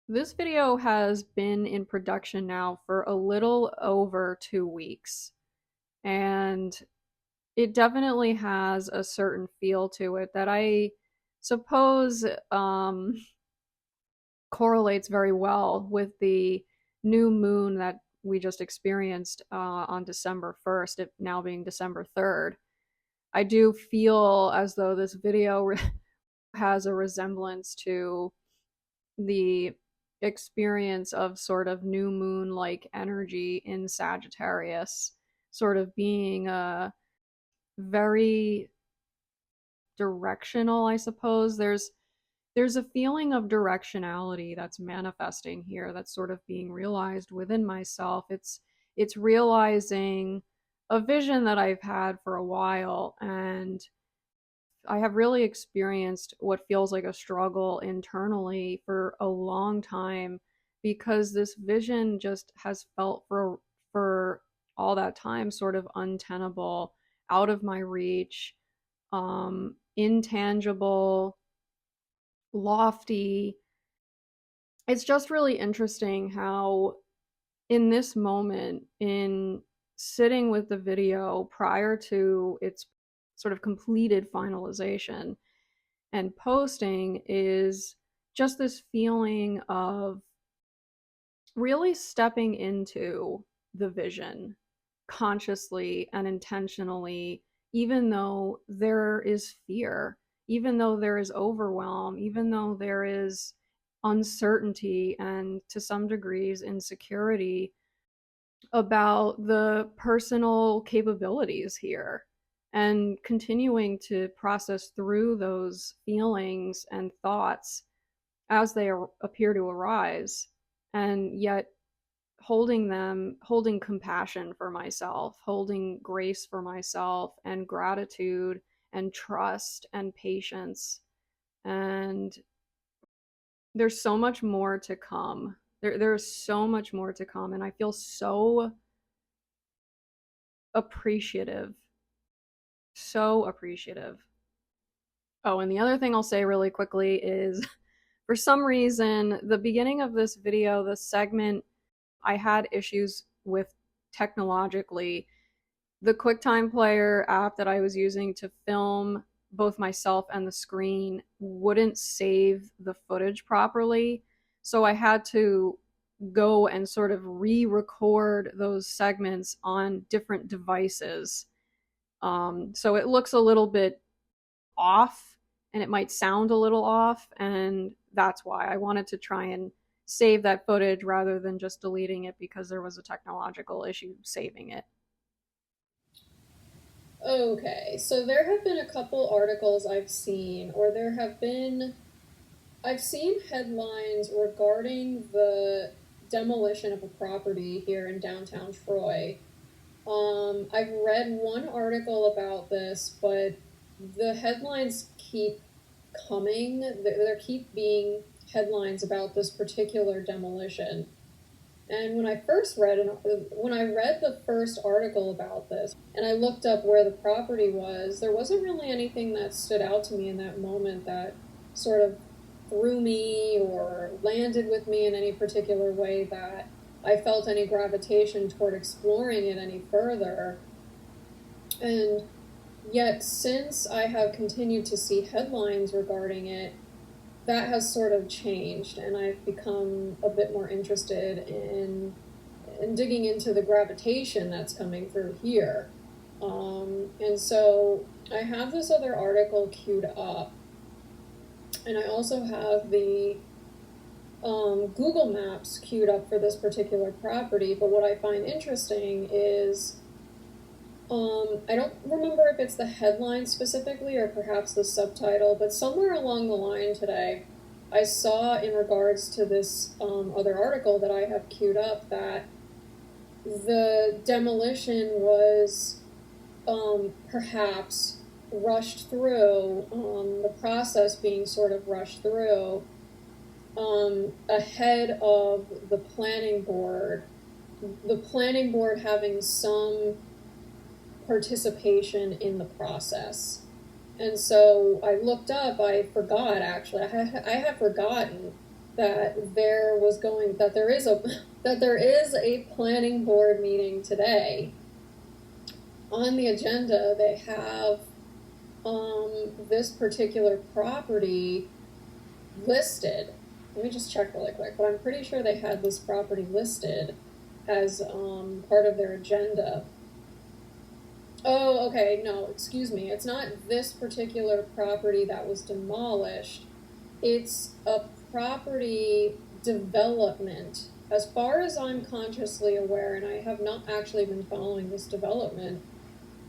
This video has been in production now for a little over 2 weeks, and it definitely has a certain feel to it that I suppose correlates very well with the new moon that we just experienced on December 1st, it now being December 3rd. I do feel as though this video has a resemblance to the experience of sort of new moon like energy in Sagittarius, sort of being a very directional, I suppose. There's a feeling of directionality that's manifesting here, that's sort of being realized within myself. It's realizing a vision that I've had for a while, and I have really experienced what feels like a struggle internally for a long time, because this vision just has felt for all that time sort of untenable, out of my reach, intangible, lofty. It's just really interesting how in this moment, in sitting with the video prior to its sort of completed finalization and posting, is just this feeling of really stepping into the vision consciously and intentionally, even though there is fear, even though there is overwhelm, even though there is uncertainty and to some degrees insecurity about the personal capabilities here, and continuing to process through those feelings and thoughts as they appear to arise, and yet holding compassion for myself, holding grace for myself, and gratitude, and trust, and patience. And there's so much more to come. There's so much more to come, and I feel so appreciative. So appreciative. Oh, and the other thing I'll say really quickly is for some reason, the beginning of this video, the segment, I had issues with technologically. The QuickTime Player app that I was using to film both myself and the screen wouldn't save the footage properly. So I had to go and sort of re-record those segments on different devices. So it looks a little bit off, and it might sound a little off, and that's why I wanted to try and save that footage rather than just deleting it because there was a technological issue saving it. Okay, so there have been a couple articles I've seen, or I've seen headlines regarding the demolition of a property here in downtown Troy. I've read one article about this, but the headlines keep coming. There keep being headlines about this particular demolition. And when I read the first article about this, and I looked up where the property was, there wasn't really anything that stood out to me in that moment that sort of threw me or landed with me in any particular way that I felt any gravitation toward exploring it any further. And yet, since I have continued to see headlines regarding it, that has sort of changed, and I've become a bit more interested in digging into the gravitation that's coming through here. And so I have this other article queued up, and I also have the Google Maps queued up for this particular property. But what I find interesting is I don't remember if it's the headline specifically or perhaps the subtitle, but somewhere along the line today, I saw in regards to this other article that I have queued up that the demolition was perhaps rushed through, the process being sort of rushed through ahead of the planning board having some participation in the process. And so I looked up, I forgot actually, I have forgotten that there is a planning board meeting today. On the agenda, they have this particular property listed. Let me just check really quick, but I'm pretty sure they had this property listed as part of their agenda. Oh, okay, no, excuse me. It's not this particular property that was demolished. It's a property development. As far as I'm consciously aware, and I have not actually been following this development,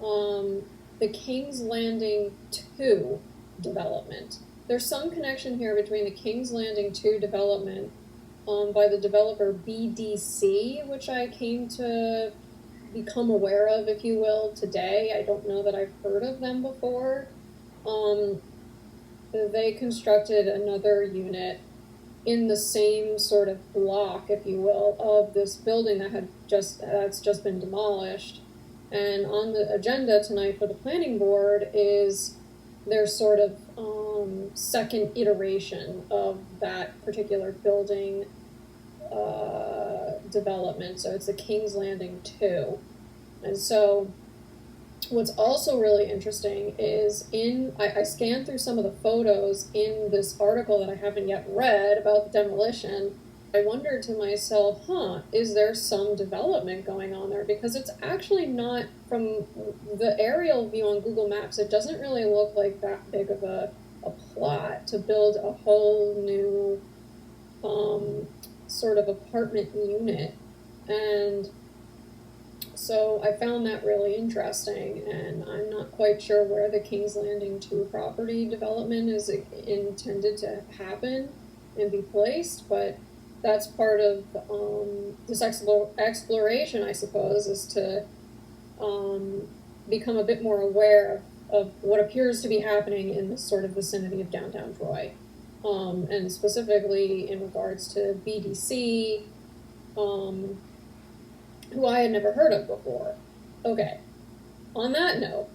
the King's Landing 2 development. There's some connection here between the King's Landing 2 development by the developer BDC, which I came to become aware of, if you will, today. I don't know that I've heard of them before. They constructed another unit in the same sort of block, if you will, of this building that's just been demolished. And on the agenda tonight for the planning board is their sort of second iteration of that particular building development. So it's the King's Landing 2. And so what's also really interesting is I scanned through some of the photos in this article that I haven't yet read about the demolition. I wondered to myself, is there some development going on there? Because it's actually not, from the aerial view on Google Maps, it doesn't really look like that big of a plot to build a whole new sort of apartment unit. And so I found that really interesting, and I'm not quite sure where the King's Landing 2 property development is intended to happen and be placed, but that's part of this exploration, I suppose, is to become a bit more aware of what appears to be happening in this sort of vicinity of downtown Troy, and specifically in regards to BDC, who I had never heard of before. Okay, on that note,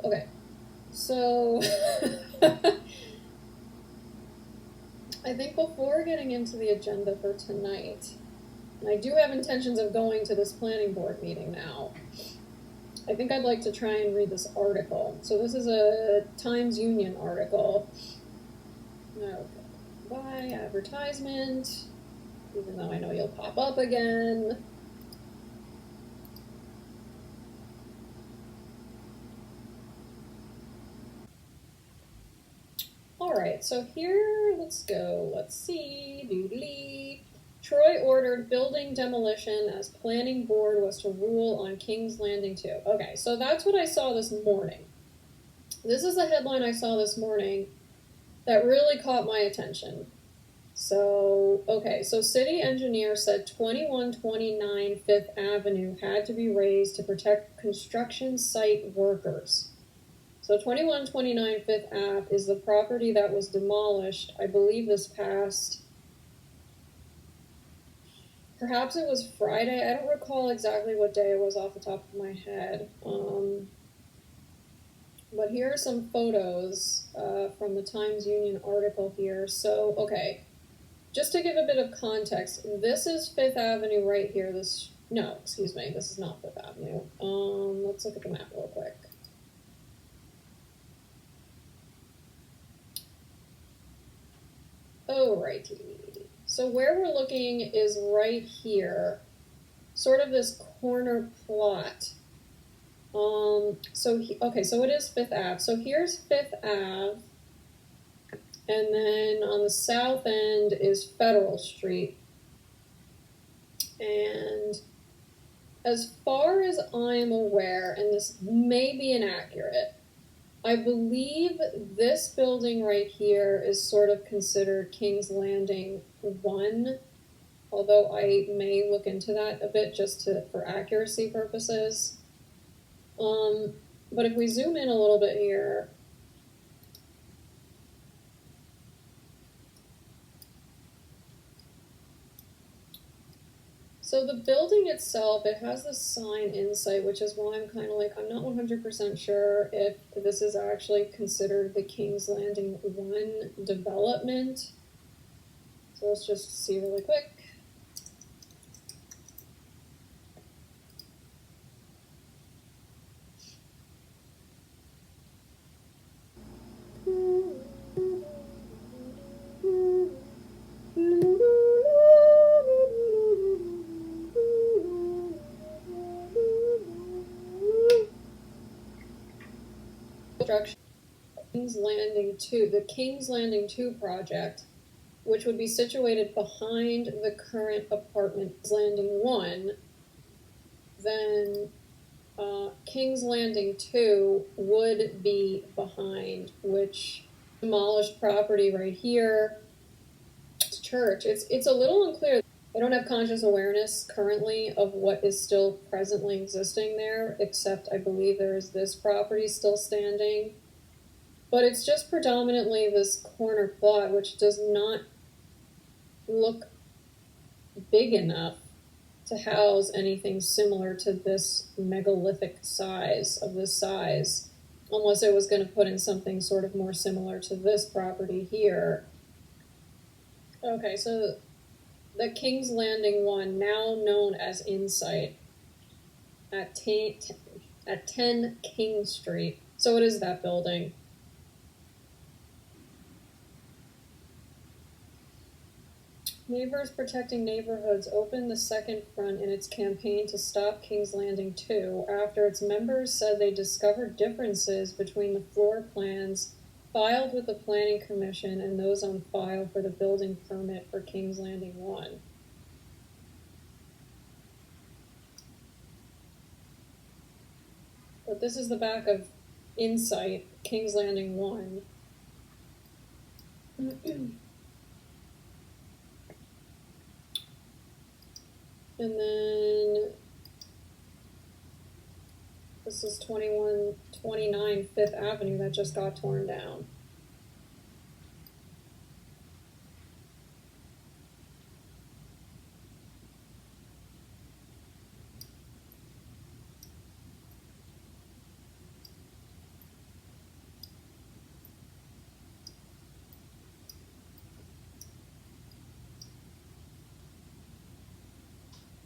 okay, so I think before getting into the agenda for tonight, and I do have intentions of going to this planning board meeting now, I think I'd like to try and read this article. So this is a Times Union article. Okay. By advertisement, even though I know you'll pop up again. Alright, so here, let's go. Let's see. Doodly. Troy ordered building demolition as planning board was to rule on King's Landing 2. Okay, so that's what I saw this morning. This is a headline I saw this morning that really caught my attention. So, okay, so city engineer said 2129 Fifth Avenue had to be raised to protect construction site workers. So 2129 Fifth Ave is the property that was demolished, I believe, this past, perhaps it was Friday. I don't recall exactly what day it was off the top of my head. But here are some photos from the Times Union article here. So, okay, just to give a bit of context, this is Fifth Avenue right here. This is not Fifth Avenue. Let's look at the map real quick. Alrighty. So where we're looking is right here, sort of this corner plot. So it is Fifth Ave. So here's Fifth Ave, and then on the south end is Federal Street. And as far as I'm aware, and this may be inaccurate, I believe this building right here is sort of considered King's Landing 1, although I may look into that a bit just for accuracy purposes. But if we zoom in a little bit here, So the building itself, it has this sign Insight, which is why I'm kind of like, I'm not 100% sure if this is actually considered the King's Landing 1 development. So let's just see really quick. King's Landing 2, the King's Landing 2 project, which would be situated behind the current apartment Landing 1, then King's Landing 2 would be behind, which demolished property right here. Church. It's a little unclear. I don't have conscious awareness currently of what is still presently existing there, except I believe there is this property still standing. But it's just predominantly this corner plot, which does not look big enough to house anything similar to this megalithic size, unless it was going to put in something sort of more similar to this property here. Okay, so the King's Landing 1, now known as Insight, at 10 King Street. So it is that building. Neighbors Protecting Neighborhoods opened the second front in its campaign to stop King's Landing 2 after its members said they discovered differences between the floor plans filed with the Planning Commission and those on file for the building permit for King's Landing 1. But this is the back of Insight, King's Landing 1. And then this is 2129 Fifth Avenue that just got torn down.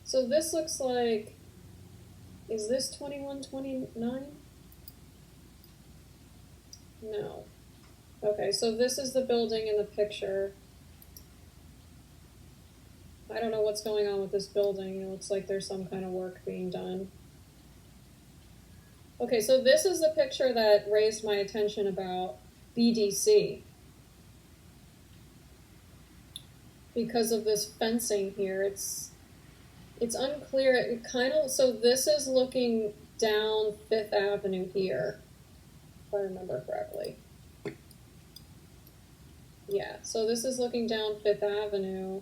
So this looks like, is this 2129? No. Okay, so this is the building in the picture. I don't know what's going on with this building. It looks like there's some kind of work being done. Okay, so this is the picture that raised my attention about BDC. Because of this fencing here, it's unclear. It kind of, so this is looking down Fifth Avenue here, if I remember correctly. Yeah, so this is looking down Fifth Avenue.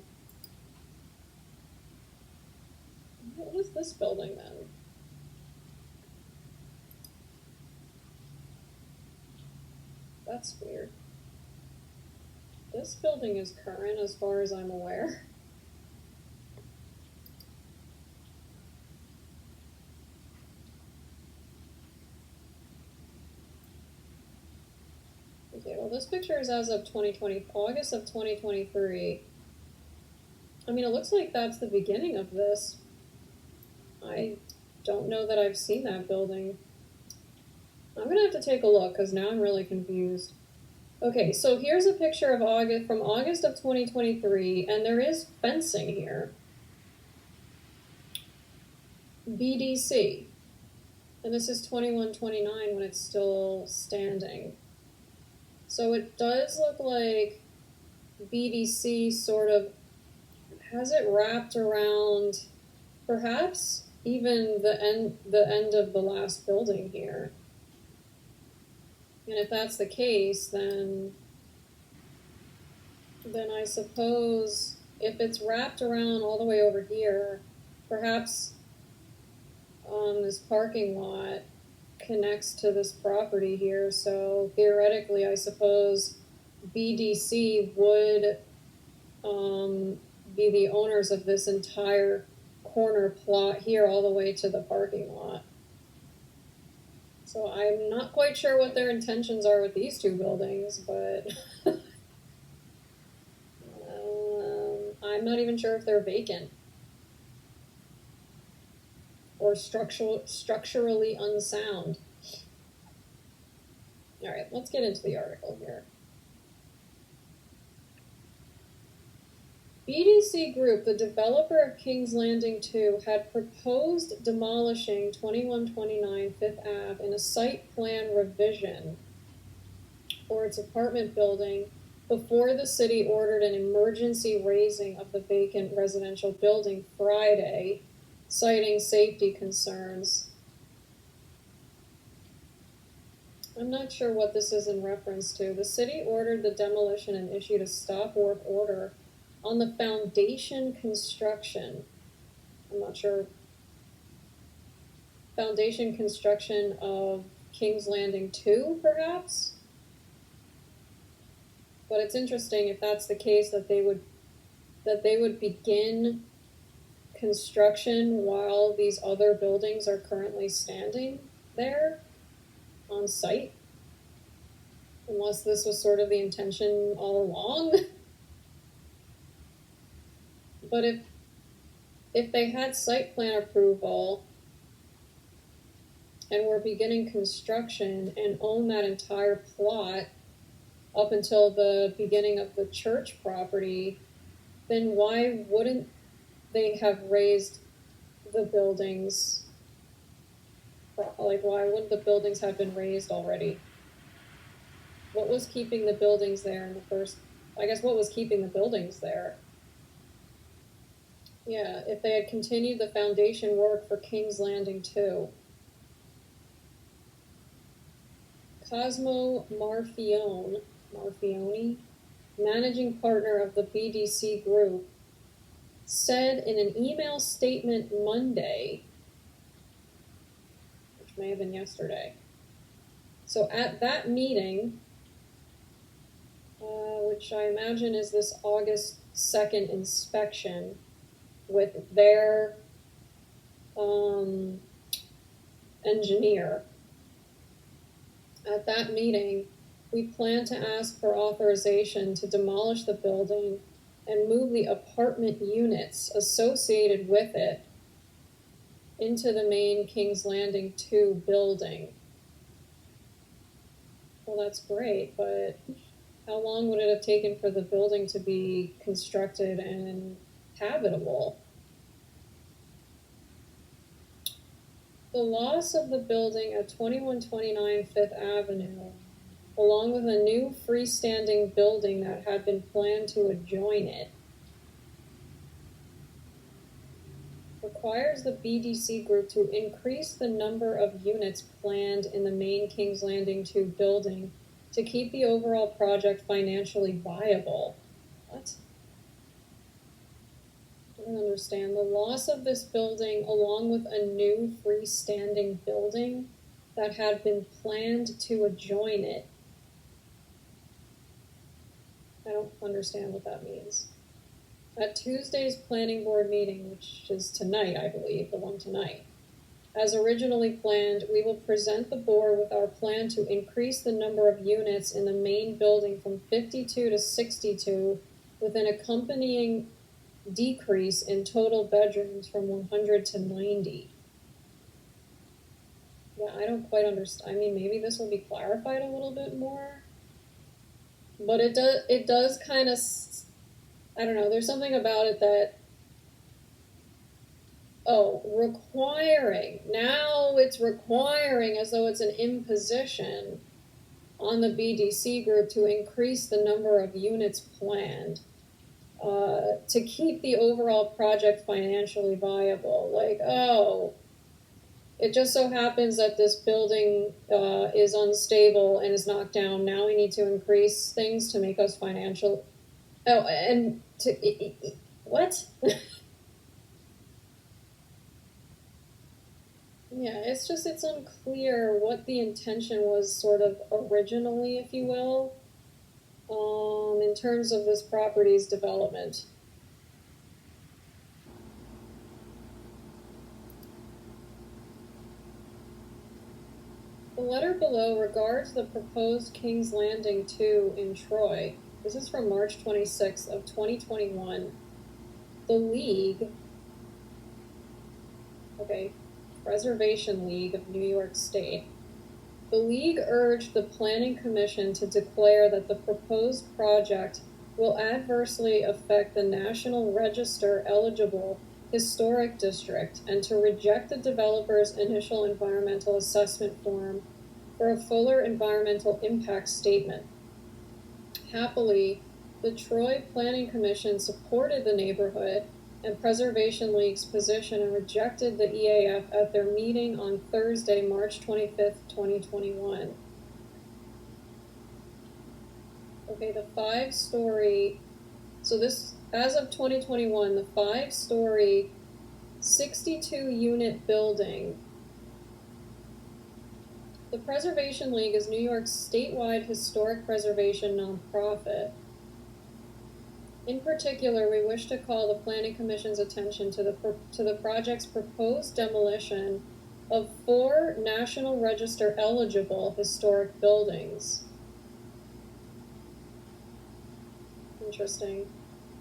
What is this building then? That's weird. This building is current as far as I'm aware. Okay, well this picture is as of August of 2023. I mean, it looks like that's the beginning of this. I don't know that I've seen that building. I'm gonna have to take a look because now I'm really confused. Okay, so here's a picture of August of 2023, and there is fencing here. BDC. And this is 2129 when it's still standing. So it does look like BDC sort of has it wrapped around perhaps even the end of the last building here. And if that's the case, then I suppose if it's wrapped around all the way over here, perhaps this parking lot connects to this property here. So theoretically, I suppose BDC would be the owners of this entire corner plot here all the way to the parking lot. So I'm not quite sure what their intentions are with these two buildings, but I'm not even sure if they're vacant or structurally unsound. All right, let's get into the article here. BDC Group, the developer of King's Landing 2, had proposed demolishing 2129 Fifth Ave in a site plan revision for its apartment building before the city ordered an emergency razing of the vacant residential building Friday, citing safety concerns. I'm not sure what this is in reference to. The city ordered the demolition and issued a stop work order on the foundation construction. I'm not sure. Foundation construction of King's Landing 2, perhaps? But it's interesting if that's the case that they would begin construction while these other buildings are currently standing there on site. Unless this was sort of the intention all along. But if they had site plan approval and were beginning construction and own that entire plot up until the beginning of the church property, then why wouldn't they have raised the buildings? Like, why wouldn't the buildings have been raised already? What was keeping the buildings there in the first? I guess what was keeping the buildings there? Yeah, if they had continued the foundation work for King's Landing 2. Cosmo Marfione, managing partner of the BDC Group, said in an email statement Monday, which may have been yesterday. So at that meeting, which I imagine is this August 2nd inspection with their engineer, at that meeting, we plan to ask for authorization to demolish the building and move the apartment units associated with it into the main King's Landing 2 building. Well, that's great, but how long would it have taken for the building to be constructed and habitable? The loss of the building at 2129 Fifth Avenue, along with a new freestanding building that had been planned to adjoin it, requires the BDC Group to increase the number of units planned in the main King's Landing 2 building to keep the overall project financially viable. What? I don't understand. The loss of this building, along with a new freestanding building that had been planned to adjoin it. I don't understand what that means. At Tuesday's planning board meeting, which is tonight, I believe, the one tonight, as originally planned, we will present the board with our plan to increase the number of units in the main building from 52 to 62 with an accompanying decrease in total bedrooms from 100 to 90. Yeah, I don't quite understand. I mean, maybe this will be clarified a little bit more. But it does kind of, I don't know, there's something about it that, requiring. Now it's requiring as though it's an imposition on the BDC Group to increase the number of units planned. To keep the overall project financially viable. Like, it just so happens that this building is unstable and is knocked down. Now we need to increase things to make us financial. What? Yeah, it's unclear what the intention was sort of originally, if you will, in terms of this property's development. letter below regards the proposed King's Landing 2 in Troy. This is from March 26th of 2021. The League, Preservation League of New York State. The League urged the Planning Commission to declare that the proposed project will adversely affect the National Register eligible historic district and to reject the developer's initial environmental assessment form for a fuller environmental impact statement. Happily, the Troy Planning Commission supported the neighborhood and Preservation League's position and rejected the EAF at their meeting on Thursday, March 25th, 2021. The 5-story, so this, as of 2021, the 5-story, 62-unit building. The Preservation League is New York's statewide historic preservation nonprofit. In particular, we wish to call the Planning Commission's attention to the project's proposed demolition of 4 National Register eligible historic buildings. Interesting.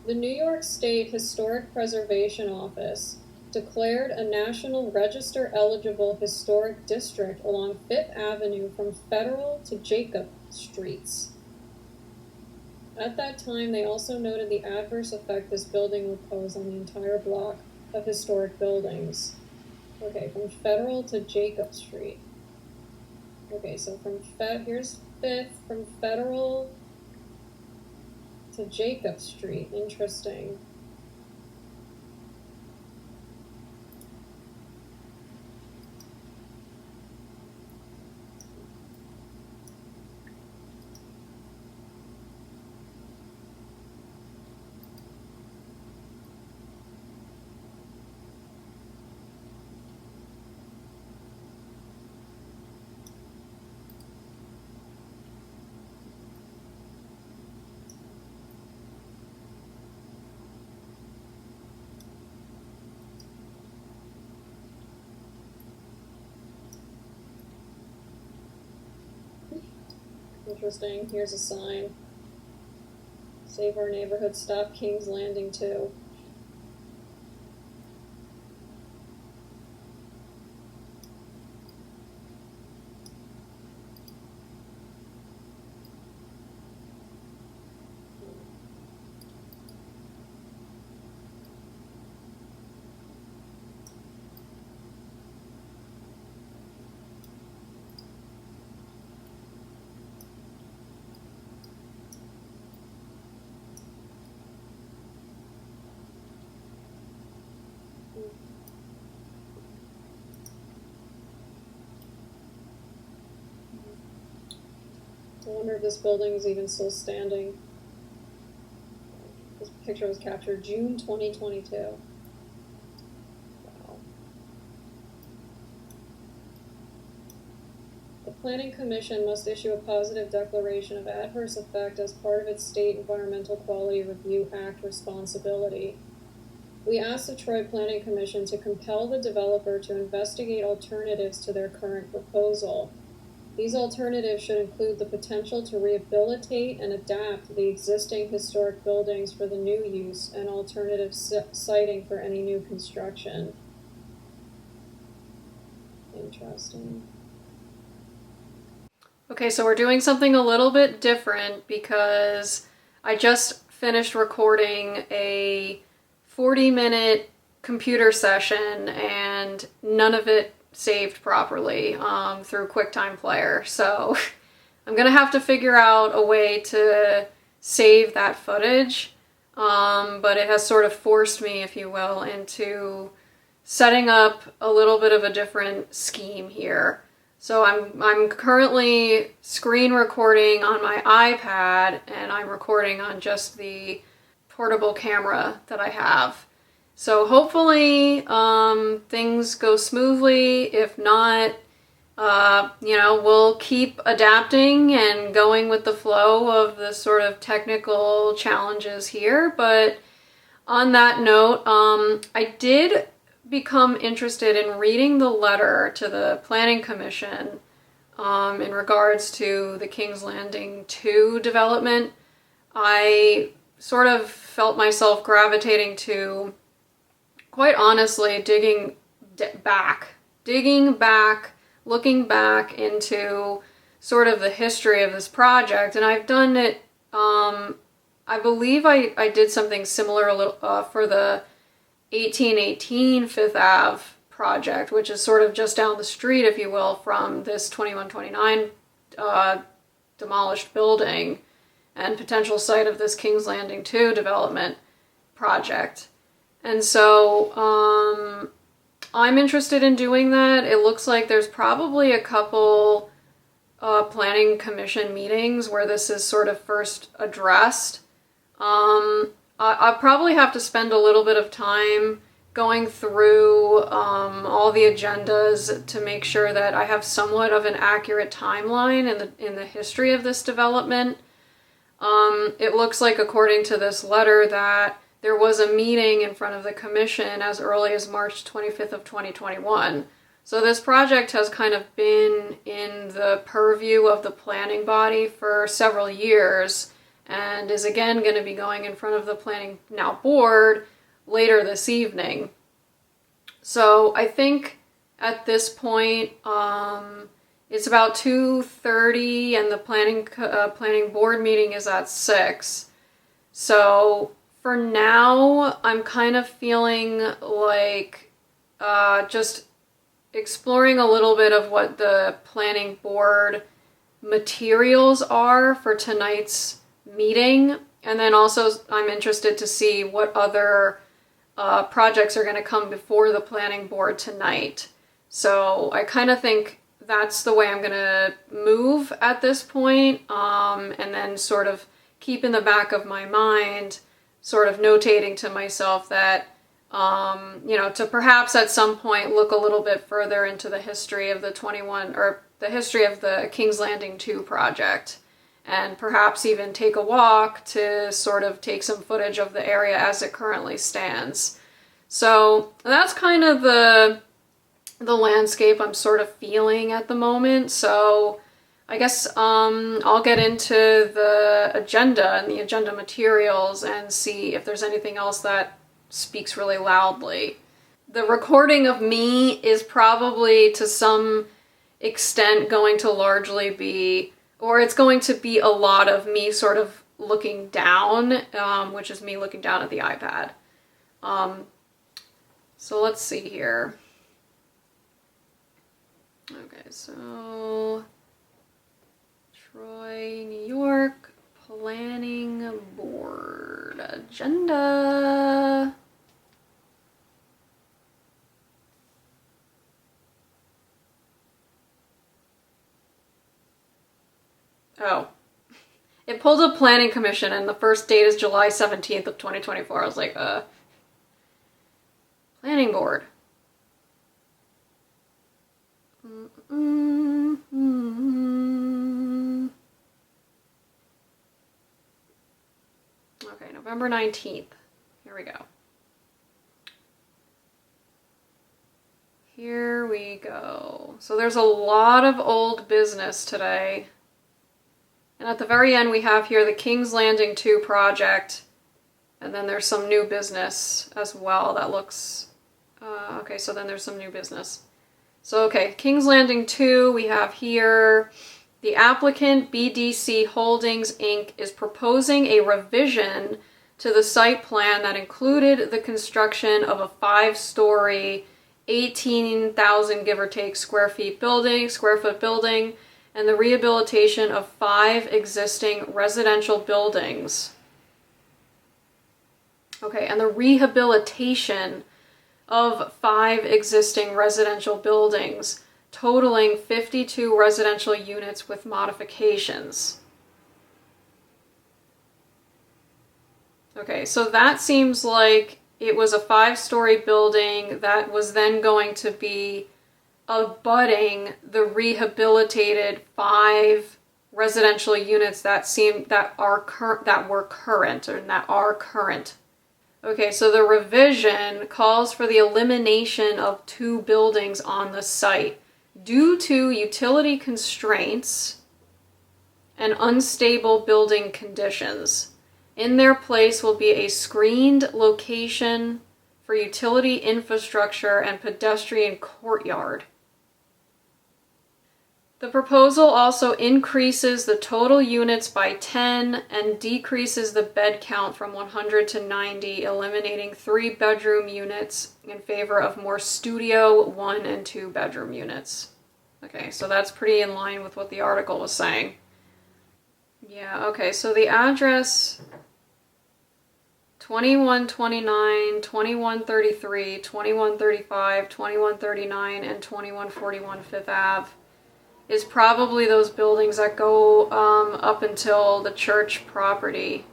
The New York State Historic Preservation Office declared a National Register eligible historic district along 5th Avenue from Federal to Jacob Streets. At that time, they also noted the adverse effect this building would pose on the entire block of historic buildings. From Federal to Jacob Street. So here's 5th, from Federal to Jacob Street. Interesting. Interesting. Here's a sign. Save our neighborhood, stop King's Landing 2. I wonder if this building is even still standing. This picture was captured June 2022. Wow. The Planning Commission must issue a positive declaration of adverse effect as part of its State Environmental Quality Review Act responsibility. We ask the Troy Planning Commission to compel the developer to investigate alternatives to their current proposal. These alternatives should include the potential to rehabilitate and adapt the existing historic buildings for the new use and alternative siting for any new construction. Interesting. Okay, so we're doing something a little bit different because I just finished recording a 40-minute computer session and none of it saved properly through QuickTime Player. So I'm gonna have to figure out a way to save that footage, but it has sort of forced me, if you will, into setting up a little bit of a different scheme here. So I'm currently screen recording on my iPad, and I'm recording on just the portable camera that I have. So hopefully things go smoothly. If not, we'll keep adapting and going with the flow of the sort of technical challenges here. But on that note, I did become interested in reading the letter to the Planning Commission in regards to the King's Landing 2 development. I sort of felt myself gravitating to, quite honestly, digging back, looking back into sort of the history of this project. And I've done it, I believe I did something similar a little for the 1818 Fifth Ave project, which is sort of just down the street, if you will, from this 2129 demolished building and potential site of this King's Landing 2 development project. And so I'm interested in doing that. It looks like there's probably a couple planning commission meetings where this is sort of first addressed. I'll probably have to spend a little bit of time going through all the agendas to make sure that I have somewhat of an accurate timeline in the history of this development. It looks like, according to this letter, that there was a meeting in front of the commission as early as March 25th of 2021. So this project has kind of been in the purview of the planning body for several years and is again going to be going in front of the planning now board later this evening. So I think at this point, it's about 2:30 and the planning board meeting is at 6. So for now, I'm kind of feeling like just exploring a little bit of what the planning board materials are for tonight's meeting. And then also I'm interested to see what other projects are going to come before the planning board tonight. So I kind of think that's the way I'm going to move at this point, and then sort of keep in the back of my mind, sort of notating to myself that, to perhaps at some point look a little bit further into the history of the history of the King's Landing 2 project, and perhaps even take a walk to sort of take some footage of the area as it currently stands. So that's kind of the landscape I'm sort of feeling at the moment. So I guess I'll get into the agenda and the agenda materials and see if there's anything else that speaks really loudly. The recording of me is probably to some extent going to largely be, or it's going to be a lot of me sort of looking down, which is me looking down at the iPad. So let's see here. Okay, so Troy, New York, Planning Board agenda. Oh, it pulled up Planning Commission and the first date is July 17th of 2024. I was like, Planning Board. Okay, November 19th. Here we go. Here we go. So there's a lot of old business today. And at the very end we have here the King's Landing 2 project. And then there's some new business as well that looks... okay, so then there's some new business. So, okay, King's Landing 2, we have here, the applicant, BDC Holdings, Inc., is proposing a revision to the site plan that included the construction of a 5-story, 18,000 give or take square foot building, and the rehabilitation of 5 existing residential buildings. Okay, and the rehabilitation of 5 existing residential buildings, totaling 52 residential units with modifications. Okay, so that seems like it was a 5-story building that was then going to be abutting the rehabilitated 5 residential units that are current. Okay, so the revision calls for the elimination of 2 buildings on the site Due to utility constraints and unstable building conditions, in their place will be a screened location for utility infrastructure and pedestrian courtyard. The proposal also increases the total units by 10 and decreases the bed count from 100 to 90, eliminating 3-bedroom units in favor of more studio 1 and 2 bedroom units. Okay, so that's pretty in line with what the article was saying. Yeah, okay, so the address 2129, 2133, 2135, 2139, and 2141 Fifth Ave is probably those buildings that go up until the church property.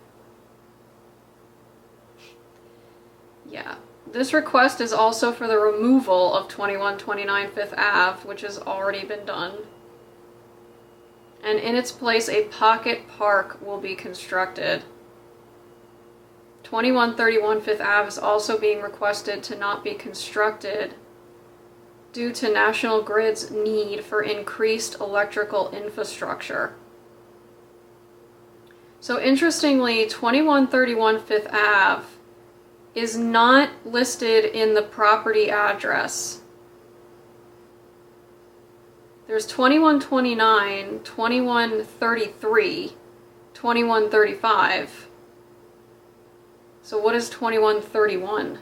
Yeah. This request is also for the removal of 2129 Fifth Ave, which has already been done. And in its place, a pocket park will be constructed. 2131 Fifth Ave is also being requested to not be constructed due to National Grid's need for increased electrical infrastructure. So interestingly, 2131 Fifth Ave is not listed in the property address. There's 2129, 2133, 2135. So what is 2131?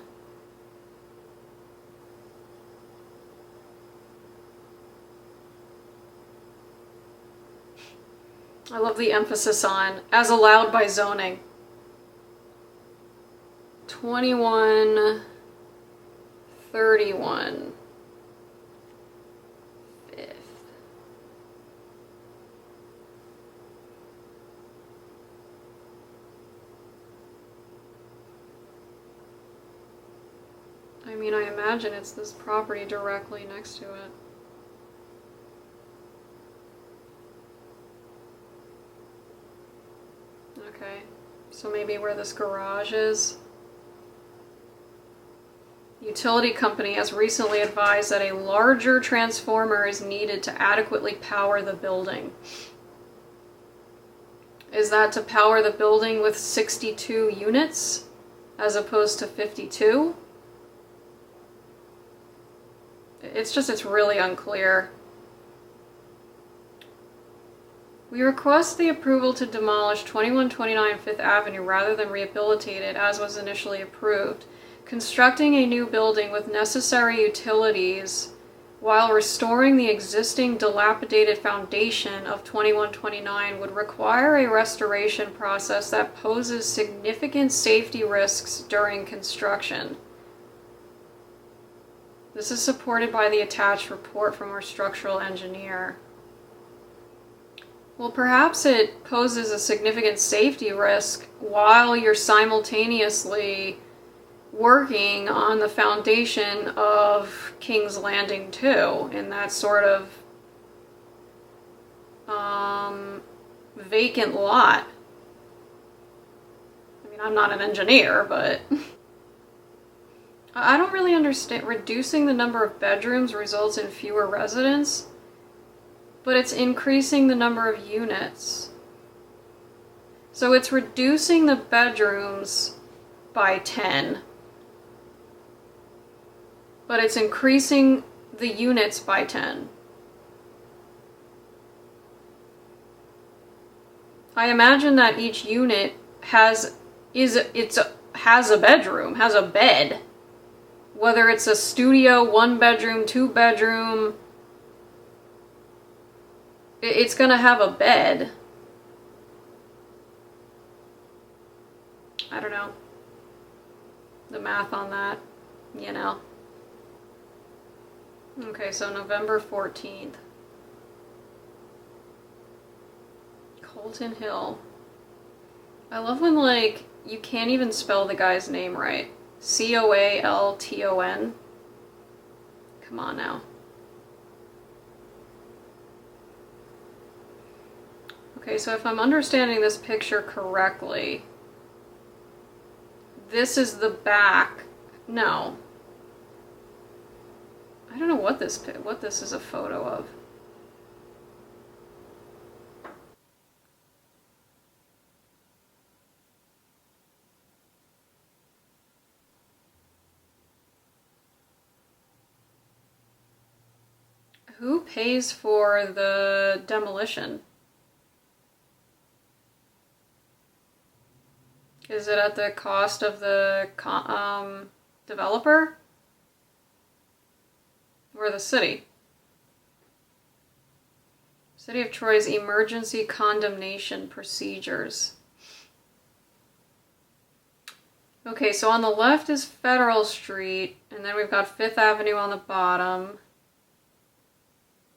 I love the emphasis on as allowed by zoning. 2131 Fifth. I mean, I imagine it's this property directly next to it. Okay, so maybe where this garage is. Utility company has recently advised that a larger transformer is needed to adequately power the building. Is that to power the building with 62 units as opposed to 52? It's really unclear. We request the approval to demolish 2129 Fifth Avenue rather than rehabilitate it as was initially approved. Constructing a new building with necessary utilities while restoring the existing dilapidated foundation of 2129 would require a restoration process that poses significant safety risks during construction. This is supported by the attached report from our structural engineer. Well, perhaps it poses a significant safety risk while you're simultaneously working on the foundation of King's Landing 2 in that sort of vacant lot. I mean, I'm not an engineer, but I don't really understand. Reducing the number of bedrooms results in fewer residents, but it's increasing the number of units. So it's reducing the bedrooms by 10, but it's increasing the units by 10. I imagine that each unit has a bedroom, has a bed. Whether it's a studio, 1-bedroom, 2-bedroom, it's gonna have a bed. I don't know. The math on that, you know. Okay, so November 14th. Colton Hill. I love when, like, you can't even spell the guy's name right. Coalton. Come on now. Okay, so if I'm understanding this picture correctly, this is the back. No. I don't know what this is a photo of. Who pays for the demolition? Is it at the cost of the developer? Or the city? City of Troy's emergency condemnation procedures. Okay, so on the left is Federal Street, and then we've got 5th Avenue on the bottom.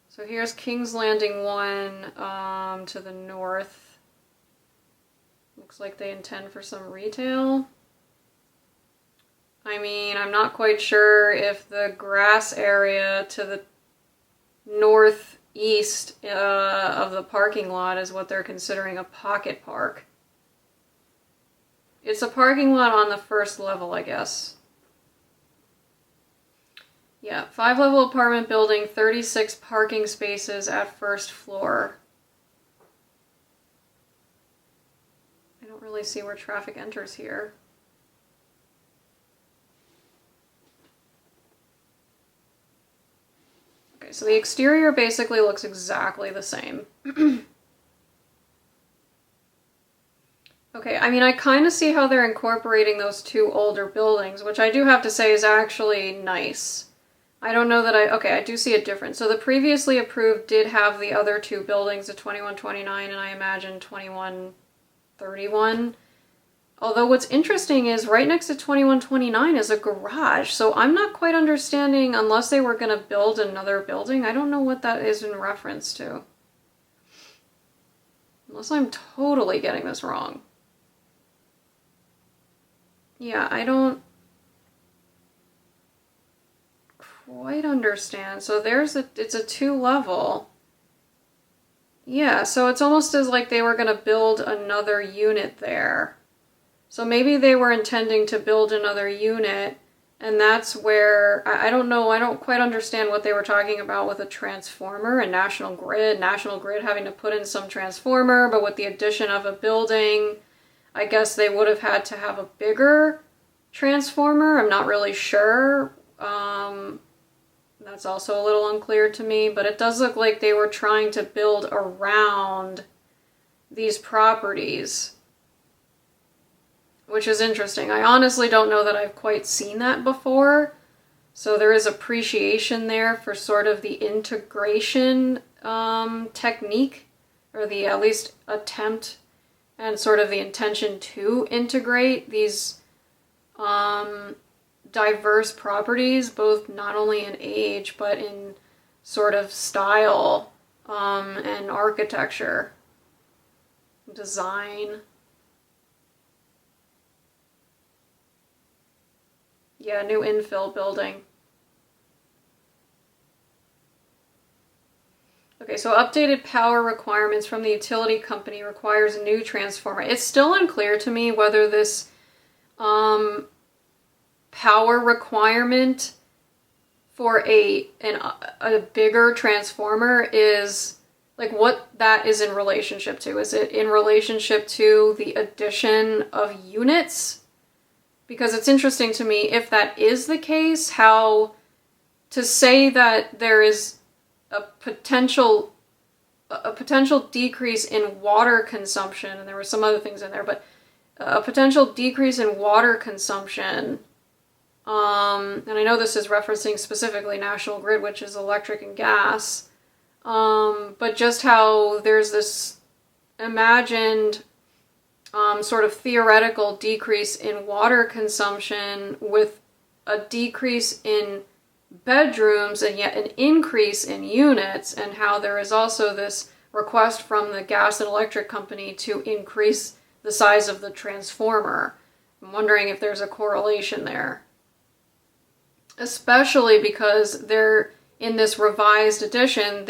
So here's King's Landing 1 to the north. Looks like they intend for some retail. I mean, I'm not quite sure if the grass area to the northeast of the parking lot is what they're considering a pocket park. It's a parking lot on the first level, I guess. Yeah, 5-level apartment building, 36 parking spaces at first floor. I don't really see where traffic enters here. Okay, so the exterior basically looks exactly the same. Okay, I mean, I kind of see how they're incorporating those two older buildings, which I do have to say is actually nice. I don't know that okay, I do see a difference. So the previously approved did have the other two buildings, the 2129 and I imagine 2131. Although what's interesting is right next to 2129 is a garage, so I'm not quite understanding, unless they were going to build another building, I don't know what that is in reference to. Unless I'm totally getting this wrong. Yeah, I don't quite understand. So it's a 2-level. Yeah, so it's almost as like they were going to build another unit there. So maybe they were intending to build another unit, and that's where, I don't know, I don't quite understand what they were talking about with a transformer and National Grid having to put in some transformer, but with the addition of a building, I guess they would have had to have a bigger transformer. I'm not really sure. That's also a little unclear to me, but it does look like they were trying to build around these properties, which is interesting. I honestly don't know that I've quite seen that before, so there is appreciation there for sort of the integration technique, or the at least attempt and sort of the intention to integrate these diverse properties, both not only in age but in sort of style and architecture, design. Yeah, new infill building. Okay, so updated power requirements from the utility company requires a new transformer. It's still unclear to me whether this power requirement for a bigger transformer is, like, what that is in relationship to. Is it in relationship to the addition of units? Because it's interesting to me, if that is the case, how to say that there is a potential decrease in water consumption, and there were some other things in there, but a potential decrease in water consumption, and I know this is referencing specifically National Grid, which is electric and gas, but just how there's this imagined sort of theoretical decrease in water consumption with a decrease in bedrooms and yet an increase in units, and how there is also this request from the gas and electric company to increase the size of the transformer. I'm wondering if there's a correlation there. Especially because they're, in this revised edition,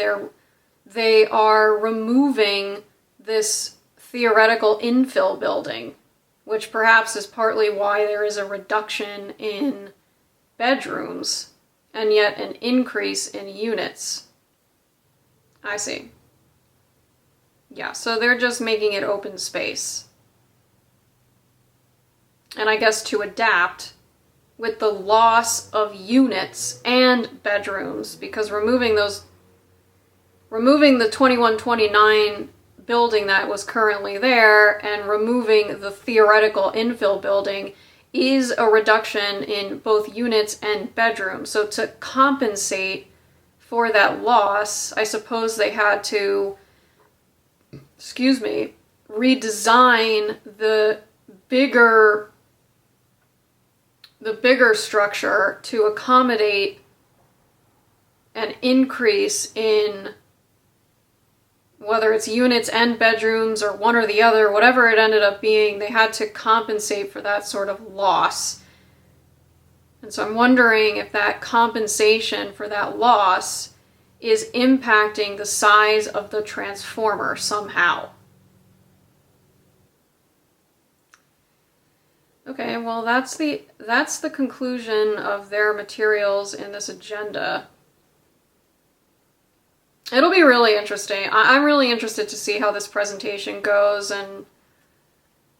they are removing this theoretical infill building, which perhaps is partly why there is a reduction in bedrooms and yet an increase in units. I see. Yeah, so they're just making it open space. And I guess to adapt with the loss of units and bedrooms, because removing the 2129 building that was currently there and removing the theoretical infill building is a reduction in both units and bedrooms. So to compensate for that loss, I suppose they had to, redesign the bigger structure to accommodate an increase in whether it's units and bedrooms or one or the other, whatever it ended up being. They had to compensate for that sort of loss. And so I'm wondering if that compensation for that loss is impacting the size of the transformer somehow. Okay, well that's the conclusion of their materials in this agenda. It'll be really interesting. I'm really interested to see how this presentation goes and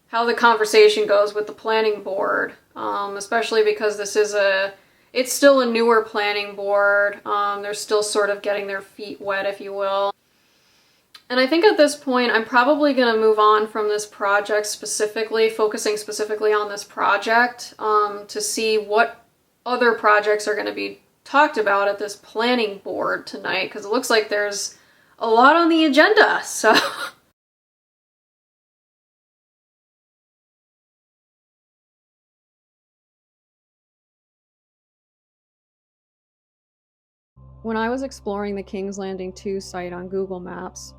how the conversation goes with the planning board, especially because it's still a newer planning board. They're still sort of getting their feet wet, if you will. And I think at this point, I'm probably going to move on from this project focusing specifically on this project, to see what other projects are going to be talked about at this planning board tonight, because it looks like there's a lot on the agenda, so... When I was exploring the King's Landing 2 site on Google Maps,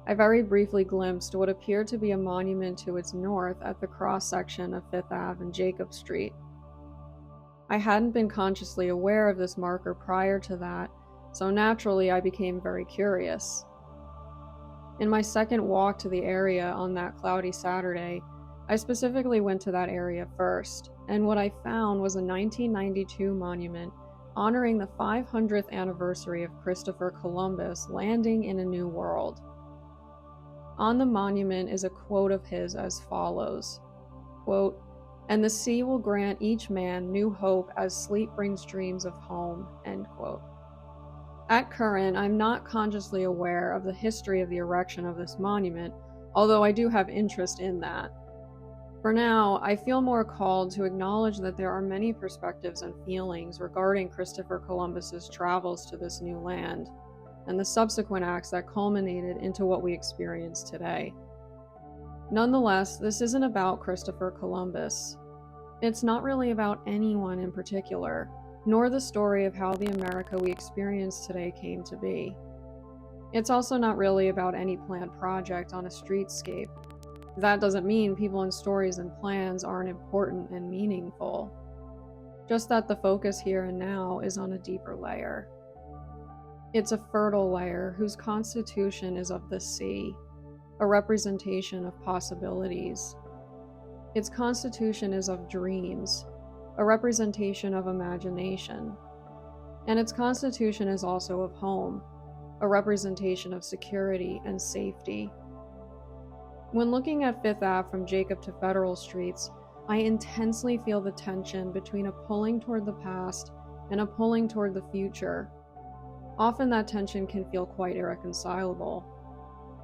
I very briefly glimpsed what appeared to be a monument to its north at the cross-section of 5th Ave and Jacob Street. I hadn't been consciously aware of this marker prior to that, so naturally I became very curious. In my second walk to the area on that cloudy Saturday, I specifically went to that area first, and what I found was a 1992 monument honoring the 500th anniversary of Christopher Columbus landing in a new world. On the monument is a quote of his as follows, quote, "And the sea will grant each man new hope as sleep brings dreams of home," end quote. At current, I'm not consciously aware of the history of the erection of this monument, although I do have interest in that. For now, I feel more called to acknowledge that there are many perspectives and feelings regarding Christopher Columbus's travels to this new land, and the subsequent acts that culminated into what we experience today. Nonetheless, this isn't about Christopher Columbus. It's not really about anyone in particular, nor the story of how the America we experience today came to be. It's also not really about any planned project on a streetscape. That doesn't mean people and stories and plans aren't important and meaningful. Just that the focus here and now is on a deeper layer. It's a fertile layer whose constitution is of the sea, a representation of possibilities. Its constitution is of dreams, a representation of imagination. And its constitution is also of home, a representation of security and safety. When looking at 5th Ave from Jacob to Federal Streets, I intensely feel the tension between a pulling toward the past and a pulling toward the future. Often that tension can feel quite irreconcilable.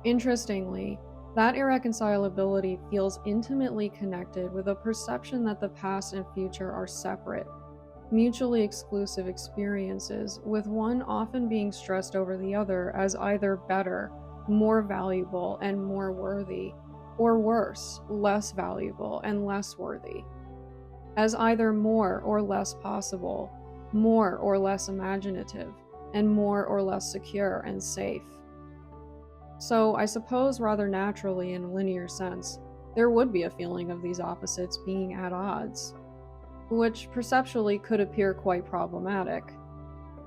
Interestingly, that irreconcilability feels intimately connected with a perception that the past and future are separate, mutually exclusive experiences, with one often being stressed over the other as either better, more valuable, and more worthy, or worse, less valuable and less worthy, as either more or less possible, more or less imaginative, and more or less secure and safe. So I suppose rather naturally in a linear sense, there would be a feeling of these opposites being at odds, which perceptually could appear quite problematic.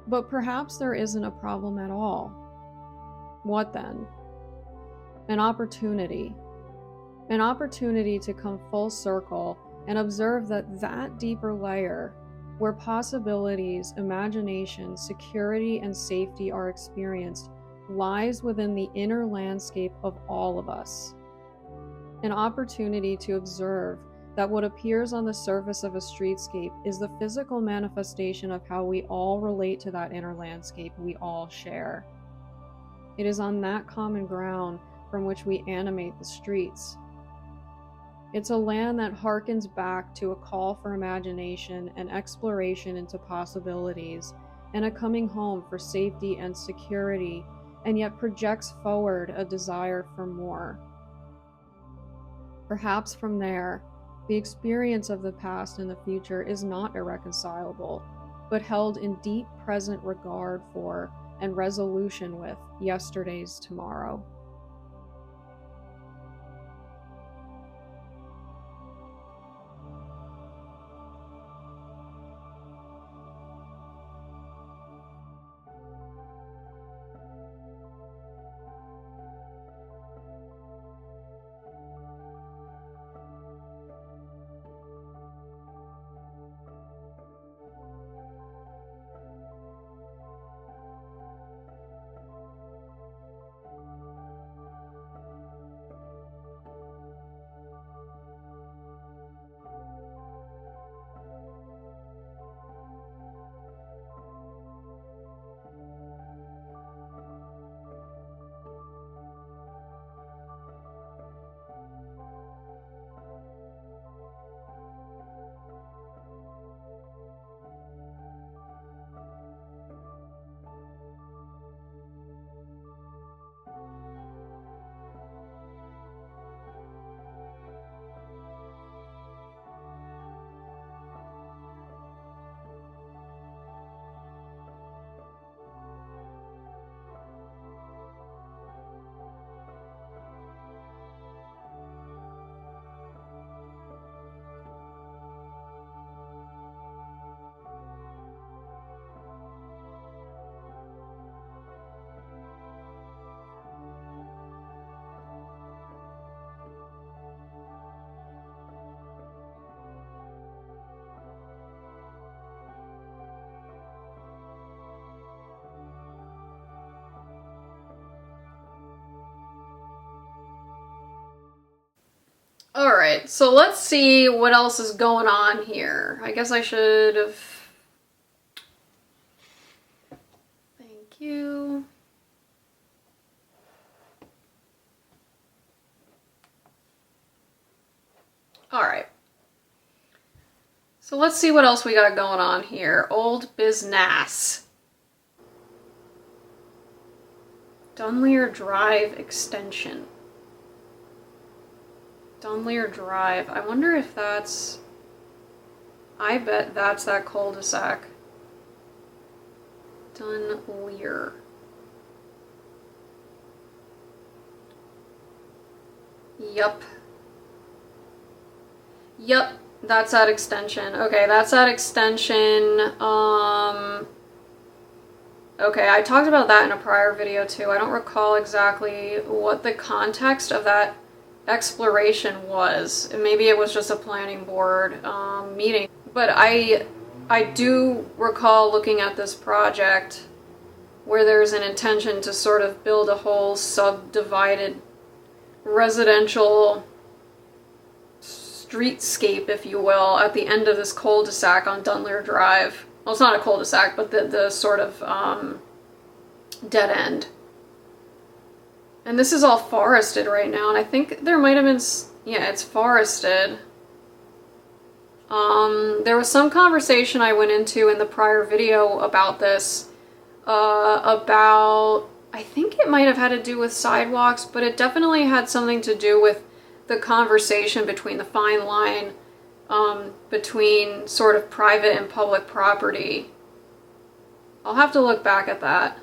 But perhaps there isn't a problem at all. What then? An opportunity. An opportunity to come full circle and observe that that deeper layer, where possibilities, imagination, security, and safety are experienced, lies within the inner landscape of all of us. An opportunity to observe that what appears on the surface of a streetscape is the physical manifestation of how we all relate to that inner landscape we all share. It is on that common ground from which we animate the streets. It's a land that harkens back to a call for imagination and exploration into possibilities, and a coming home for safety and security, and yet projects forward a desire for more. Perhaps from there, the experience of the past and the future is not irreconcilable, but held in deep present regard for and resolution with yesterday's tomorrow. Alright, so let's see what else is going on here. I guess I should have... Thank you. Alright. So let's see what else we got going on here. Old business. Dunleer Drive Extension. Dunleer Drive. I wonder if that's... I bet that's that cul-de-sac. Dunleer. Yup. Yup, that's that extension. Okay, that's that extension. Okay, I talked about that in a prior video too. I don't recall exactly what the context of that exploration was. Maybe it was just a planning board meeting. But I do recall looking at this project where there's an intention to sort of build a whole subdivided residential streetscape, if you will, at the end of this cul-de-sac on Dunleer Drive. Well, it's not a cul-de-sac, but the sort of dead end. And this is all forested right now, and I think there might have been... Yeah, it's forested. There was some conversation I went into in the prior video about this, about... I think it might have had to do with sidewalks, but it definitely had something to do with the conversation between the fine line between sort of private and public property. I'll have to look back at that.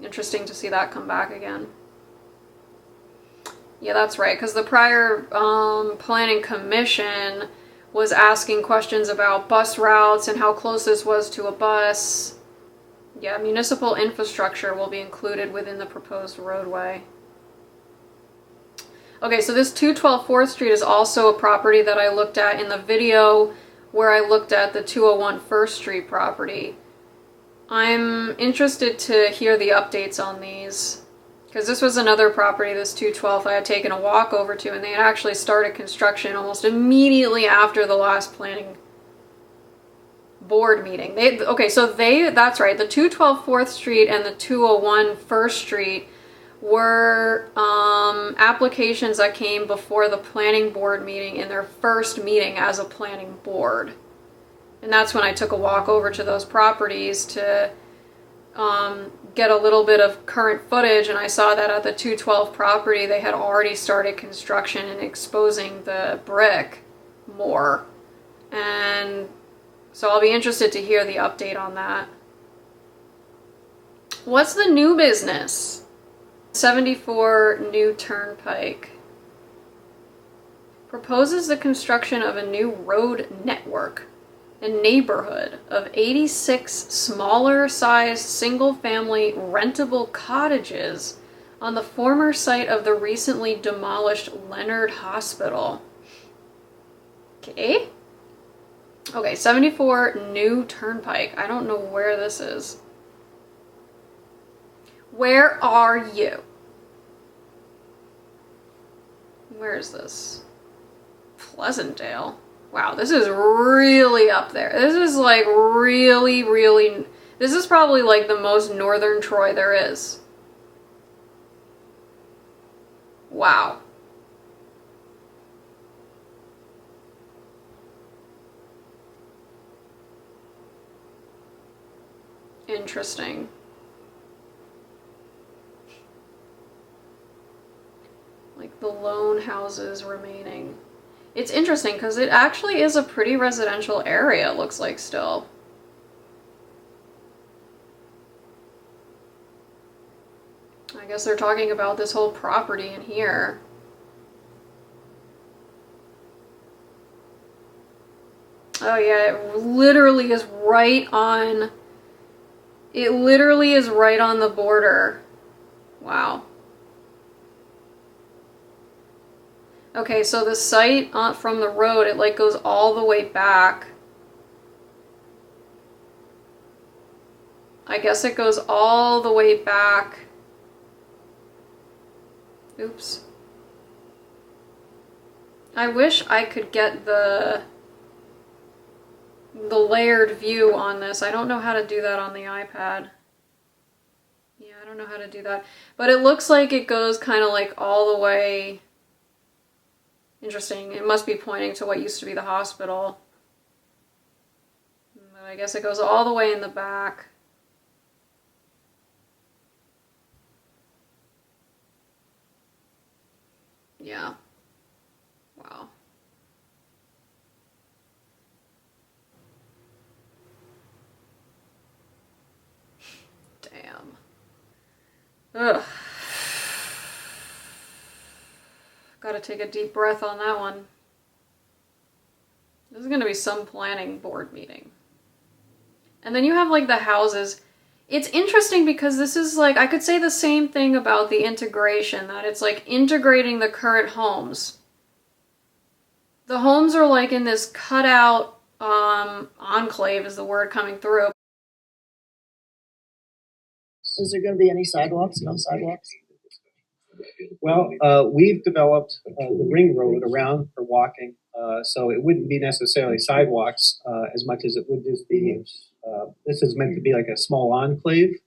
Interesting to see that come back again. Yeah, that's right, because the prior planning commission was asking questions about bus routes and how close this was to a bus. Yeah, municipal infrastructure will be included within the proposed roadway. Okay, so this 212 4th Street is also a property that I looked at in the video where I looked at the 201 First Street property. I'm interested to hear the updates on these, because this was another property, this 212, I had taken a walk over to, and they had actually started construction almost immediately after the last planning board meeting. That's right, the 212 4th Street and the 201 1st Street were applications that came before the planning board meeting in their first meeting as a planning board. And that's when I took a walk over to those properties to get a little bit of current footage, and I saw that at the 212 property they had already started construction and exposing the brick more. And so I'll be interested to hear the update on that. What's the new business? 74 New Turnpike proposes the construction of a new road network, a neighborhood of 86 smaller-sized single-family rentable cottages on the former site of the recently demolished Leonard Hospital. Okay. Okay, 74 New Turnpike. I don't know where this is. Where are you? Where is this? Pleasantdale. Wow, this is really up there. This is like really, really... This is probably like the most northern Troy there is. Wow. Interesting. Like the lone houses remaining. It's interesting because it actually is a pretty residential area, it looks like still. I guess they're talking about this whole property in here. Oh yeah, it literally is right on... It literally is right on the border. Wow. Okay, so the site from the road, it like goes all the way back. I guess it goes all the way back. Oops. I wish I could get the layered view on this. I don't know how to do that on the iPad. Yeah, I don't know how to do that. But it looks like it goes kind of like all the way... Interesting. It must be pointing to what used to be the hospital. But I guess it goes all the way in the back. Yeah. Wow. Damn. Ugh. Gotta take a deep breath on that one. This is gonna be some planning board meeting. And then you have like the houses. It's interesting because this is like, I could say the same thing about the integration, that it's like integrating the current homes. The homes are like in this cutout enclave is the word coming through. Is there going to be any sidewalks? No sidewalks? Well, we've developed the ring road around for walking, so it wouldn't be necessarily sidewalks as much as it would just be, this is meant to be like a small enclave.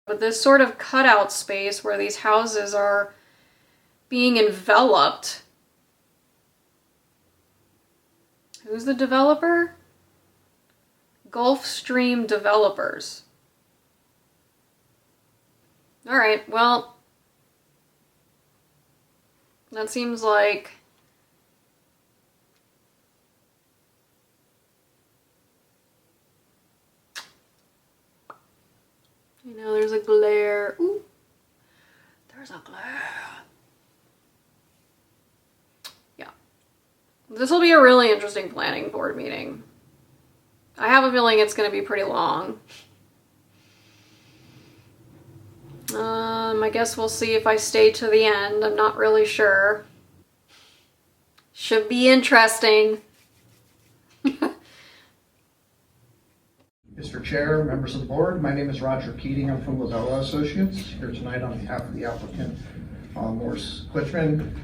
But this sort of cutout space where these houses are being enveloped. Who's the developer? Gulfstream Developers. Alright, well, that seems like... You know, there's a glare. Ooh, there's a glare. Yeah. This will be a really interesting planning board meeting. I have a feeling it's going to be pretty long. I guess we'll see if I stay to the end. I'm not really sure. Should be interesting. Mr. Chair, members of the board, my name is Roger Keating. I'm from Labella Associates, here tonight on behalf of the applicant, Morris Klitschman,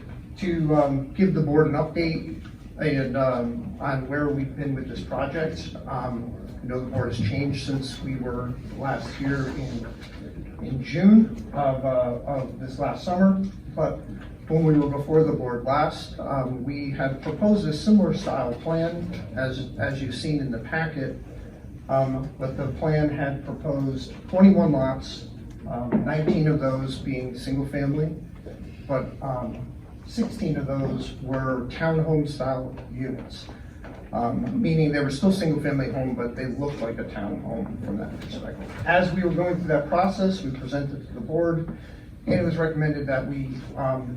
to give the board an update and on where we've been with this project. I know the board has changed since we were last here in June of this last summer, but when we were before the board last, we had proposed a similar style plan as you've seen in the packet. But the plan had proposed 21 lots, 19 of those being single family, but 16 of those were townhome style units, meaning they were still single family home, but they looked like a townhome from that perspective. As we were going through that process, we presented to the board, and it was recommended that we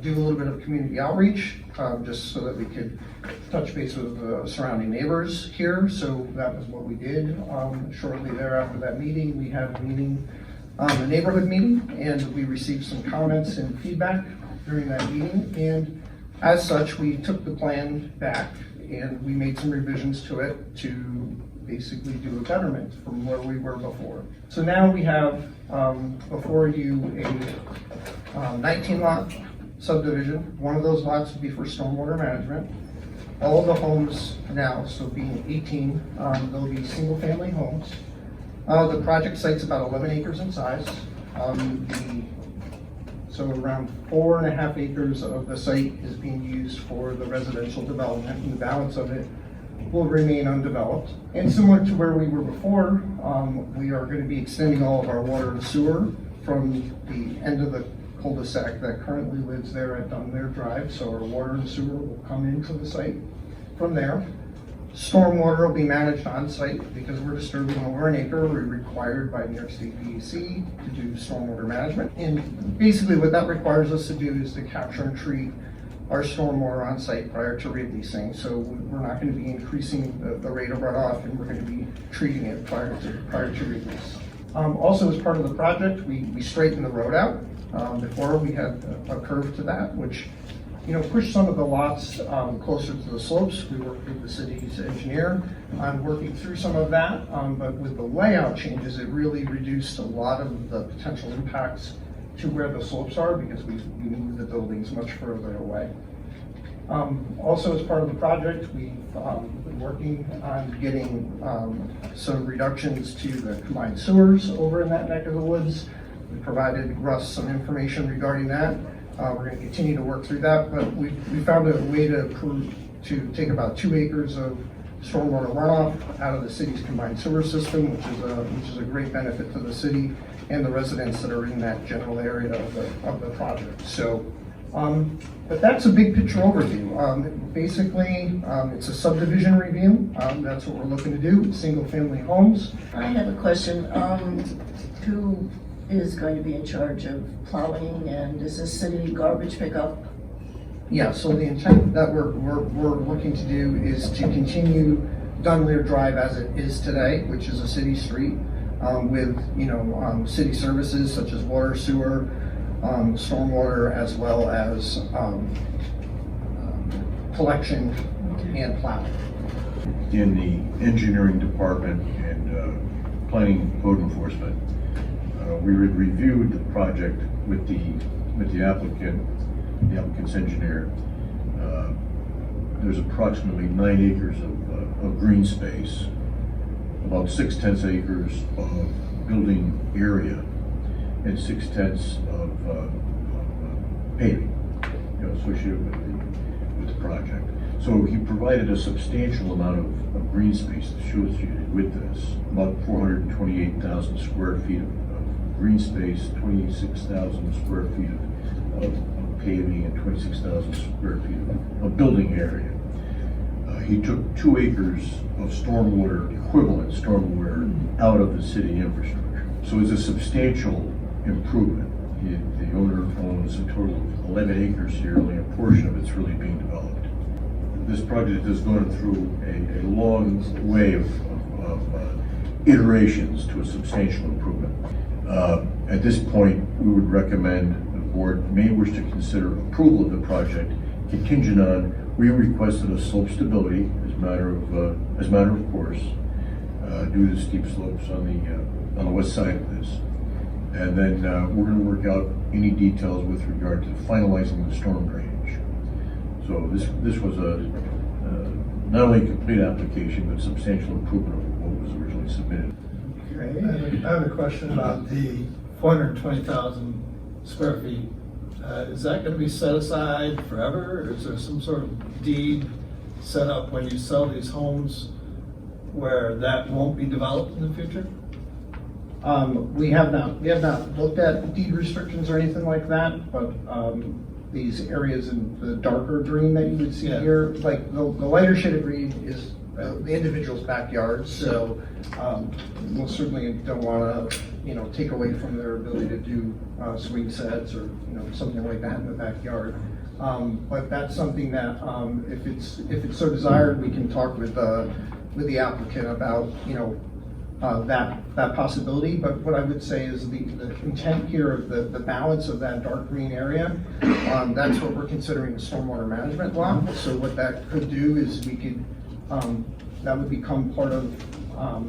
do a little bit of community outreach, just so that we could touch base with the surrounding neighbors here. So that was what we did. Shortly thereafter that meeting, we had a meeting, a neighborhood meeting, and we received some comments and feedback during that meeting. And as such, we took the plan back and we made some revisions to it to basically do a betterment from where we were before. So now we have before you a 19 lot subdivision. One of those lots would be for stormwater management. All of the homes now, so being 18, they'll be single family homes. The project site's about 11 acres in size. So around 4.5 acres of the site is being used for the residential development, and the balance of it will remain undeveloped. And similar to where we were before, we are going to be extending all of our water and sewer from the end of the cul-de-sac that currently lives there at Dunleer Drive. So our water and sewer will come into the site from there. Stormwater will be managed on site because we're disturbing over an acre. We're required by New York State DEC to do stormwater management. And basically what that requires us to do is to capture and treat our stormwater on site prior to releasing. So we're not going to be increasing the rate of runoff, and we're going to be treating it prior to release. Also, as part of the project, we straightened the road out. Before we had a curve to that, which pushed some of the lots closer to the slopes. We worked with the city's engineer on working through some of that, but with the layout changes, it really reduced a lot of the potential impacts to where the slopes are because we moved the buildings much further away. Also, as part of the project, we've been working on getting some reductions to the combined sewers over in that neck of the woods. We provided Russ some information regarding that. We're going to continue to work through that, but we found a way to take about 2 acres of stormwater runoff out of the city's combined sewer system, which is a great benefit to the city and the residents that are in that general area of the project. So, but that's a big picture overview. Basically, it's a subdivision review. That's what we're looking to do, single family homes. I have a question. Who is going to be in charge of plowing, and is this city garbage pickup? Yeah, so the intent that we're looking to do is to continue Dunleer Drive as it is today, which is a city street, with city services such as water, sewer, stormwater, as well as collection and plowing. In the engineering department and planning code enforcement, we reviewed the project with the applicant's engineer. There's approximately 9 acres of green space, about 6/10 acres of building area, and 6/10 of paving, associated with the project. So he provided a substantial amount of green space associated with this, about 428,000 square feet of green space, 26,000 square feet of paving, and 26,000 square feet of building area. He took 2 acres of equivalent stormwater out of the city infrastructure. So it's a substantial improvement. The owner owns a total of 11 acres here, only a portion of it's really being developed. This project has gone through a long way of iterations to a substantial improvement. At this point, we would recommend the board may wish to consider approval of the project contingent on We requested a slope stability as a matter of course, due to the steep slopes on the west side of this. And then we're going to work out any details with regard to finalizing the storm drainage. So this was not only a complete application, but substantial improvement over what was originally submitted. Okay. I have a question about the 420,000 square feet. Is that going to be set aside forever? Or is there some sort of deed set up when you sell these homes where that won't be developed in the future? We have not looked at deed restrictions or anything like that, but these areas in the darker green that you would see here, like the lighter shaded green is the individual's backyard, so we'll certainly don't want to, take away from their ability to do swing sets or, something like that in the backyard. But that's something that, if it's so desired, we can talk with the applicant about, that possibility. But what I would say is the intent here of the balance of that dark green area, that's what we're considering the stormwater management block. So what that could do is we could, that would become part of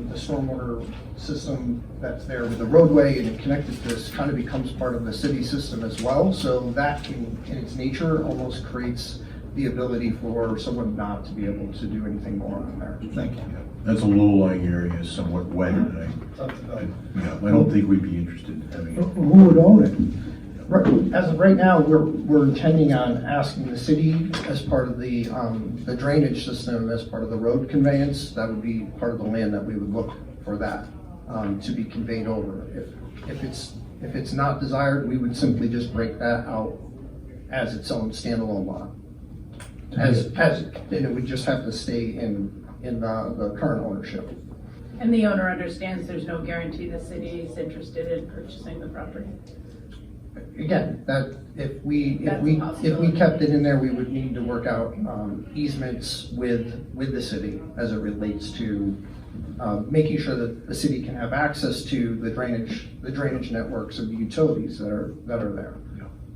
the stormwater system that's there with the roadway, and connected to this kind of becomes part of the city system as well. So that in its nature almost creates the ability for someone not to be able to do anything more on there. Thank you. That's a low-lying area, somewhat wet, and I don't think we'd be interested in having it. Who would own it? As of right now, we're intending on asking the city as part of the drainage system, as part of the road conveyance. That would be part of the land that we would look for that to be conveyed over. If it's not desired, we would simply just break that out as its own standalone lot. And it would just have to stay in the current ownership. And the owner understands there's no guarantee the city is interested in purchasing the property. Again, that if we possibility. kept it in there, we would need to work out easements with the city as it relates to making sure that the city can have access to the drainage networks of the utilities that are there.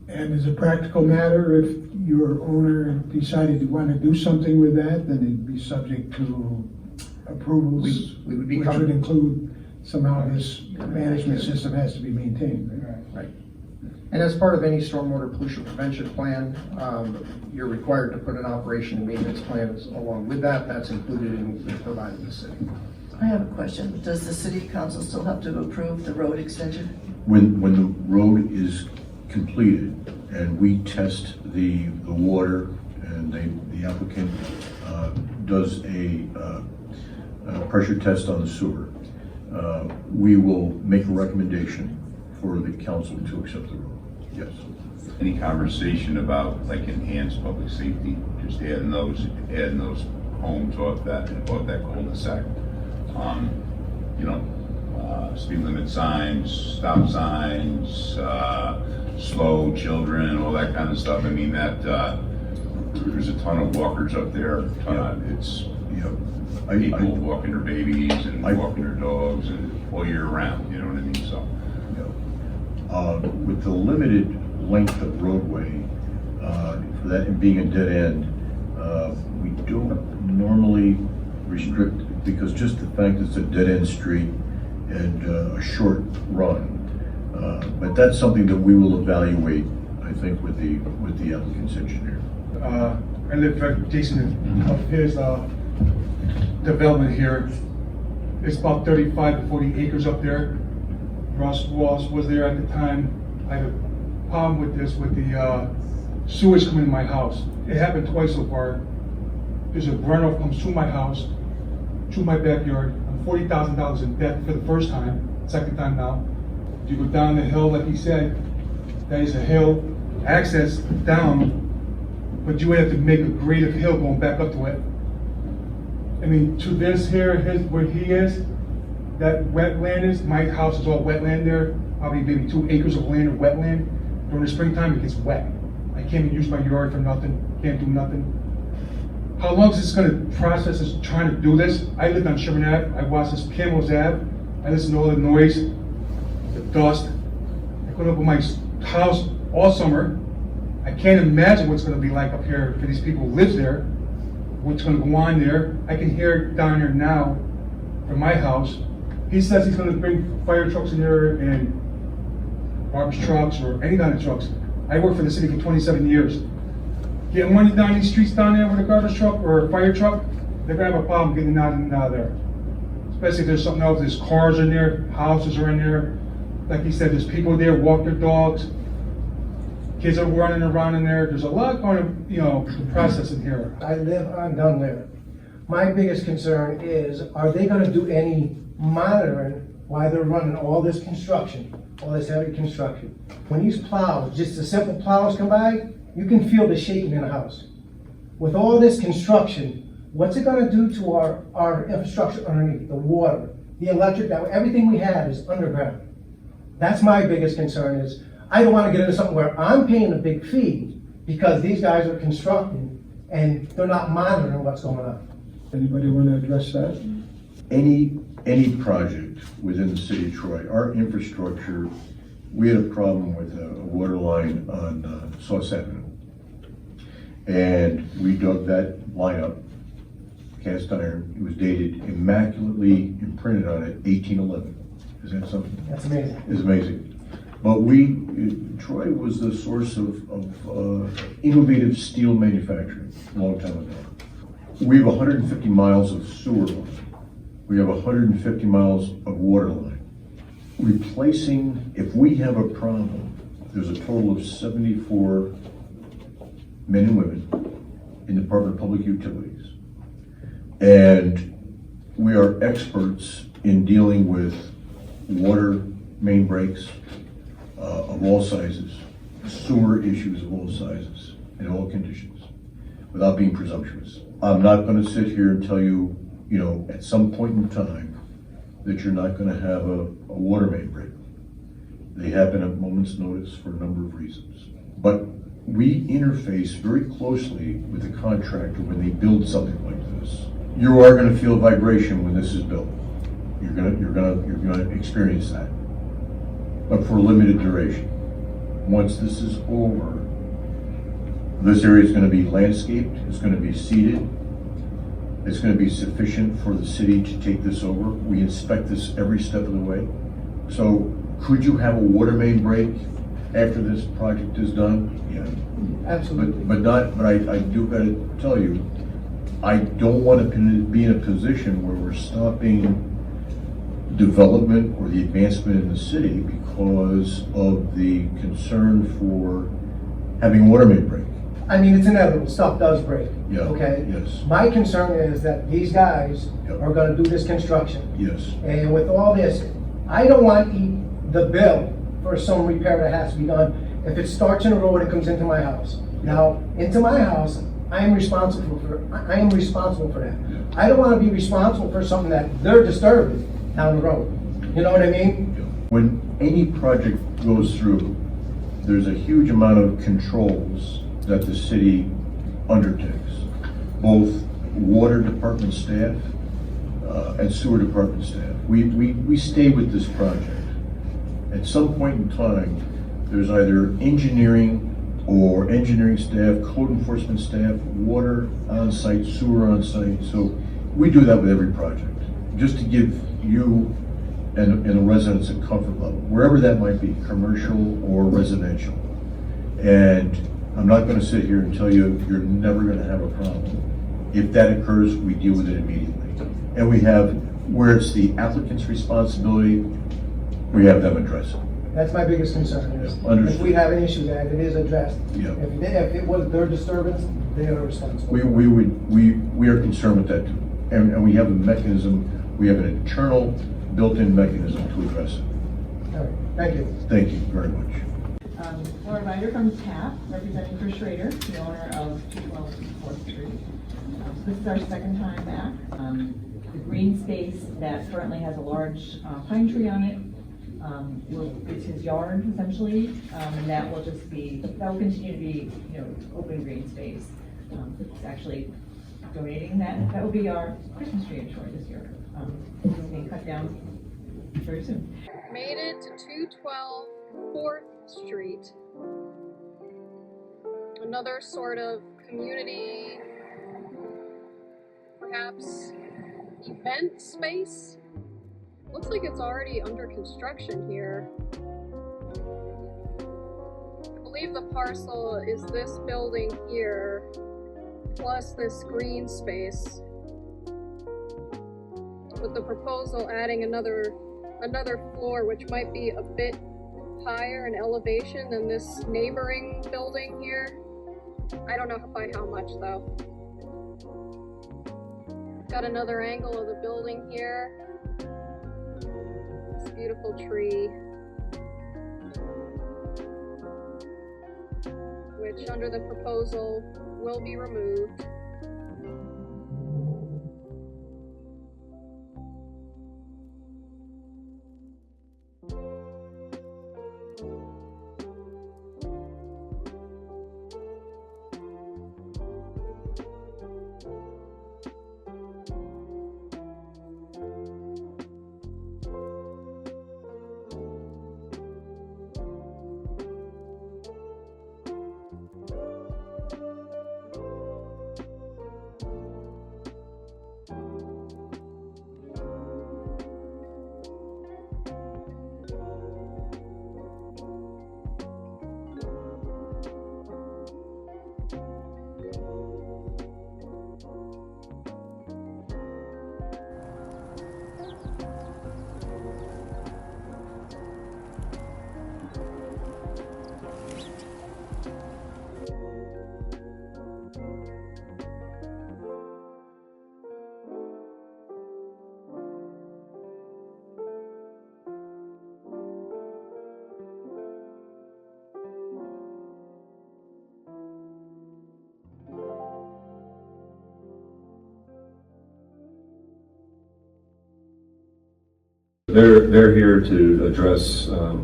And as a practical matter, if your owner decided to want to do something with that, then it'd be subject to approvals, We would which would include somehow this management system has to be maintained. Right. And as part of any stormwater pollution prevention plan, you're required to put an operation and maintenance plan along with that. That's included in providing the city. I have a question. Does the city council still have to approve the road extension? When the road is completed and we test the water, and the applicant does a pressure test on the sewer, we will make a recommendation for the council to accept the road. Yes. Any conversation about like enhanced public safety, just adding those homes off that cul-de-sac? Speed limit signs, stop signs, slow children, all that kind of stuff. I mean, that there's a ton of walkers up there. It's people walking their babies and walking their dogs and all year round. You know what I mean? So. With the limited length of roadway, for that being a dead end, we don't normally restrict, because just the fact that it's a dead end street and a short run. But that's something that we will evaluate, I think, with the applicant's engineer. I live right adjacent of his development here. It's about 35 to 40 acres up there. Ross was there at the time. I have a problem with this, with the sewage coming to my house. It happened twice so far. There's a runoff comes to my house, to my backyard. I'm $40,000 in debt for the first time, second time now. You go down the hill, like he said, that is a hill, access down, but you would have to make a grade of hill going back up to it. I mean, to this here, where he is, that wetland is, my house is all wetland there, probably maybe 2 acres of land or wetland. During the springtime, it gets wet. I can't even use my yard for nothing, can't do nothing. How long is this gonna process is trying to do this? I lived on Sherman Ave, I watched this Camels Ave, I listened to all the noise, the dust. I couldn't open my house all summer. I can't imagine what's gonna be like up here for these people who live there, what's gonna go on there. I can hear it down here now from my house. He says he's gonna bring fire trucks in there and garbage trucks or any kind of trucks. I worked for the city for 27 years. Getting money down these streets down there with a garbage truck or a fire truck, they're gonna have a problem getting out and out of there. Especially if there's something else, there's cars in there, houses are in there. Like he said, there's people there, walk their dogs. Kids are running around in there. There's a lot going to, process in here. I live on Dunleer. My biggest concern is, are they gonna do any monitoring while they're running all this construction, all this heavy construction? When these plows, just the simple plows come by, you can feel the shaking in the house. With all this construction, what's it gonna do to our infrastructure underneath, the water, the electric, everything we have is underground. That's my biggest concern is, I don't wanna get into something where I'm paying a big fee because these guys are constructing and they're not monitoring what's going on. Anybody want to address that? Any project within the city of Troy, our infrastructure, we had a problem with a water line on Sauce Avenue. And we dug that line up, cast iron. It was dated immaculately imprinted on it, 1811. Is that something? That's amazing. It's amazing. But Troy was the source of innovative steel manufacturing a long time ago. We have 150 miles of sewer line. We have 150 miles of water line. Replacing, if we have a problem, there's a total of 74 men and women in the Department of Public Utilities. And we are experts in dealing with water main breaks of all sizes, sewer issues of all sizes, in all conditions, without being presumptuous. I'm not going to sit here and tell you, at some point in time, that you're not going to have a water main break. They happen at a moment's notice for a number of reasons. But we interface very closely with the contractor when they build something like this. You are going to feel vibration when this is built. You're going to experience that, but for a limited duration. Once this is over, this area is going to be landscaped. It's going to be seeded. It's going to be sufficient for the city to take this over. We inspect this every step of the way. So, could you have a water main break after this project is done? Yeah, Absolutely. But I do got to tell you, I don't want to be in a position where we're stopping development or the advancement in the city because of the concern for having a water main break. I mean, it's inevitable, stuff does break, Yeah, okay? yes. My concern is that these guys Yep. are gonna do this construction. Yes, And with all this, I don't want to eat the bill for some repair that has to be done. If it starts in the road, it comes into my house. Now, into my house, I am responsible for that. I don't want to be responsible for something that they're disturbing down the road. You know what I mean? when any project goes through, there's a huge amount of controls that the city undertakes, both water department staff and sewer department staff. We stay with this project. At some point in time, there's either engineering or engineering staff, code enforcement staff, water on site, sewer on site. So we do that with every project, just to give you and the residents a comfort level, wherever that might be, commercial or residential. And I'm not going to sit here and tell you you're never going to have a problem. If that occurs, we deal with it immediately. And we have, where it's the applicant's responsibility, we have them address it. That's my biggest concern is if we have an issue that it is addressed. Yeah. If it was their disturbance, they are responsible. We are concerned with that too. And we have a mechanism, we have an internal built-in mechanism to address it. All right, thank you. Thank you very much. Laura Ryder from TAP, representing Chris Schrader, the owner of 212 4th Street. This is our second time back. The green space that currently has a large pine tree on it it's his yard essentially, and that will continue to be, open green space. It's actually donating that. That will be our Christmas tree in Troy this year. It's being cut down very soon. Made it to 212 4th Street. another sort of community, perhaps event space. Looks like it's already under construction here. I believe the parcel is this building here, plus this green space, with the proposal adding another floor, which might be a bit higher in elevation than this neighboring building here. I don't know by how much though. Got another angle of the building here. This beautiful tree, which under the proposal will be removed. They're here to address a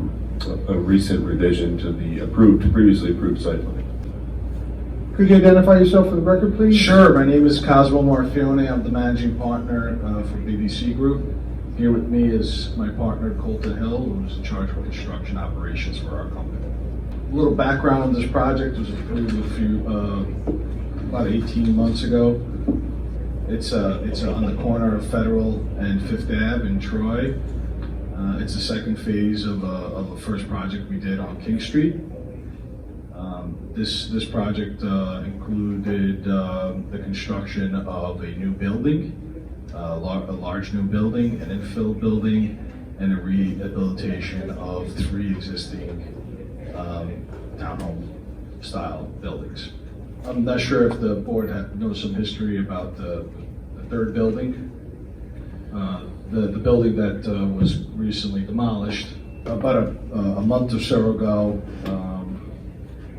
recent revision to the previously approved site plan. Could you identify yourself for the record, please? Sure, my name is Cosmo Morfione. I'm the managing partner for BBC Group. Here with me is my partner, Colton Hill, who's in charge of construction operations for our company. A little background on this project. It was approved about 18 months ago. It's on the corner of Federal and Fifth Ave in Troy. It's the second phase of a first project we did on King Street. This project included the construction of a new building, a large new building, an infill building, and a rehabilitation of 3 existing townhome style buildings. I'm not sure if the board knows some history about the third building. The building that was recently demolished. About a month or so ago,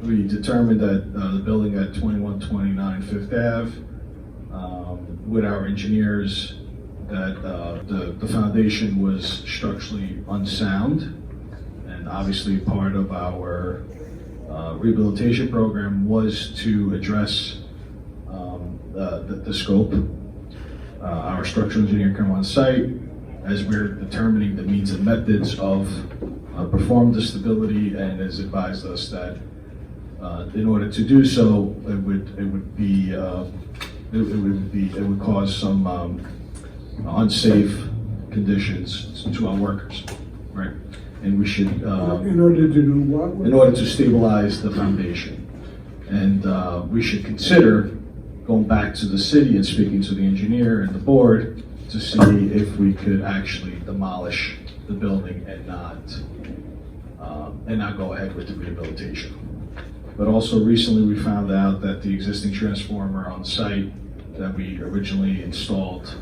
we determined that the building at 2129 Fifth Ave, with our engineers, that the foundation was structurally unsound, and obviously part of our rehabilitation program was to address the scope. Our structural engineer came on site as we're determining the means and methods of perform the stability, and has advised us that in order to do so, it would cause some unsafe conditions to our workers, right? And we should in order to do what? In order to stabilize the foundation, and we should consider going back to the city and speaking to the engineer and the board to see if we could actually demolish the building and not go ahead with the rehabilitation. But also recently we found out that the existing transformer on site that we originally installed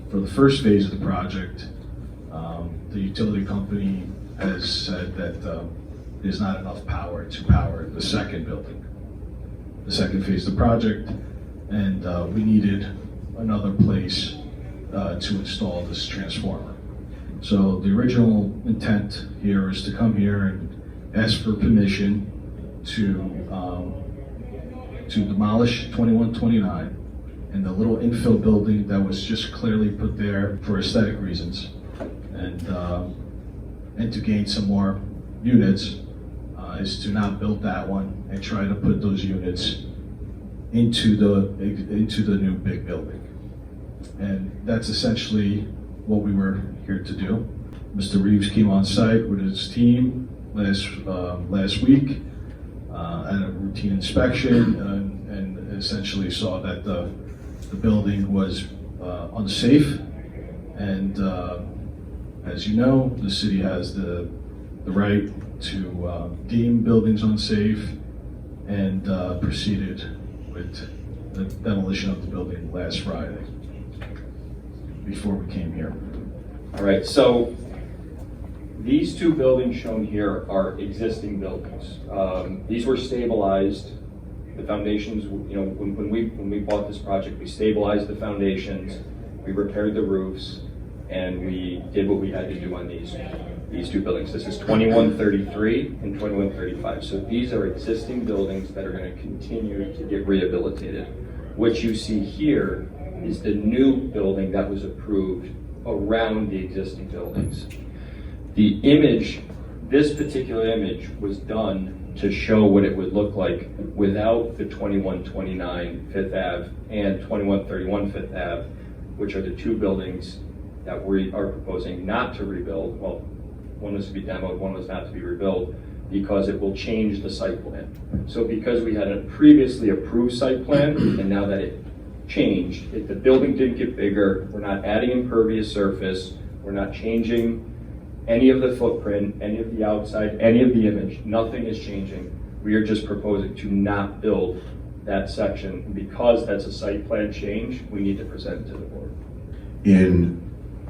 for the first phase of the project, the utility company has said that there's not enough power to power the second building, the second phase of the project, and we needed another place to install this transformer. So the original intent here is to come here and ask for permission to demolish 2129 and the little infill building that was just clearly put there for aesthetic reasons, and to gain some more units is to not build that one and try to put those units into the new big building. And that's essentially what we were here to do. Mr. Reeves came on site with his team last week at a routine inspection and essentially saw that the building was unsafe. And as you know, the city has the right to deem buildings unsafe, and proceeded with the demolition of the building last Friday before we came here. All right, so these two buildings shown here are existing buildings. These were stabilized. The foundations, you know, when we bought this project, we stabilized the foundations, we repaired the roofs, and we did what we had to do on these two buildings. This is 2133 and 2135. So these are existing buildings that are going to continue to get rehabilitated. What you see here is the new building that was approved around the existing buildings. The image, this particular image, was done to show what it would look like without the 2129 Fifth Ave and 2131 Fifth Ave, which are the two buildings that we are proposing not to rebuild. Well, one was to be demoed, one was not to be rebuilt, because it will change the site plan. So because we had a previously approved site plan, and now that it changed, the building didn't get bigger, we're not adding impervious surface, we're not changing any of the footprint, any of the outside, any of the image, nothing is changing. We are just proposing to not build that section. And because that's a site plan change, we need to present it to the board. In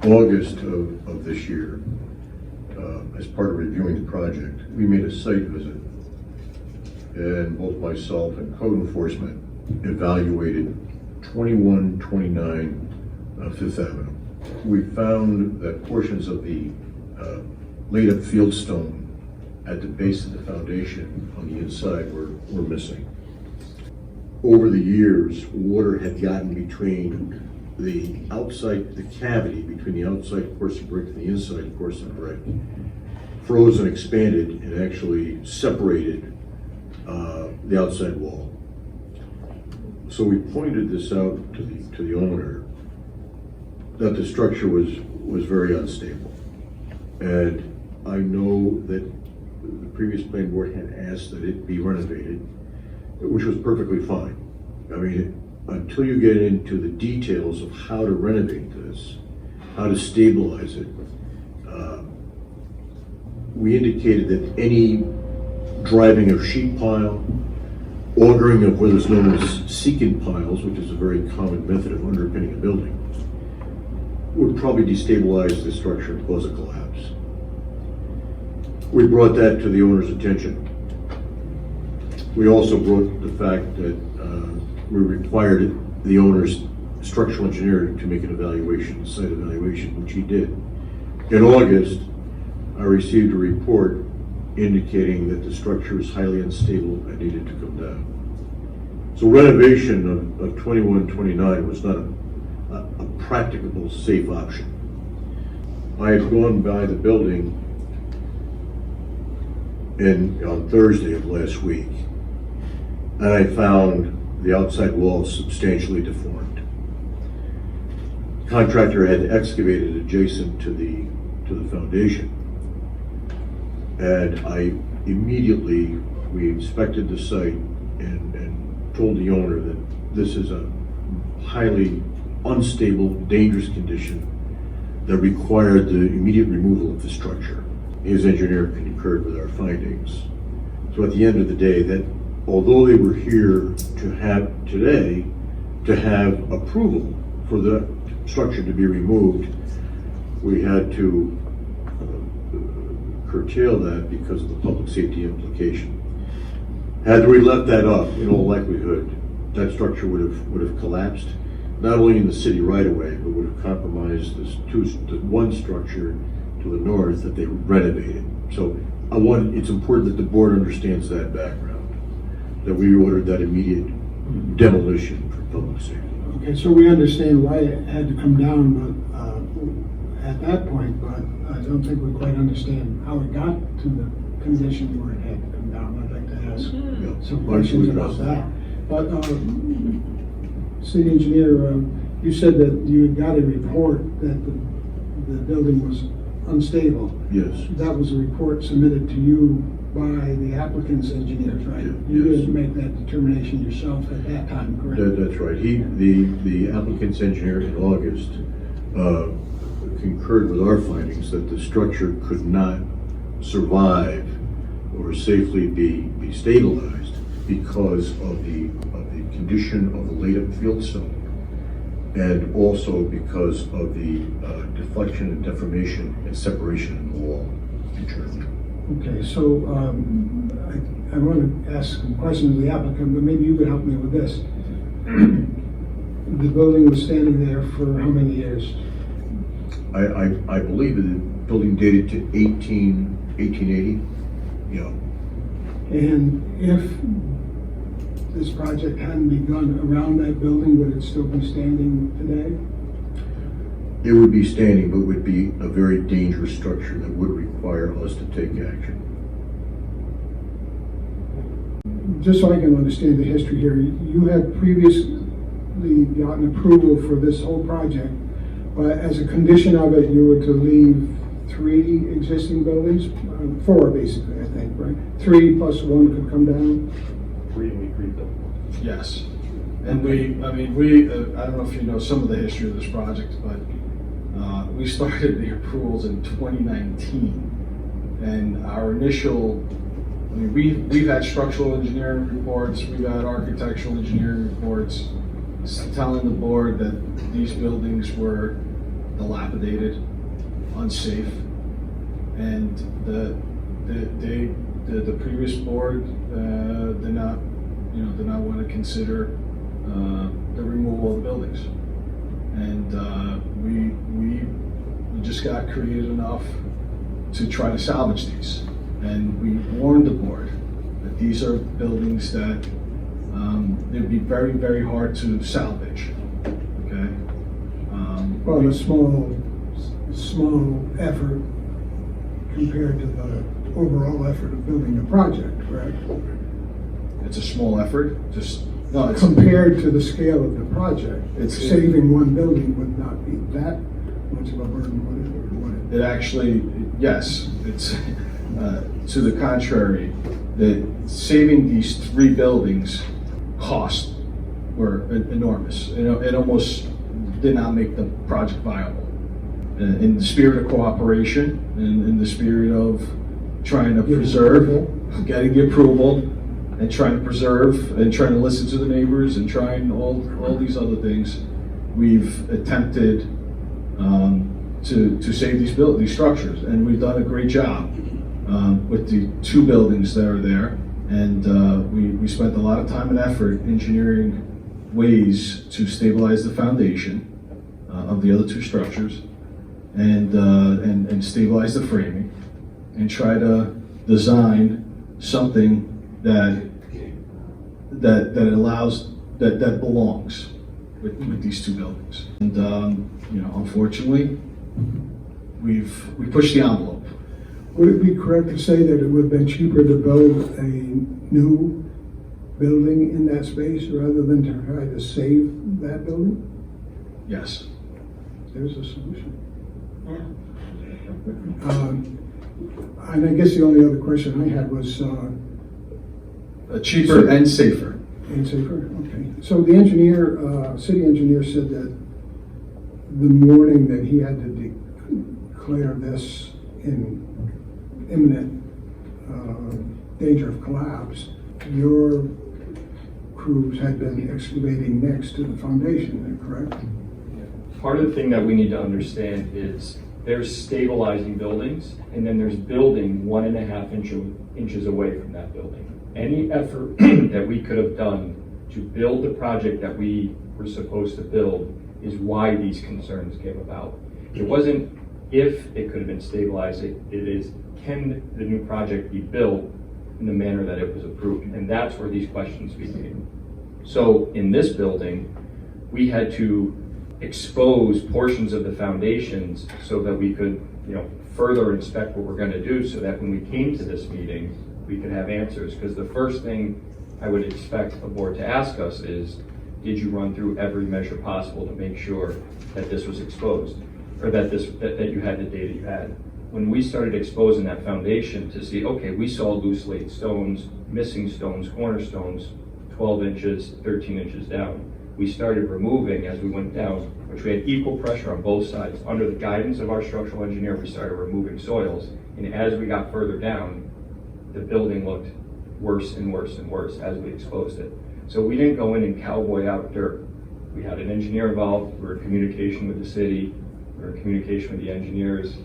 August of this year, as part of reviewing the project, we made a site visit, and both myself and code enforcement evaluated 2129 Fifth Avenue. We found that portions of the laid up fieldstone at the base of the foundation on the inside were missing. Over the years, water had gotten between the outside, the cavity between the outside course of brick and the inside course of brick, froze and expanded and actually separated the outside wall. So we pointed this out to the owner that the structure was very unstable. And I know that the previous planning board had asked that it be renovated, which was perfectly fine. I mean, until you get into the details of how to renovate this, how to stabilize it, we indicated that any driving of sheet pile, ordering of what is known as secant piles, which is a very common method of underpinning a building, would probably destabilize the structure and cause a collapse. We brought that to the owner's attention. We also brought the fact that we required the owner's structural engineer to make an evaluation, site evaluation, which he did. In August, I received a report indicating that the structure is highly unstable and needed to come down. So renovation of 2129 was not a practicable, safe option. I had gone by the building on Thursday of last week, and I found the outside wall substantially deformed. The contractor had excavated adjacent to the foundation, and we inspected the site and told the owner that this is a highly unstable, dangerous condition that required the immediate removal of the structure. His engineer concurred with our findings. So at the end of the day, that although they were here today to have approval for the structure to be removed, we had to curtail that because of the public safety implication. Had we left that up, in all likelihood, that structure would have collapsed, not only in the city right away, but would have compromised the one structure to the north that they renovated. So it's important that the board understands that background, that we ordered that immediate demolition for public safety. Okay, so we understand why it had to come down, but at that point, but I don't think we quite understand how it got to the condition where it had to come down. some questions about that. But, city engineer, you said that you had got a report that the building was unstable. Yes. That was a report submitted to you by the applicant's engineers, right? You Yes. didn't make that determination yourself at that time, correct? That's right. The applicant's engineer in August concurred with our findings that the structure could not survive or safely be stabilized because of the condition of the laid-up field stone, and also because of the deflection and deformation and separation in the wall internally. Okay, so I want to ask some questions of the applicant, but maybe you could help me with this. The building was standing there for how many years? I believe that the building dated to 1880. Yeah. And if this project hadn't begun around that building, would it still be standing today? It would be standing, but would be a very dangerous structure that would require us to take action. Just so I can understand the history here, you had previously gotten approval for this whole project, but as a condition of it, you were to leave 3 existing buildings, 4 basically, I think, right? 3 plus 1 could come down? 3 and we agreed them. Yes. And we, I don't know if you know some of the history of this project, but we started the approvals in 2019. And our initial, we've had structural engineering reports, we've had architectural engineering reports telling the board that these buildings were dilapidated, unsafe, and the previous board did not want to consider the removal of the buildings, and we just got creative enough to try to salvage these, and we warned the board that these are buildings that they'd be very, very hard to salvage. Okay. Well, a small effort compared to the overall effort of building a project, correct? It's a small effort. It's compared to the scale of the project. Saving one building would not be that much of a burden, would it? It actually, yes. It's to the contrary. That saving these 3 buildings costs were enormous. It almost did not make the project viable. In the spirit of cooperation, and in the spirit of trying to preserve, getting the approval, and trying to preserve, and trying to listen to the neighbors, and trying all these other things, we've attempted to save these structures, and we've done a great job with the 2 buildings that are there, and we spent a lot of time and effort engineering ways to stabilize the foundation of the other 2 structures, and stabilize the framing, and try to design something that allows that belongs with these 2 buildings. And unfortunately, we pushed the envelope. Would it be correct to say that it would have been cheaper to build a new building in that space rather than to try to save that building? Yes. There's a solution. And I guess the only other question I had was cheaper and safer. And safer, okay. So the engineer, city engineer said that the morning that he had to declare this in imminent danger of collapse, your crews had been excavating next to the foundation, correct? Part of the thing that we need to understand is there's stabilizing buildings, and then there's building 1.5 inches away from that building. Any effort that we could have done to build the project that we were supposed to build is why these concerns came about. It wasn't if it could have been stabilized, it is, can the new project be built in the manner that it was approved? And that's where these questions became. So in this building, we had to expose portions of the foundations so that we could, further inspect what we're going to do, so that when we came to this meeting, we could have answers. Because the first thing I would expect a board to ask us is, did you run through every measure possible to make sure that this was exposed, or that you had the data you had? When we started exposing that foundation to see, okay, we saw loose laid stones, missing stones, cornerstones, 12 inches, 13 inches down. We started removing as we went down, which we had equal pressure on both sides. Under the guidance of our structural engineer, we started removing soils. And as we got further down, the building looked worse and worse and worse as we exposed it. So we didn't go in and cowboy out dirt. We had an engineer involved, we were in communication with the city, we were in communication with the engineers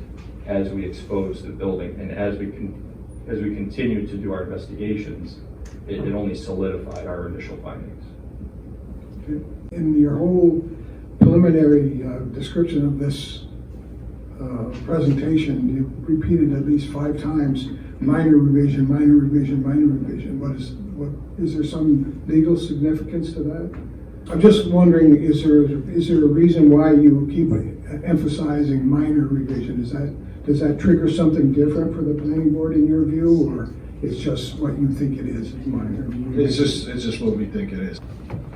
as we exposed the building. And as we continued to do our investigations, it only solidified our initial findings. In your whole preliminary description of this presentation, you repeated at least 5 times minor revision, minor revision, minor revision. Is there some legal significance to that? I'm just wondering, is there a reason why you keep emphasizing minor revision? Does that trigger something different for the planning board in your view, or it's just what you think it is, minor? It's just what we think it is.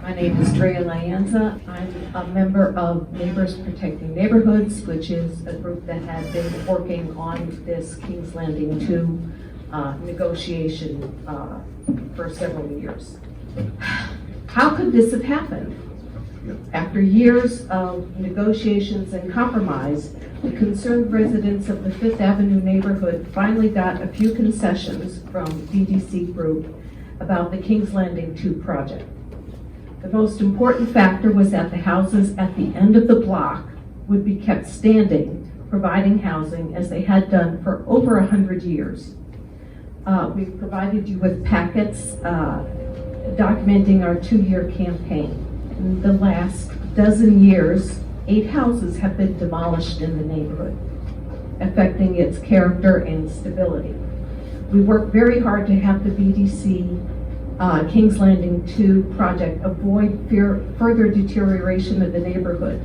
My name is Drea Lyanza. I'm a member of Neighbors Protecting Neighborhoods, which is a group that had been working on this Kings Landing 2 negotiation for several years. How could this have happened? After years of negotiations and compromise, the concerned residents of the Fifth Avenue neighborhood finally got a few concessions from BDC Group about the Kings Landing 2 project. The most important factor was that the houses at the end of the block would be kept standing, providing housing as they had done for over 100 years. We've provided you with packets documenting our 2-year campaign. In the last dozen years, 8 houses have been demolished in the neighborhood, affecting its character and stability. We worked very hard to have the BDC Kings Landing 2 project avoid further deterioration of the neighborhood.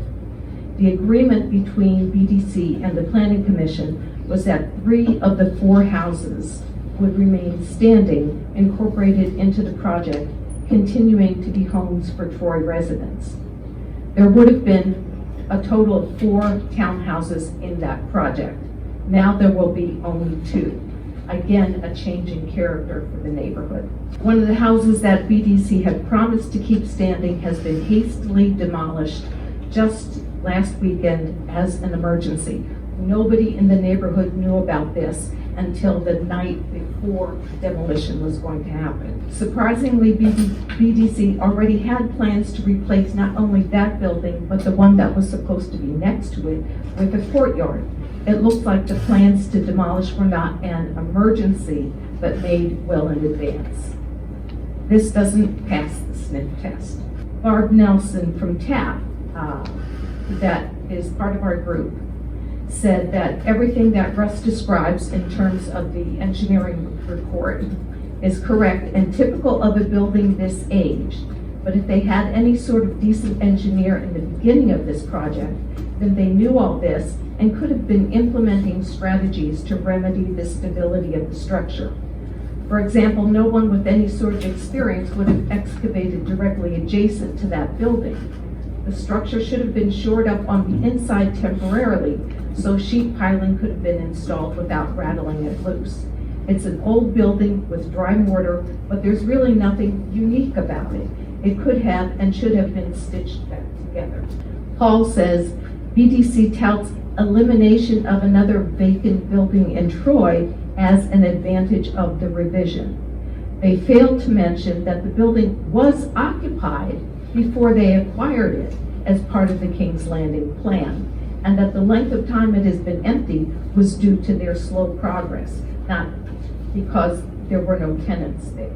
The agreement between BDC and the Planning Commission was that 3 of the 4 houses would remain standing, incorporated into the project, continuing to be homes for Troy residents. There would have been a total of 4 townhouses in that project. Now there will be only 2. Again, a change in character for the neighborhood. One of the houses that BDC had promised to keep standing has been hastily demolished just last weekend as an emergency. Nobody in the neighborhood knew about this until the night before demolition was going to happen. Surprisingly, BDC already had plans to replace not only that building, but the one that was supposed to be next to it with a courtyard. It looks like the plans to demolish were not an emergency, but made well in advance. This doesn't pass the sniff test. Barb Nelson from TAP, that is part of our group, said that everything that Russ describes in terms of the engineering report is correct and typical of a building this age. But if they had any sort of decent engineer in the beginning of this project, then they knew all this and could have been implementing strategies to remedy the stability of the structure. For example, no one with any sort of experience would have excavated directly adjacent to that building. The structure should have been shored up on the inside temporarily, so sheet piling could have been installed without rattling it loose. It's an old building with dry mortar, but there's really nothing unique about it. It could have and should have been stitched back together. Paul says, BDC touts elimination of another vacant building in Troy as an advantage of the revision. They failed to mention that the building was occupied before they acquired it as part of the Kings Landing plan, and that the length of time it has been empty was due to their slow progress, not because there were no tenants there.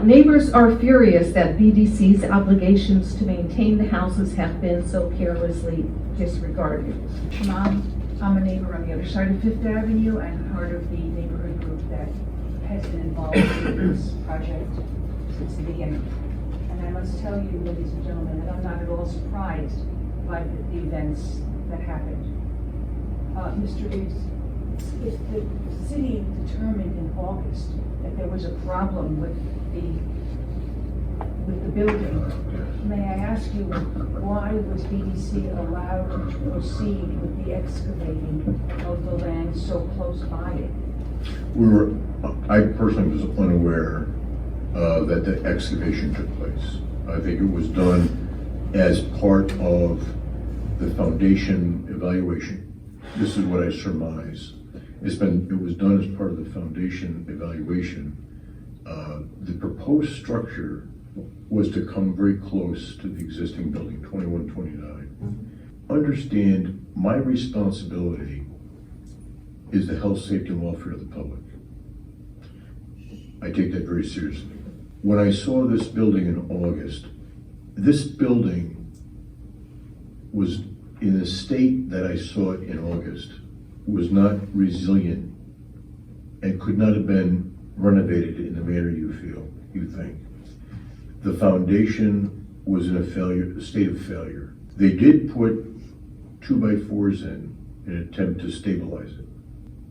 Neighbors are furious that BDC's obligations to maintain the houses have been so carelessly disregarded. I'm a neighbor on the other side of Fifth Avenue. I'm part of the neighborhood group that has been involved in this project since the beginning. And I must tell you, ladies and gentlemen, that I'm not at all surprised by the events that happened. Mr. Reeves, if the city determined in August that there was a problem with the building. May I ask you, why was BDC allowed to proceed with the excavating of the land so close by it? I personally was unaware that the excavation took place. I think it was done as part of the foundation evaluation. This is what I surmise. It was done as part of the foundation evaluation. The proposed structure was to come very close to the existing building, 2129. Understand, my responsibility is the health, safety, and welfare of the public. I take that very seriously. When I saw this building in August, this building was in the state that I saw it in August, was not resilient and could not have been renovated in the manner you think. The foundation was in a state of failure. They did put 2x4s in an attempt to stabilize it.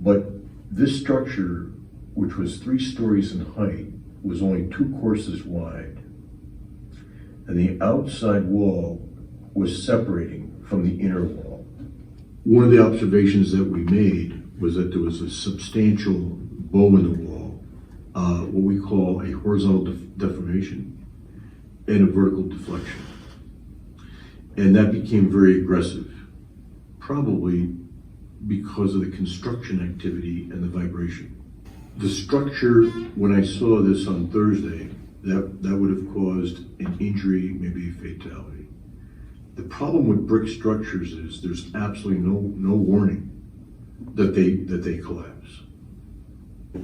But this structure, which was 3 stories in height, was only 2 courses wide. And the outside wall was separating from the inner wall. One of the observations that we made was that there was a substantial bow in the wall, what we call a horizontal deformation and a vertical deflection. And that became very aggressive, probably because of the construction activity and the vibration. The structure, when I saw this on Thursday, that would have caused an injury, maybe a fatality. The problem with brick structures is there's absolutely no warning that they collapse.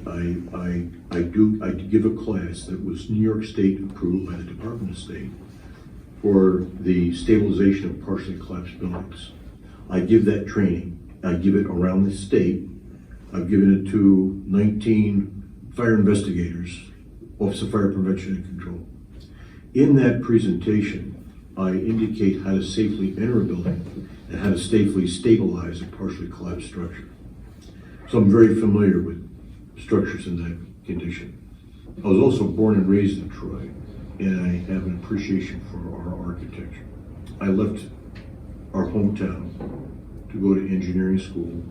I give a class that was New York State approved by the Department of State for the stabilization of partially collapsed buildings. I give that training. I give it around the state. I've given it to 19 fire investigators, Office of Fire Prevention and Control. In that presentation, I indicate how to safely enter a building and how to safely stabilize a partially collapsed structure. So I'm very familiar with structures in that condition. I was also born and raised in Troy, and I have an appreciation for our architecture. I left our hometown to go to engineering school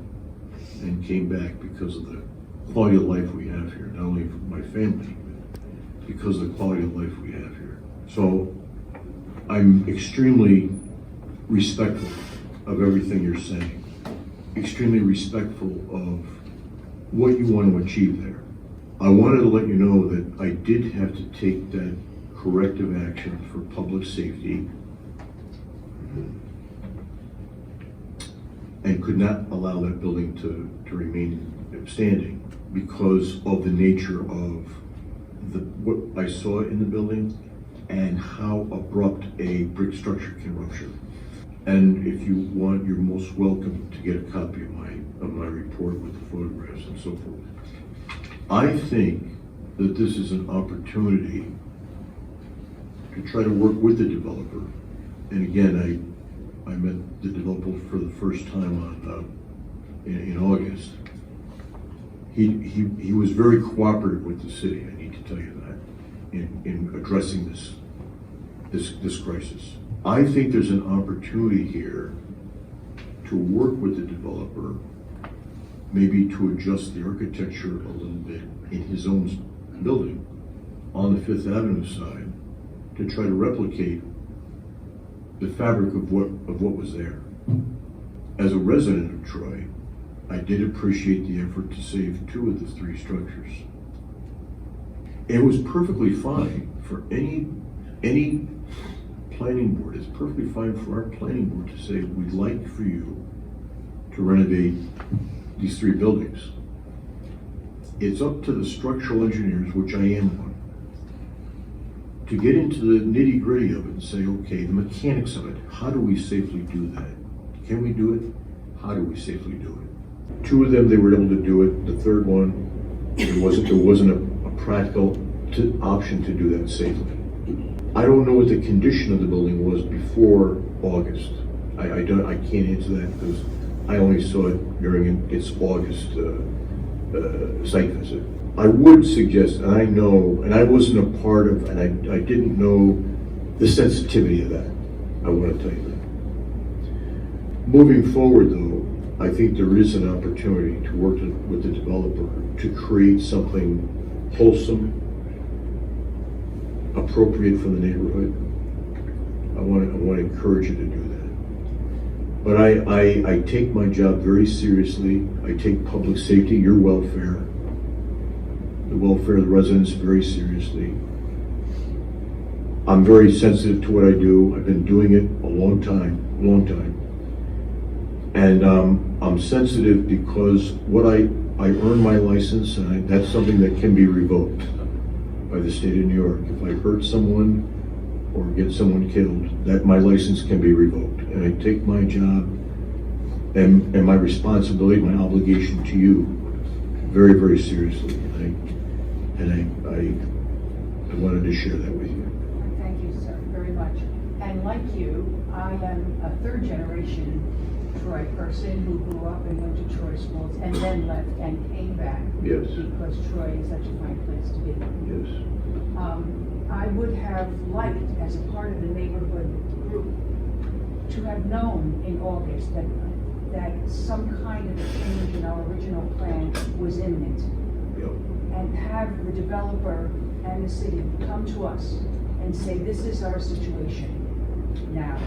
and came back because of the quality of life we have here, not only for my family, but because of the quality of life we have here. So I'm extremely respectful of everything you're saying, extremely respectful of what you want to achieve there. I wanted to let you know that I did have to take that corrective action for public safety and could not allow that building to remain standing because of the nature of what I saw in the building and how abrupt a brick structure can rupture. And if you want, you're most welcome to get a copy of my report with the photographs and so forth. I think that this is an opportunity to try to work with the developer. And again, I met the developer for the first time in August. He was very cooperative with the city, I need to tell you that, in addressing this crisis. I think there's an opportunity here to work with the developer, maybe to adjust the architecture a little bit in his own building on the Fifth Avenue side to try to replicate the fabric of what was there. As a resident of Troy, I did appreciate the effort to save 2 of the 3 structures. It was perfectly fine for any planning board. It's perfectly fine for our planning board to say, we'd like for you to renovate these 3 buildings. It's up to the structural engineers, which I am one, to get into the nitty-gritty of it and say, okay, the mechanics of it, how do we safely do that? Can we do it? How do we safely do it? 2 of them, they were able to do it. The third one, there wasn't a practical option to do that safely. I don't know what the condition of the building was before August. I can't answer that because I only saw it during its August site visit. I would suggest, and I know, and I wasn't a part of, and I didn't know the sensitivity of that. I want to tell you that. Moving forward, though, I think there is an opportunity to work with the developer to create something wholesome, appropriate for the neighborhood. I want to encourage you to do that. But I take my job very seriously. I take public safety, your welfare, the welfare of the residents very seriously. I'm very sensitive to what I do. I've been doing it a long time. And I'm sensitive because what I earn my license, and that's something that can be revoked by the state of New York. If I hurt someone or get someone killed, that my license can be revoked. And I take my job and my responsibility, my obligation to you very, very seriously. And I wanted to share that with you. Thank you, sir, very much. And like you, I am a third generation Troy person who grew up and went to Troy schools and then left and came back. Yes. Because Troy is such a fine place to be. Yes. I would have liked, as a part of the neighborhood group, to have known in August that some kind of a change in our original plan was imminent. Yep. And have the developer and the city come to us and say, this is our situation now.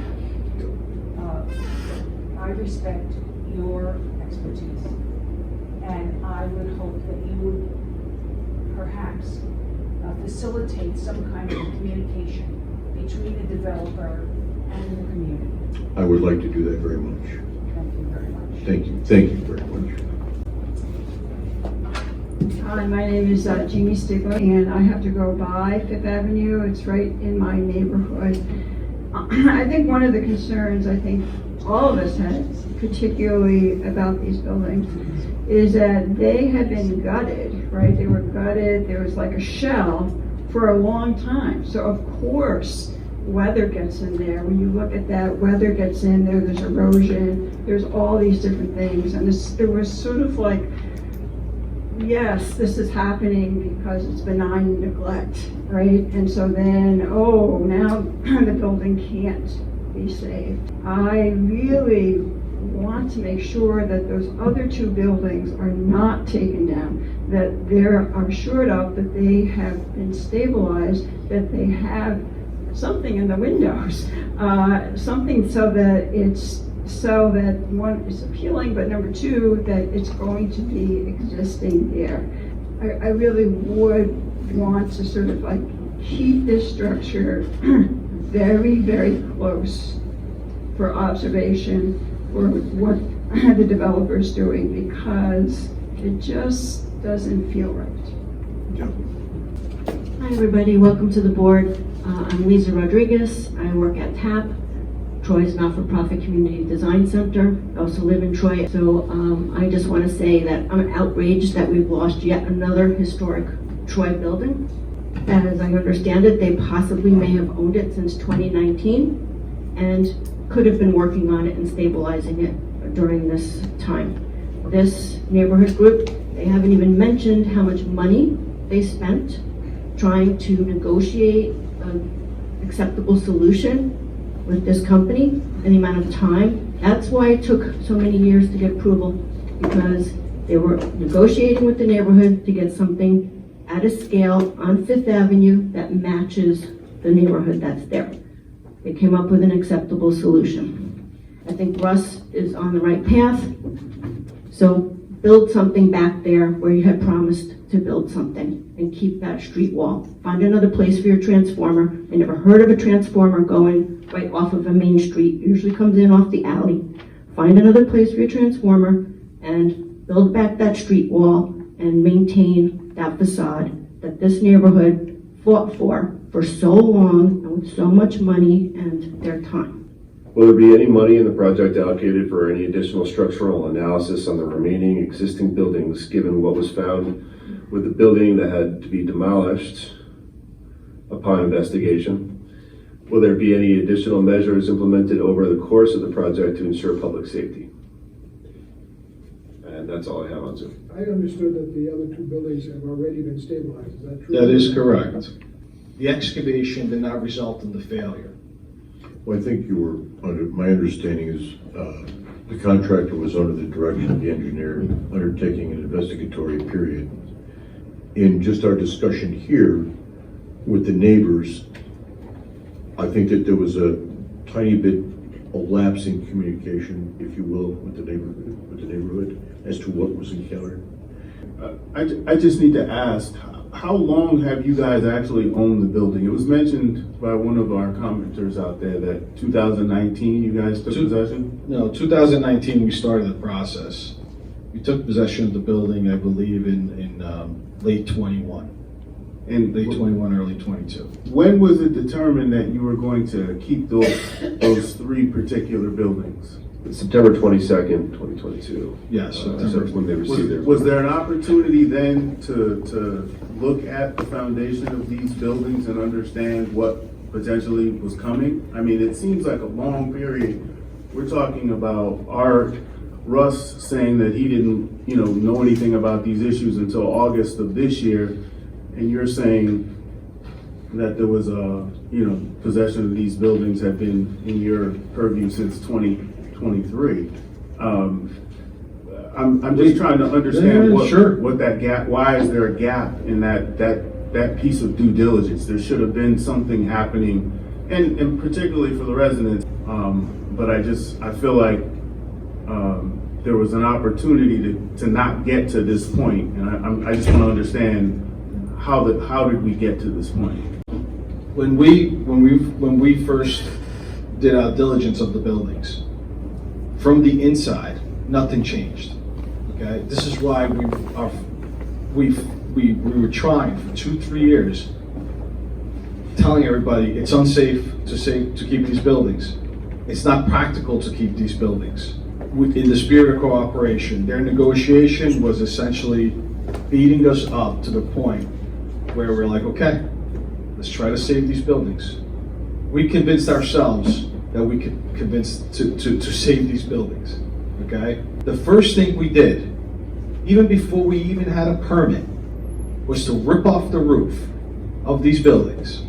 I respect your expertise, and I would hope that you would perhaps facilitate some kind of communication between the developer and the community. I would like to do that very much. Thank you very much. Thank you very much. Hi, my name is Jeannie Stigler, and I have to go by Fifth Avenue. It's right in my neighborhood. I think one of the concerns all of us had, particularly about these buildings, is that they had been gutted, right? They were gutted. There was like a shell for a long time. So of course, weather gets in there. When you look at that, weather gets in there. There's erosion. There's all these different things, and it was sort of like, yes, this is happening because it's benign neglect, right? And so then, now the building can't be saved. I really want to make sure that those other two buildings are not taken down, that they're shored up, that they have been stabilized, that they have something in the windows, something so that one is appealing, but number two, that it's going to be existing there. I really would want to sort of like keep this structure very, very close for observation for what the developer's doing, because it just doesn't feel right. Hi everybody, welcome to the board. I'm Lisa Rodriguez. I work at TAP, Troy's not-for-profit community design center. I also live in Troy. So I just want to say that I'm outraged that we've lost yet another historic Troy building. As I understand it, they possibly may have owned it since 2019 and could have been working on it and stabilizing it during this time. This neighborhood group, they haven't even mentioned how much money they spent trying to negotiate an acceptable solution with this company and the amount of time. That's why it took so many years to get approval, because they were negotiating with the neighborhood to get something at a scale on Fifth Avenue that matches the neighborhood that's there. They came up with an acceptable solution. I think Russ is on the right path. So build something back there where you had promised to build something and keep that street wall. Find another place for your transformer. I never heard of a transformer going right off of a main street. It usually comes in off the alley. Find another place for your transformer and build back that street wall and maintain that facade that this neighborhood fought for so long and with so much money and their time. Will there be any money in the project allocated for any additional structural analysis on the remaining existing buildings, given what was found with the building that had to be demolished upon investigation? Will there be any additional measures implemented over the course of the project to ensure public safety? And And that's all I have on Zoom. I understood that the other two buildings have already been stabilized, is that true? That is correct. The excavation did not result in the failure. Well, I think my understanding is the contractor was under the direction of the engineer undertaking an investigatory period. In just our discussion here with the neighbors, I think that there was a tiny bit of lapse in communication, if you will, with the neighborhood as to what was encountered. I just need to ask, how long have you guys actually owned the building? It was mentioned by one of our commenters out there that 2019 you guys took possession? No, 2019 we started the process. We took possession of the building, I believe, in late 21. And late 21, early 22. When was it determined that you were going to keep those three particular buildings? September 22nd, 2022. Yes, September. When they received their. Was there an opportunity then to look at the foundation of these buildings and understand what potentially was coming? I mean, it seems like a long period. We're talking about Russ saying that he didn't, know anything about these issues until August of this year, and you're saying that there was possession of these buildings had been in your purview since 2023. I'm just trying to understand what that gap. Why is there a gap in that piece of due diligence? There should have been something happening, and particularly for the residents. But I feel like there was an opportunity to not get to this point, and I just want to understand how did we get to this point? When we first did our diligence of the buildings, from the inside, nothing changed. Okay, this is why we were trying for 2-3 years, telling everybody it's unsafe to keep these buildings. It's not practical to keep these buildings. In the spirit of cooperation, their negotiation was essentially beating us up to the point where we're like, okay, let's try to save these buildings. We convinced ourselves that we could convince to save these buildings, okay? The first thing we did, even before we even had a permit, was to rip off the roof of these buildings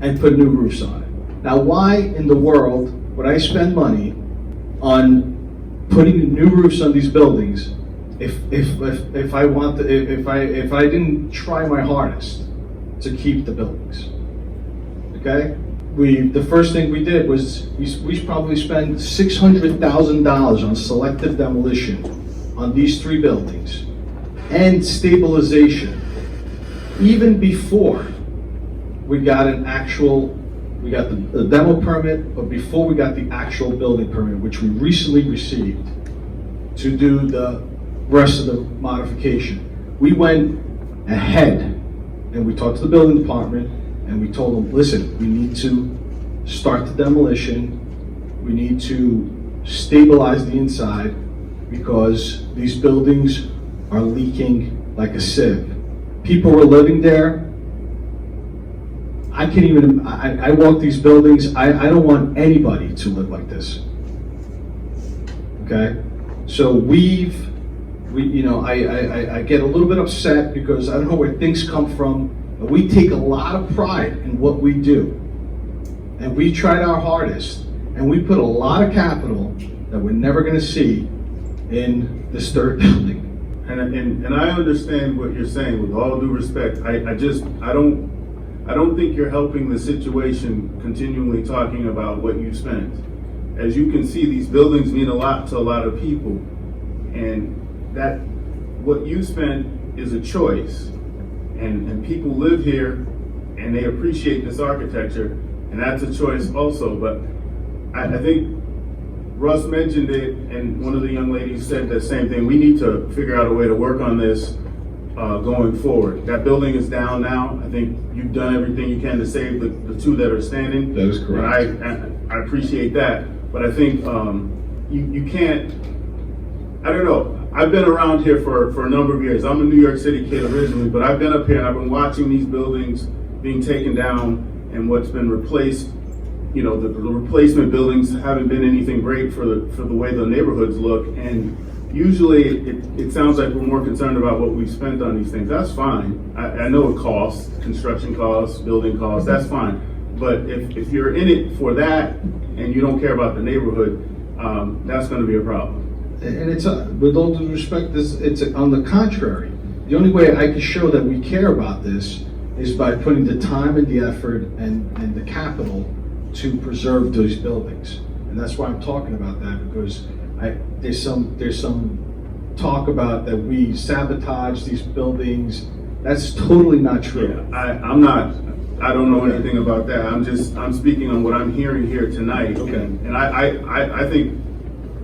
and put new roofs on it. Now, why in the world would I spend money on putting new roofs on these buildings if I didn't try my hardest to keep the buildings? Okay? The first thing we did was we probably spent $600,000 on selective demolition on these 3 buildings and stabilization, even before we got the demo permit, but before we got the actual building permit, which we recently received to do the rest of the modification. We went ahead and we talked to the building department and we told them, listen, we need to start the demolition. We need to stabilize the inside because these buildings are leaking like a sieve. People were living there. I walk these buildings. I don't want anybody to live like this. Okay? So I get a little bit upset because I don't know where things come from. But we take a lot of pride in what we do. And we tried our hardest. And we put a lot of capital that we're never going to see in this third building. And I understand what you're saying with all due respect. I don't think you're helping the situation continually talking about what you spent. As you can see, these buildings mean a lot to a lot of people. And that what you spent is a choice. And people live here and they appreciate this architecture, and that's a choice also. But I think Russ mentioned it, and one of the young ladies said the same thing. We need to figure out a way to work on this going forward. That building is down now. I think you've done everything you can to save the 2 that are standing. That is correct. And I appreciate that. But I think you can't, I don't know. I've been around here for a number of years. I'm a New York City kid originally, but I've been up here and I've been watching these buildings being taken down and what's been replaced. You know, the replacement buildings haven't been anything great for the way the neighborhoods look. And usually it sounds like we're more concerned about what we've spent on these things. That's fine. I know it costs, construction costs, building costs, that's fine. But if you're in it for that and you don't care about the neighborhood, that's gonna be a problem. And it's, with all due respect, it's on the contrary. The only way I can show that we care about this is by putting the time and the effort and the capital to preserve those buildings. And that's why I'm talking about that, because there's some talk about that we sabotage these buildings. That's totally not true. Yeah, I don't know anything about that. I'm speaking on what I'm hearing here tonight. Okay. And I think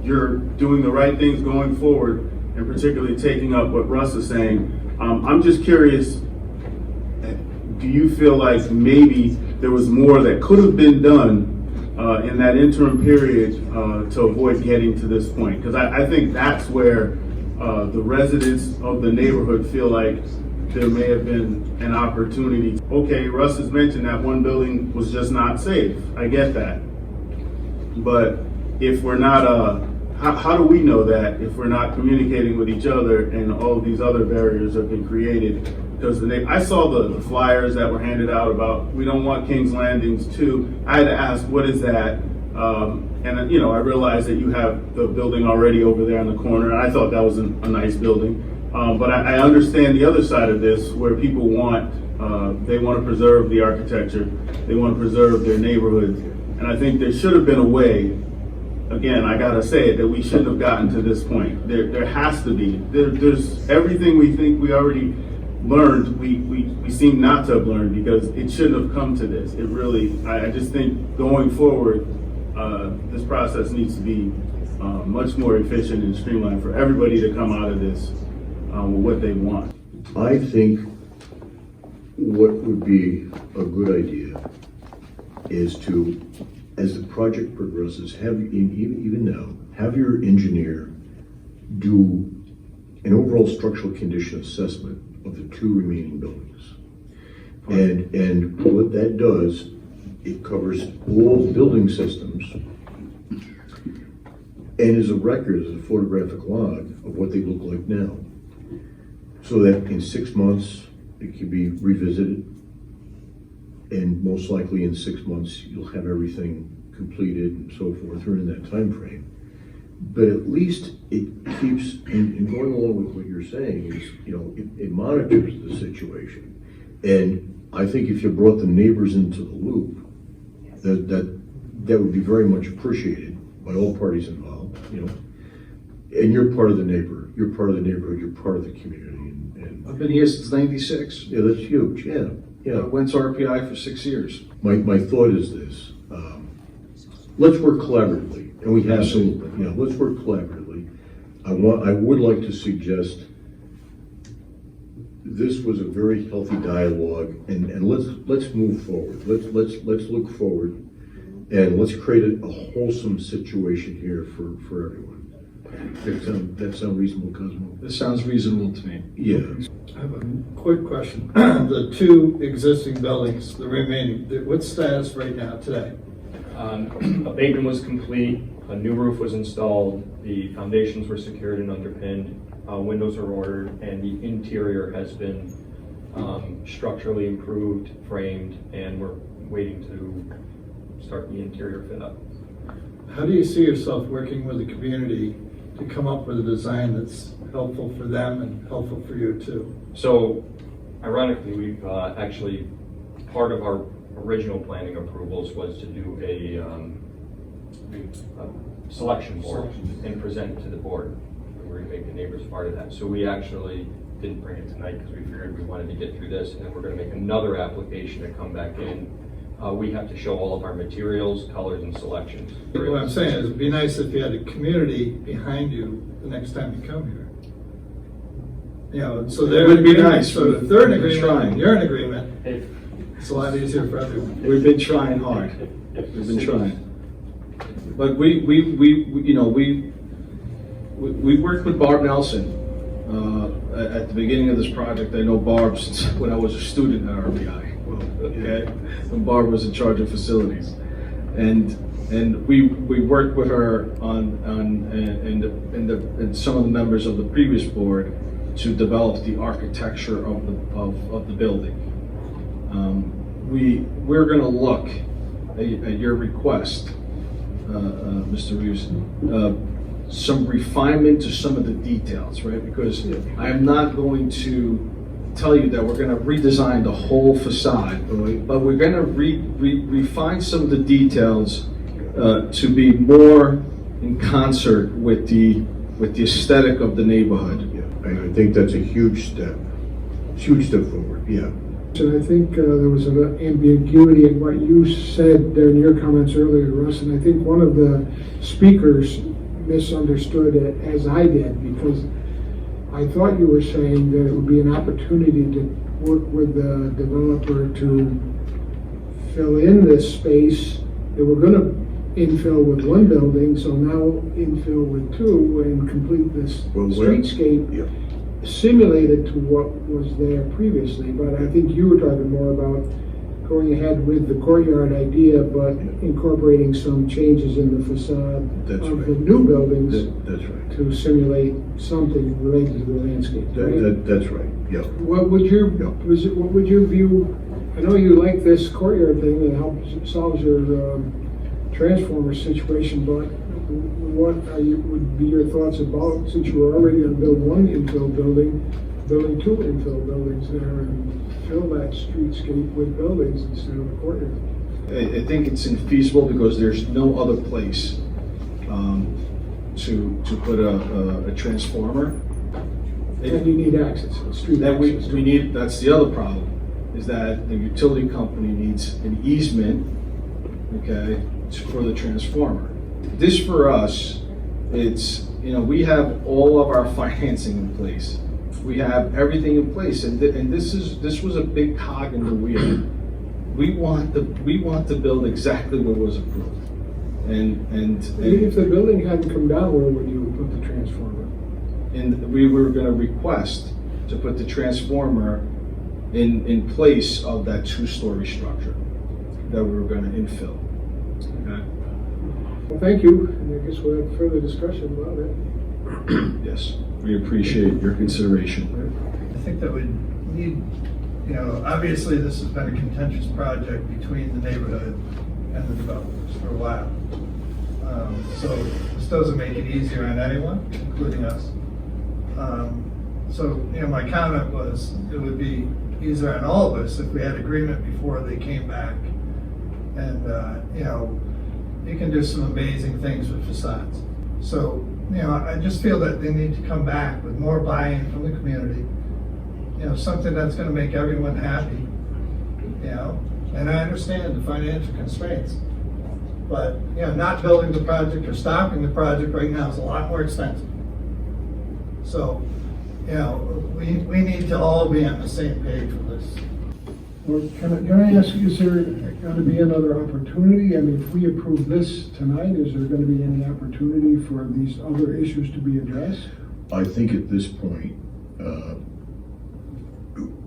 you're doing the right things going forward, and particularly taking up what Russ is saying. I'm just curious, do you feel like maybe there was more that could have been done in that interim period to avoid getting to this point? Because I think that's where the residents of the neighborhood feel like there may have been an opportunity. Okay, Russ has mentioned that one building was just not safe. I get that. But if we're not, how do we know that if we're not communicating with each other and all of these other barriers have been created? Because I saw the flyers that were handed out about we don't want King's Landings 2. I had to ask, what is that? And I realized that you have the building already over there in the corner. I thought that was a nice building. But I understand the other side of this, where people they want to preserve the architecture, they want to preserve their neighborhoods, and I think there should have been a way. Again, I gotta say it, that we shouldn't have gotten to this point. There has to be. There's everything we think we already learned. We seem not to have learned, because it shouldn't have come to this. It really. I just think going forward, this process needs to be much more efficient and streamlined for everybody to come out of this with what they want. I think what would be a good idea is to, as the project progresses, even now, have your engineer do an overall structural condition assessment of the two remaining buildings. And what that does, it covers all building systems and is a record, as a photographic log of what they look like now. So that in 6 months, it can be revisited, and most likely in 6 months, you'll have everything completed and so forth, or in that time frame. But at least it keeps, and going along with what you're saying, is, it monitors the situation. And I think if you brought the neighbors into the loop, that would be very much appreciated by all parties involved, And you're part of the neighborhood, you're part of the community. And I've been here since '96. Yeah, that's huge, yeah. I went to RPI for 6 years. My thought is this, let's work collaboratively, and we have some, let's work collaboratively. I would like to suggest this was a very healthy dialogue, and let's move forward. Let's look forward, and let's create a wholesome situation here for everyone. That sound reasonable, Cosmo? This sounds reasonable to me. Yeah. I have a quick question. The two existing buildings, the remaining, what's status right now today? Abatement was complete, a new roof was installed, the foundations were secured and underpinned, windows are ordered, and the interior has been structurally improved, framed, and we're waiting to start the interior fit up. How do you see yourself working with the community to come up with a design that's helpful for them and helpful for you too? So, ironically, we've actually, part of our original planning approvals was to do a selection board and present it to the board. We're going to make the neighbors part of that. So we actually didn't bring it tonight because we figured we wanted to get through this, and then we're going to make another application to come back in. We have to show all of our materials, colors, and selections. What I'm saying is, it'd be nice if you had a community behind you the next time you come here. So they're in agreement. So if they're in agreement, you're in agreement. It's a lot easier for everyone. We've been trying hard. We've been trying. But we worked with Barb Nelson at the beginning of this project. I know Barb since when I was a student at RBI. Okay, when Barb was in charge of facilities, and And we worked with her and some of the members of the previous board to develop the architecture of the building. We're going to look at your request, Mr. Reeves, some refinement to some of the details, right? Because I'm not going to tell you that we're going to redesign the whole facade, but we're going to refine some of the details to be more in concert with the aesthetic of the neighborhood. And I think that's a huge step forward, yeah. And I think there was an ambiguity in what you said during your comments earlier, Russ, and I think one of the speakers misunderstood it as I did, because I thought you were saying that it would be an opportunity to work with the developer to fill in this space. They were going to infill with one building, so now infill with two and complete this streetscape simulated to what was there previously. But I think you were talking more about going ahead with the courtyard idea, but incorporating some changes in the facade of the new buildings to simulate something related to the landscape. That's right, yeah. What would your view? I know you like this courtyard thing that helps solves your transformer situation, but what would be your thoughts about, since you were already going to build one infill building, building two infill buildings there and fill that streetscape with buildings instead of a courtyard? I think it's infeasible because there's no other place to put a transformer. And you need access, street access. We need. That's the other problem, is that the utility company needs an easement, okay, for the transformer. This for us, it's, we have all of our financing in place. We have everything in place, and this was a big cog in the wheel. We want to build exactly what was approved, and if the building hadn't come down, where would you put the transformer? And we were going to request to put the transformer in place of that two-story structure that we were going to infill. Okay. Well, thank you, and I guess we'll have further discussion about it. Yes, we appreciate your consideration. I think that we need, obviously this has been a contentious project between the neighborhood and the developers for a while. So this doesn't make it easier on anyone, including us. So my comment was it would be easier on all of us if we had agreement before they came back. And, you can do some amazing things with facades. So, I just feel that they need to come back with more buy-in from the community, something that's going to make everyone happy, and I understand the financial constraints, but, not building the project or stopping the project right now is a lot more expensive. So, we need to all be on the same page with this. Well, can I ask you, is there going to be another opportunity? I mean, if we approve this tonight, is there going to be any opportunity for these other issues to be addressed? I think at this point,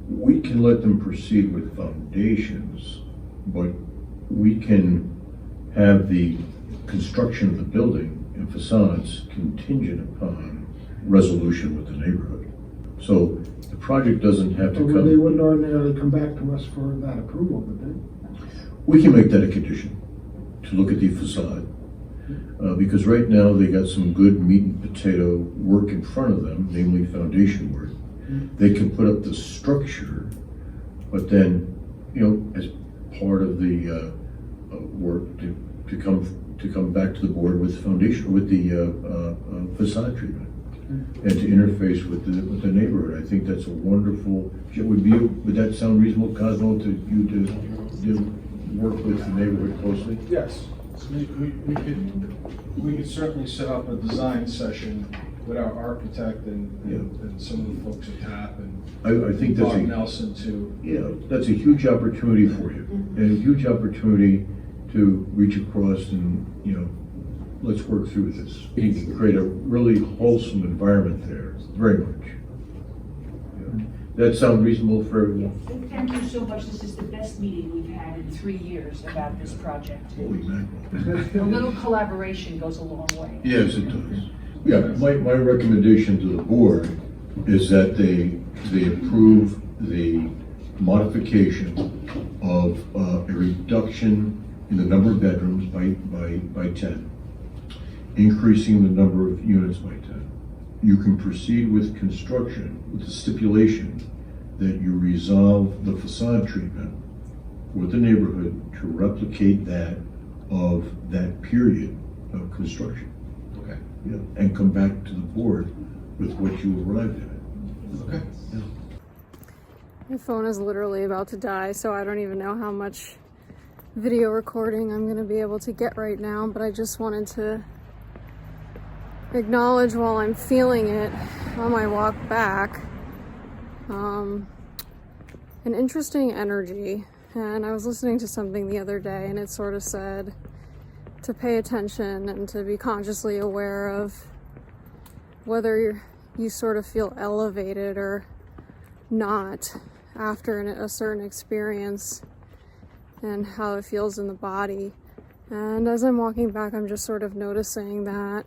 we can let them proceed with foundations, but we can have the construction of the building and facades contingent upon resolution with the neighborhood. So the project doesn't have to come. They wouldn't ordinarily come back to us for that approval, would they? We can make that a condition, to look at the facade. Because right now they got some good meat and potato work in front of them, namely foundation work. They can put up the structure, but then, as part of the work to come back to the board with foundation, with the facade treatment, and to interface with the neighborhood. I think that's a wonderful. Would that sound reasonable, Cosmo, to you to work with the neighborhood closely? Yes, we could certainly set up a design session with our architect and some of the folks at TAP and I think that's Bob Nelson too. Yeah, that's a huge opportunity for you, and a huge opportunity to reach across and let's work through this. You can create a really wholesome environment there, very much. That sound reasonable for everyone? Thank you so much. This is the best meeting we've had in 3 years about this project. Holy mackerel. A little collaboration goes a long way. Yes, it does. Yeah, my recommendation to the board is that they approve the modification of a reduction in the number of bedrooms by 10, increasing the number of units by 10. You can proceed with construction with the stipulation that you resolve the facade treatment with the neighborhood to replicate that of that period of construction. Okay. Yeah, and come back to the board with what you arrived at. Okay. Yeah. My phone is literally about to die, so I don't even know how much video recording I'm going to be able to get right now, but I just wanted to acknowledge while I'm feeling it on my walk back an interesting energy. And I was listening to something the other day, and it sort of said to pay attention and to be consciously aware of whether you sort of feel elevated or not after a certain experience and how it feels in the body. And as I'm walking back, I'm just sort of noticing that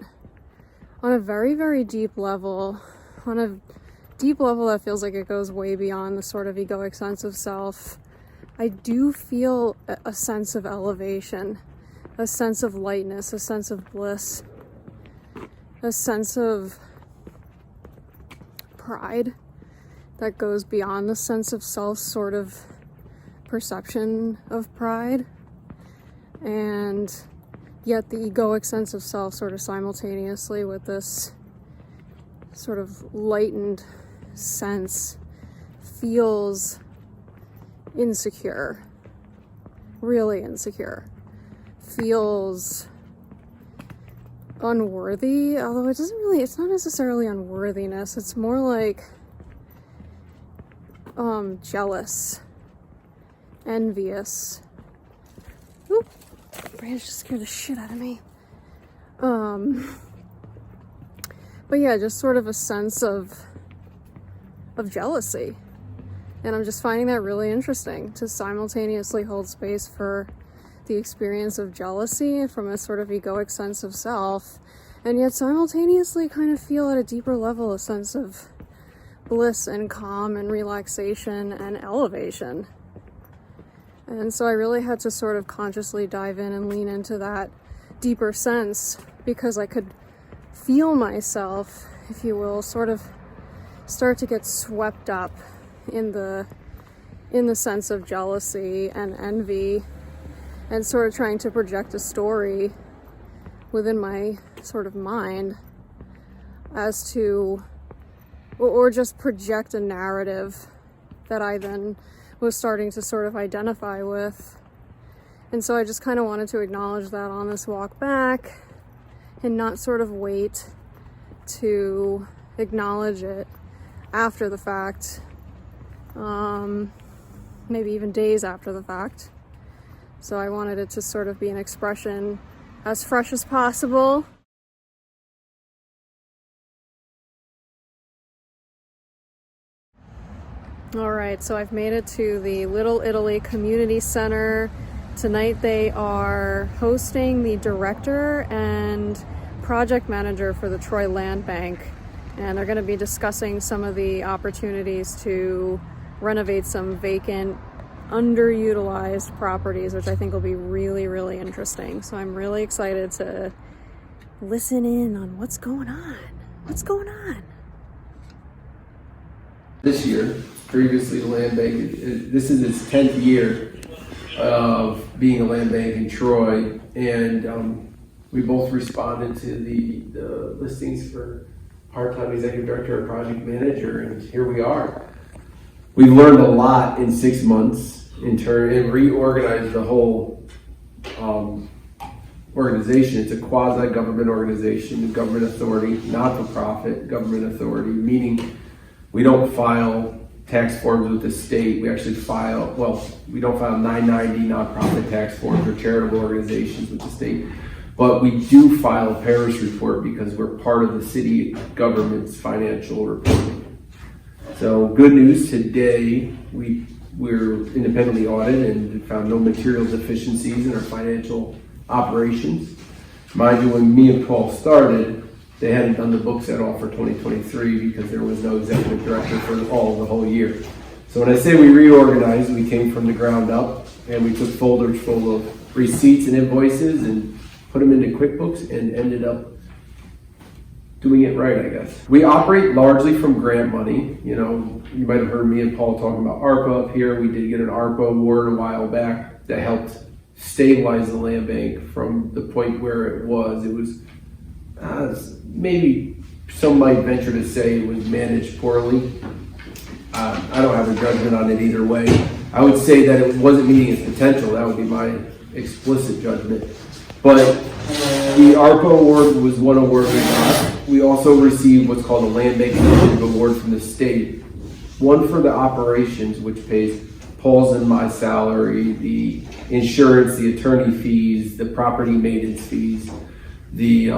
on a very, very deep level, that feels like it goes way beyond the sort of egoic sense of self, I do feel a sense of elevation, a sense of lightness, a sense of bliss, a sense of pride that goes beyond the sense of self sort of perception of pride, and yet the egoic sense of self sort of simultaneously with this sort of lightened sense feels insecure, really insecure, feels unworthy, although it's not necessarily unworthiness, it's more like jealous, envious. Oop, branch just scared the shit out of me. But yeah, just sort of a sense of jealousy. And I'm just finding that really interesting to simultaneously hold space for the experience of jealousy from a sort of egoic sense of self, and yet simultaneously kind of feel at a deeper level a sense of bliss and calm and relaxation and elevation. And so I really had to sort of consciously dive in and lean into that deeper sense, because I could feel myself, if you will, sort of start to get swept up in the sense of jealousy and envy, and sort of trying to project a story within my sort of mind as to, or just project a narrative that I then was starting to sort of identify with. And so I just kind of wanted to acknowledge that on this walk back and not sort of wait to acknowledge it after the fact, maybe even days after the fact. So I wanted it to sort of be an expression as fresh as possible. All right, so I've made it to the Little Italy Community Center. Tonight they are hosting the director and project manager for the Troy Land Bank, and they're going to be discussing some of the opportunities to renovate some vacant, underutilized properties, which I think will be really, really interesting. So I'm really excited to listen in on what's going on. What's going on? This year, previously the land bank, this is its 10th year of being a land bank in Troy, and we both responded to the listings for part-time executive director and project manager, and here we are. We've learned a lot in 6 months and reorganized the whole organization. It's a quasi-government organization, government authority, not-for-profit government authority, meaning we don't file tax forms with the state. We actually we don't file 990 nonprofit tax forms or charitable organizations with the state. But we do file a parish report because we're part of the city government's financial reporting. So good news today, we're independently audited and found no material deficiencies in our financial operations. Mind you, when me and Paul started, they hadn't done the books at all for 2023 because there was no executive director for the whole year. So when I say we reorganized, we came from the ground up and we took folders full of receipts and invoices and put them into QuickBooks and ended up doing it right, I guess. We operate largely from grant money. You know, you might have heard me and Paul talking about ARPA up here. We did get an ARPA award a while back that helped stabilize the land bank from the point where it was. It was maybe some might venture to say it was managed poorly. I don't have a judgment on it either way. I would say that it wasn't meeting its potential. That would be my explicit judgment. But the ARPA award was one award we got. We also received what's called a Land Bank Initiative Award from the state. One for the operations, which pays Paul's and my salary, the insurance, the attorney fees, the property maintenance fees, the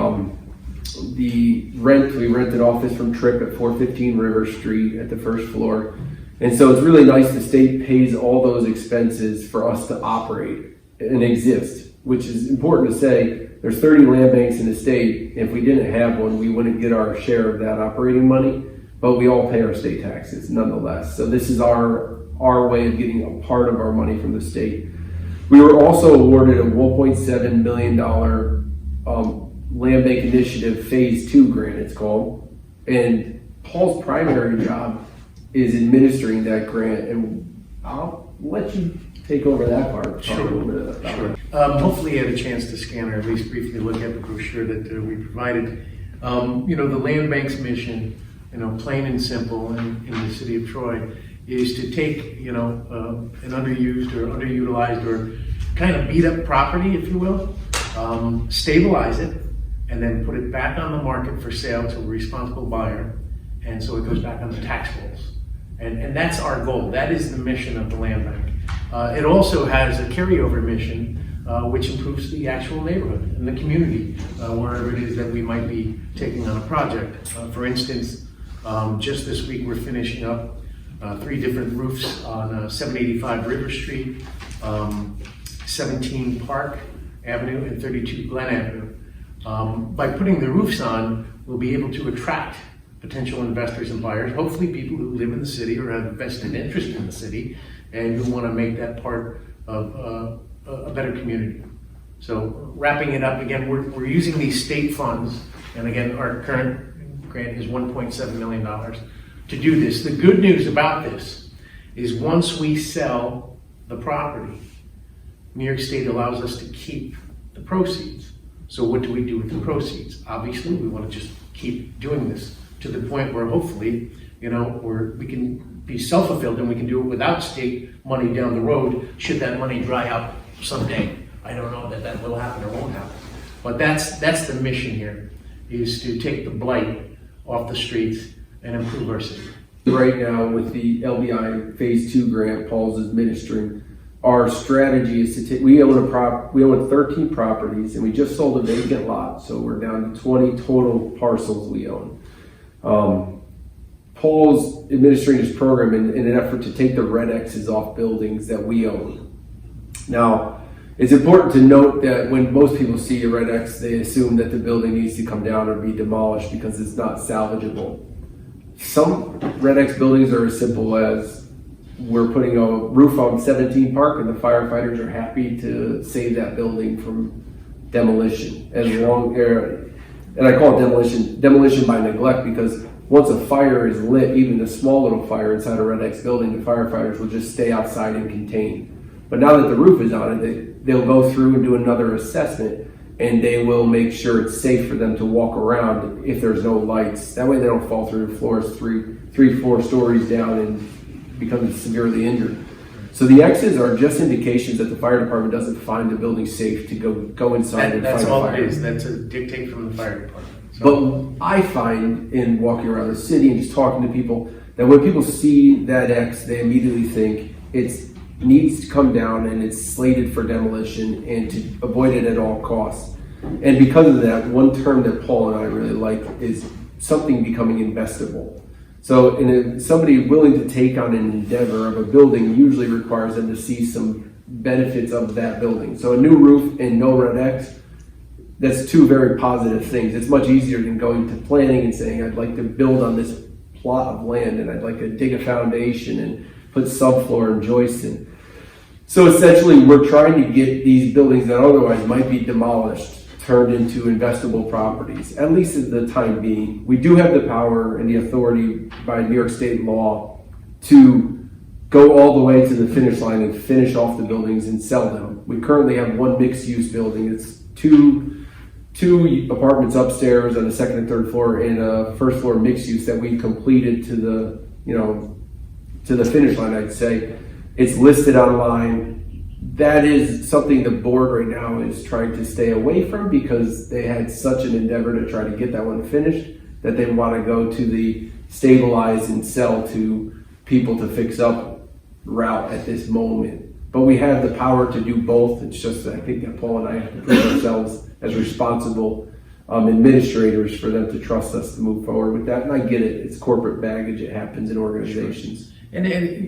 rent. We rented office from Tripp at 415 River Street at the first floor. And so it's really nice the state pays all those expenses for us to operate and exist, which is important to say. There's 30 land banks in the state. If we didn't have one, we wouldn't get our share of that operating money, but we all pay our state taxes nonetheless. So this is our way of getting a part of our money from the state. We were also awarded a $1.7 million Land Bank Initiative Phase 2 grant, it's called. And Paul's primary job is administering that grant, and I'll let you take over that part. Sure. Hopefully you had a chance to scan or at least briefly look at the brochure that we provided. You know, the land bank's mission, you know, plain and simple in the city of Troy, is to take, you know, an underused or underutilized or kind of beat up property, if you will, stabilize it, and then put it back on the market for sale to a responsible buyer. And so it goes back on the tax rolls. And that's our goal. That is the mission of the land bank. It also has a carryover mission, which improves the actual neighborhood and the community, wherever it is that we might be taking on a project. For instance, just this week we're finishing up 3 different roofs on 785 River Street, 17 Park Avenue, and 32 Glen Avenue. By putting the roofs on, we'll be able to attract potential investors and buyers, hopefully people who live in the city or have vested interest in the city and who want to make that part of a better community. So wrapping it up again, we're using these state funds, and again, our current grant is $1.7 million to do this. The good news about this is once we sell the property, New York State allows us to keep the proceeds. So what do we do with the proceeds? Obviously, we want to just keep doing this to the point where hopefully, you know, we can be self-fulfilled and we can do it without state money down the road should that money dry up someday. I don't know that will happen or won't happen. But that's the mission here, is to take the blight off the streets and improve our city. Right now with the LBI Phase 2 grant Paul's administering, our strategy is to take, we own 13 properties and we just sold a vacant lot, so we're down to 20 total parcels we own. Paul's administering this program in an effort to take the red X's off buildings that we own. Now, it's important to note that when most people see a red X, they assume that the building needs to come down or be demolished because it's not salvageable. Some red X buildings are as simple as we're putting a roof on 17 Park and the firefighters are happy to save that building from demolition. And I call it demolition by neglect, because once a fire is lit, even a small little fire inside a red X building, the firefighters will just stay outside and contain. But now that the roof is on it, they'll go through and do another assessment, and they will make sure it's safe for them to walk around if there's no lights. That way they don't fall through the floors 3-4 stories down and become severely injured. So the X's are just indications that the fire department doesn't find the building safe to go inside and fight a fire. That's all it is. That's a dictate from the fire department. So. But I find in walking around the city and just talking to people that when people see that X, they immediately think it needs to come down and it's slated for demolition and to avoid it at all costs. And because of that, one term that Paul and I really like is something becoming investable. So somebody willing to take on an endeavor of a building usually requires them to see some benefits of that building. So a new roof and no red X, that's two very positive things. It's much easier than going to planning and saying, I'd like to build on this plot of land and I'd like to dig a foundation and put subfloor and joists in. So essentially, we're trying to get these buildings that otherwise might be demolished turned into investable properties, at least at the time being. We do have the power and the authority by New York State law to go all the way to the finish line and finish off the buildings and sell them. We currently have one mixed-use building. It's two apartments upstairs on the second and third floor and a first floor mixed use that we completed to the finish line, I'd say. It's listed online. That is something the board right now is trying to stay away from because they had such an endeavor to try to get that one finished that they want to go to the stabilize and sell to people to fix up route at this moment. But we have the power to do both. It's just that I think that Paul and I have to prove ourselves as responsible administrators for them to trust us to move forward with that. And I get it. It's corporate baggage. It happens in organizations. And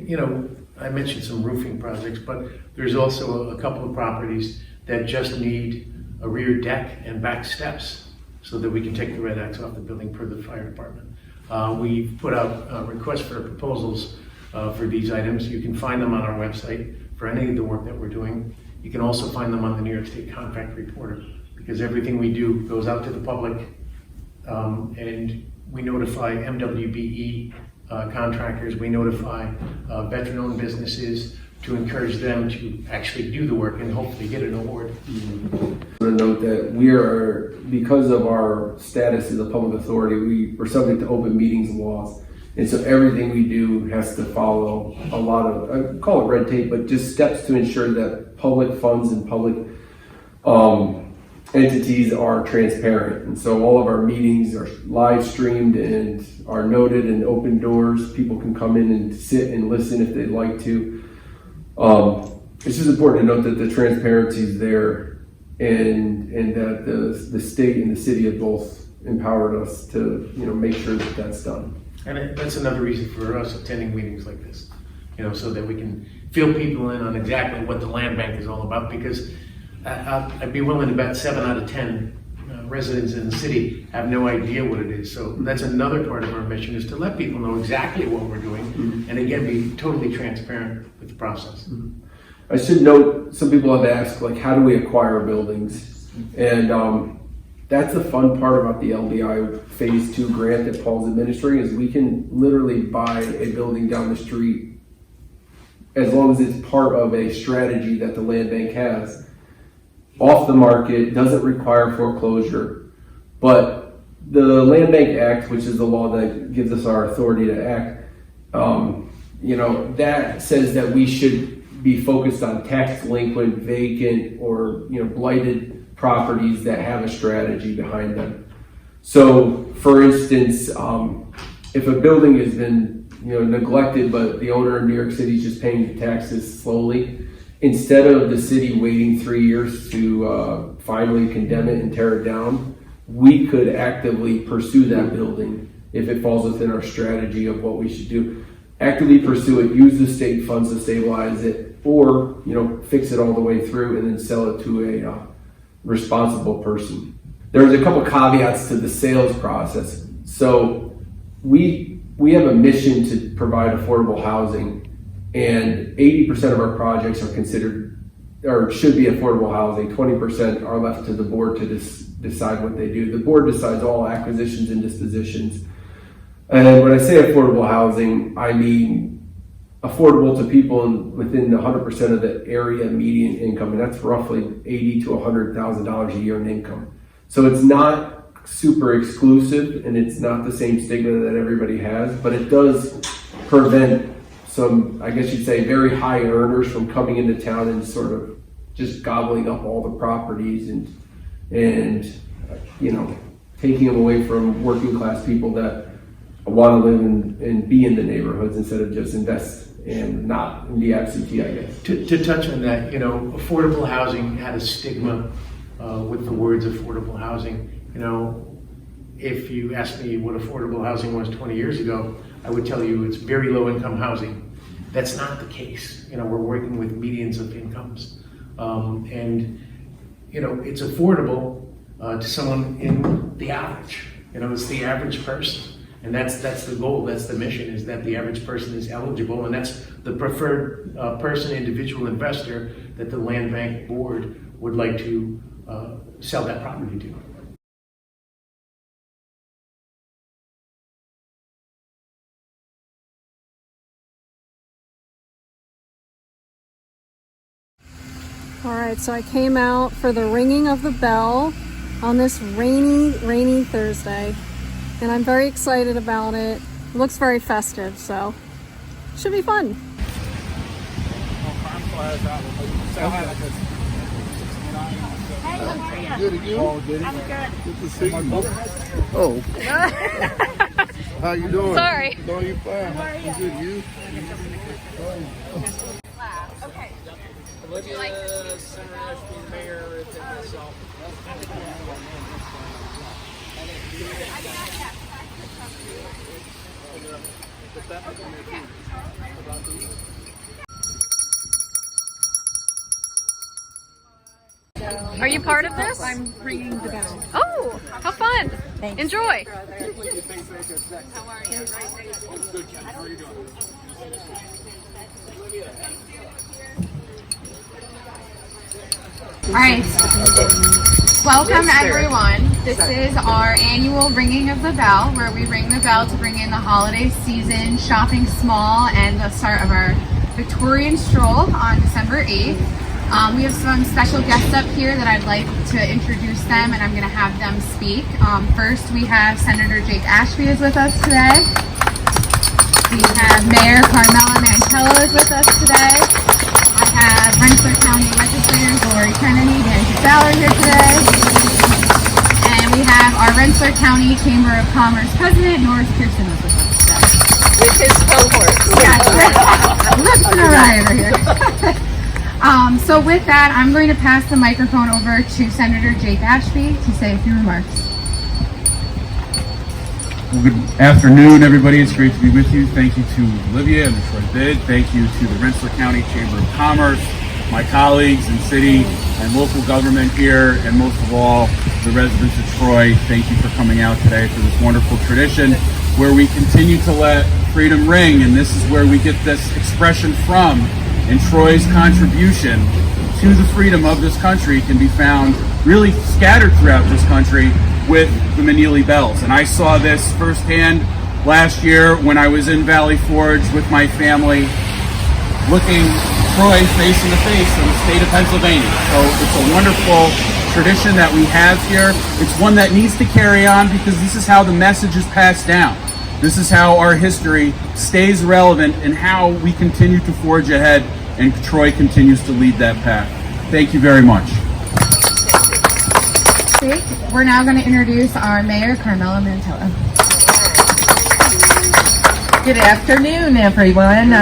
you know, I mentioned some roofing projects, but there's also a couple of properties that just need a rear deck and back steps so that we can take the red X off the building per the fire department. We've put out requests for proposals for these items. You can find them on our website for any of the work that we're doing. You can also find them on the New York State Contract Reporter because everything we do goes out to the public and we notify MWBE contractors, we notify veteran-owned businesses to encourage them to actually do the work and hopefully get an award. I want to note that we are, because of our status as a public authority, we're subject to open meetings laws. And so everything we do has to follow a lot of, I call it red tape, but just steps to ensure that public funds and public entities are transparent. And so all of our meetings are live streamed and are noted and open doors. People can come in and sit and listen if they'd like to. It's just important to note that the transparency is there and that the state and the city have both empowered us to make sure that that's done. And that's another reason for us attending meetings like this, so that we can fill people in on exactly what the land bank is all about, because I'd be willing to bet 7 out of 10 residents in the city have no idea what it is. So that's another part of our mission, is to let people know exactly what we're doing, and again, be totally transparent with the process. I should note, some people have asked, how do we acquire buildings? And that's the fun part about the LDI Phase 2 grant that Paul's administering, is we can literally buy a building down the street as long as it's part of a strategy that the land bank has. Off the market, doesn't require foreclosure, but the Land Bank Act, which is the law that gives us our authority to act, that says that we should be focused on tax delinquent, vacant, or blighted properties that have a strategy behind them. So, for instance, if a building has been neglected, but the owner in New York City is just paying the taxes slowly, instead of the city waiting 3 years to finally condemn it and tear it down, we could actively pursue that building if it falls within our strategy of what we should do. Actively pursue it, use the state funds to stabilize it, or fix it all the way through and then sell it to a responsible person. There's a couple caveats to the sales process. So we have a mission to provide affordable housing, and 80% of our projects are considered or should be affordable housing. 20% are left to the board to decide what they do. The board decides all acquisitions and dispositions. And when I say affordable housing, I mean affordable to people within 100% of the area median income, and that's roughly $80,000 to $100,000 a year in income. So it's not super exclusive, and it's not the same stigma that everybody has, but it does prevent some, I guess you'd say, very high earners from coming into town and sort of just gobbling up all the properties and taking them away from working class people that want to live and be in the neighborhoods instead of just invest and not be absentee, I guess. To touch on that, affordable housing had a stigma with the words affordable housing. if you asked me what affordable housing was 20 years ago, I would tell you it's very low income housing. That's not the case. You know, we're working with medians of incomes. And, you know, it's affordable to someone in the average. You know, it's the average person. And that's the goal, that's the mission, is that the average person is eligible, and that's the preferred person, individual investor that the land bank board would like to sell that property to. All right, so I came out for the ringing of the bell on this rainy Thursday, and I'm very excited about it. It looks very festive, so it should be fun. Hey, how are you? Good, and you? I'm good. Good to see you. Oh. How you doing? Sorry. No, you fine. How are you? I'm good, you? Okay. Would you like to Senator Ashby, Mayor, and myself? Are you part of this? I'm ringing the bell. Oh, how fun. Thanks. Enjoy. How are you? Good, Ken. How are you doing? All right, welcome everyone. This is our annual ringing of the bell, where we ring the bell to bring in the holiday season, shopping small, and the start of our Victorian stroll on December 8th. We have some special guests up here that I'd like to introduce them, and I'm going to have them speak. First, we have Senator Jake Ashby is with us today. We have Mayor Carmela Mantello is with us today. I have Rensselaer County Legislators Lori Kennedy, Nancy Fowler here today. And we have our Rensselaer County Chamber of Commerce President, Norris Pearson, is with us today. With his cohort. Yes. Looking a riot over here. So with that, I'm going to pass the microphone over to Senator Jake Ashby to say a few remarks. Well, good afternoon, everybody. It's great to be with you. Thank you to Olivia and the Troy Bid. Thank you to the Rensselaer County Chamber of Commerce, my colleagues in city and local government here, and most of all, the residents of Troy. Thank you for coming out today for this wonderful tradition where we continue to let freedom ring, and this is where we get this expression from. And Troy's contribution to the freedom of this country can be found really scattered throughout this country with the Meneely bells. And I saw this firsthand last year when I was in Valley Forge with my family, looking Troy face in the face in the state of Pennsylvania. So it's a wonderful tradition that we have here. It's one that needs to carry on because this is how the message is passed down. This is how our history stays relevant and how we continue to forge ahead, and Troy continues to lead that path. Thank you very much. We're now going to introduce our Mayor, Carmela Mantello. Good afternoon, everyone.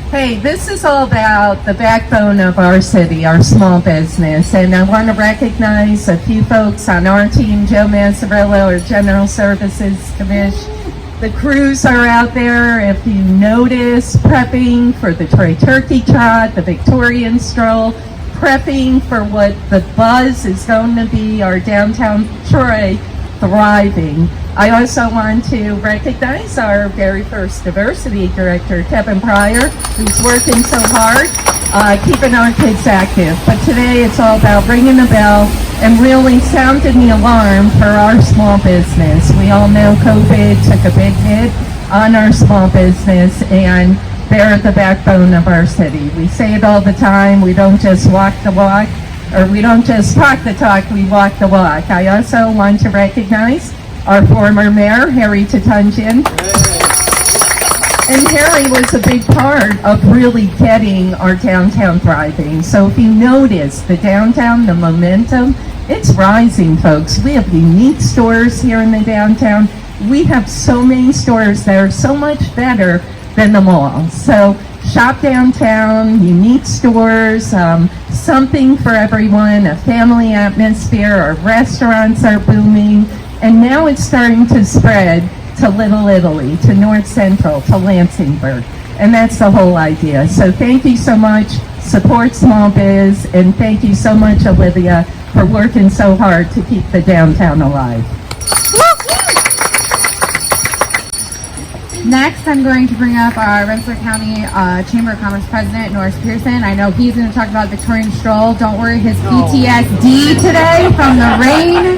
Hey, this is all about the backbone of our city, our small business, and I want to recognize a few folks on our team, Joe Mazzarillo, our General Services Commission. The crews are out there, if you notice, prepping for the Troy Turkey Trot, the Victorian Stroll, prepping for what the buzz is going to be, our downtown Troy thriving. I also want to recognize our very first diversity director, Kevin Pryor, who's working so hard, keeping our kids active. But today it's all about ringing the bell and really sounding the alarm for our small business. We all know COVID took a big hit on our small business, and they're the backbone of our city. We say it all the time, we don't just walk the walk, or we don't just talk the talk, we walk the walk. I also want to recognize our former mayor, Harry Tatunjian. And Harry was a big part of really getting our downtown thriving. So if you notice, the downtown, the momentum, it's rising, folks. We have unique stores here in the downtown. We have so many stores that are so much better than the mall. So shop downtown, unique stores, something for everyone, a family atmosphere. Our restaurants are booming. And now it's starting to spread to Little Italy, to North Central, to Lansingburg. And that's the whole idea. So thank you so much. Support small biz. And thank you so much, Olivia, for working so hard to keep the downtown alive. Next, I'm going to bring up our Rensselaer County Chamber of Commerce President, Norris Pearson. I know he's going to talk about Victorian Stroll. Don't worry, his PTSD today from the rain.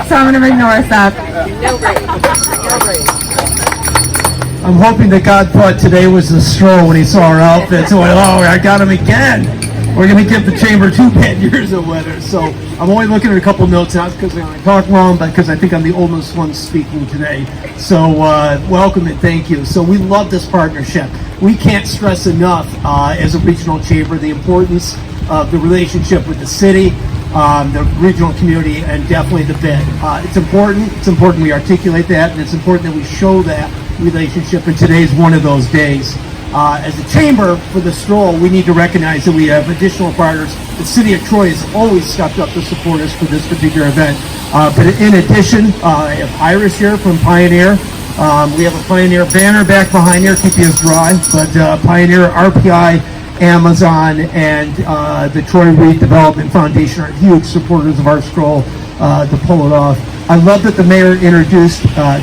So I'm going to bring Norris up. No rain. No rain. I'm hoping that God thought today was the stroll when he saw our outfits. So, oh, I got him again. We're going to give the chamber 2 bad years of weather. So I'm only looking at a couple notes, not because I talk wrong, but because I think I'm the oldest one speaking today. So welcome and thank you. So we love this partnership. We can't stress enough as a regional chamber the importance of the relationship with the city, the regional community, and definitely the bid. It's important. It's important we articulate that, and it's important that we show that relationship, and today's one of those days. As a chamber, for the stroll, we need to recognize that we have additional partners. The City of Troy has always stepped up to support us for this particular event. But in addition, I have Iris here from Pioneer. We have a Pioneer banner back behind here, keep you dry. But Pioneer, RPI, Amazon, and the Troy Redevelopment Foundation are huge supporters of our stroll to pull it off. I love that the mayor introduced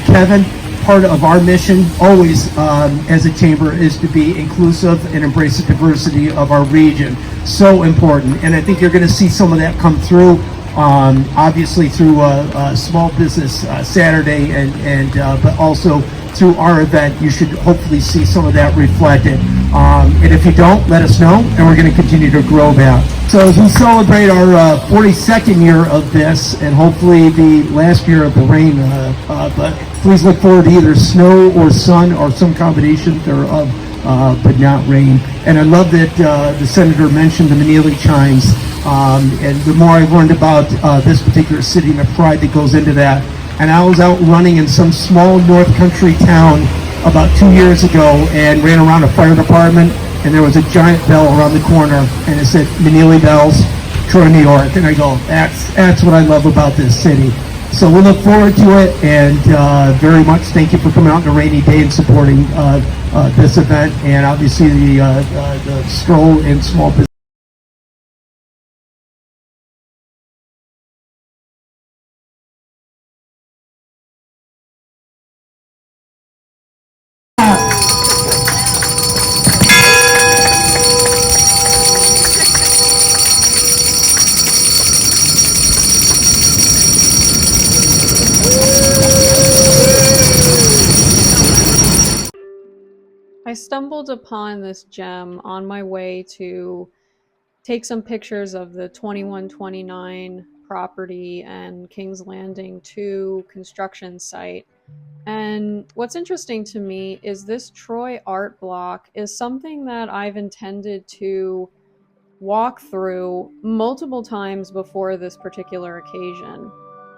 Kevin. Part of our mission always as a chamber is to be inclusive and embrace the diversity of our region. So important, and I think you're going to see some of that come through obviously through Small Business Saturday and but also through our event. You should hopefully see some of that reflected, and if you don't, let us know, and we're going to continue to grow that. So as we celebrate our 42nd year of this, and hopefully the last year of the rain, but please look forward to either snow or sun or some combination thereof, but not rain. And I love that the senator mentioned the Meneely chimes, and the more I learned about this particular city and the pride that goes into that. And I was out running in some small North Country town about 2 years ago and ran around a fire department, and there was a giant bell around the corner, and it said Meneely Bells, Troy, New York. And I go, that's what I love about this city. So we look forward to it, and very much thank you for coming out on a rainy day and supporting this event, and obviously the stroll and small business. I stumbled upon this gem on my way to take some pictures of the 2129 property and King's Landing 2 construction site. And what's interesting to me is this Troy art block is something that I've intended to walk through multiple times before this particular occasion.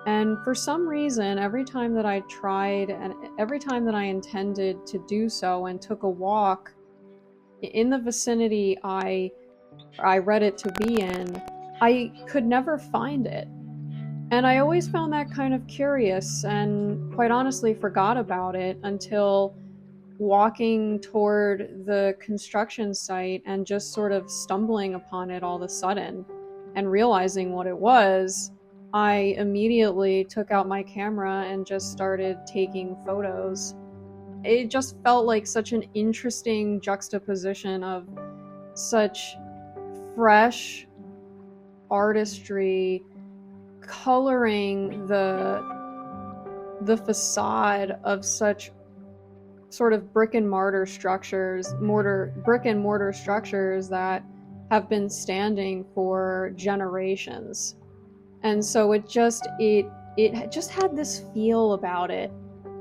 And for some reason, every time that I tried and every time that I intended to do so and took a walk in the vicinity I read it to be in, I could never find it. And I always found that kind of curious and quite honestly forgot about it until walking toward the construction site and just sort of stumbling upon it all of a sudden and realizing what it was. I immediately took out my camera and just started taking photos. It just felt like such an interesting juxtaposition of such fresh artistry coloring the facade of such sort of brick and mortar structures that have been standing for generations. And so it just had this feel about it,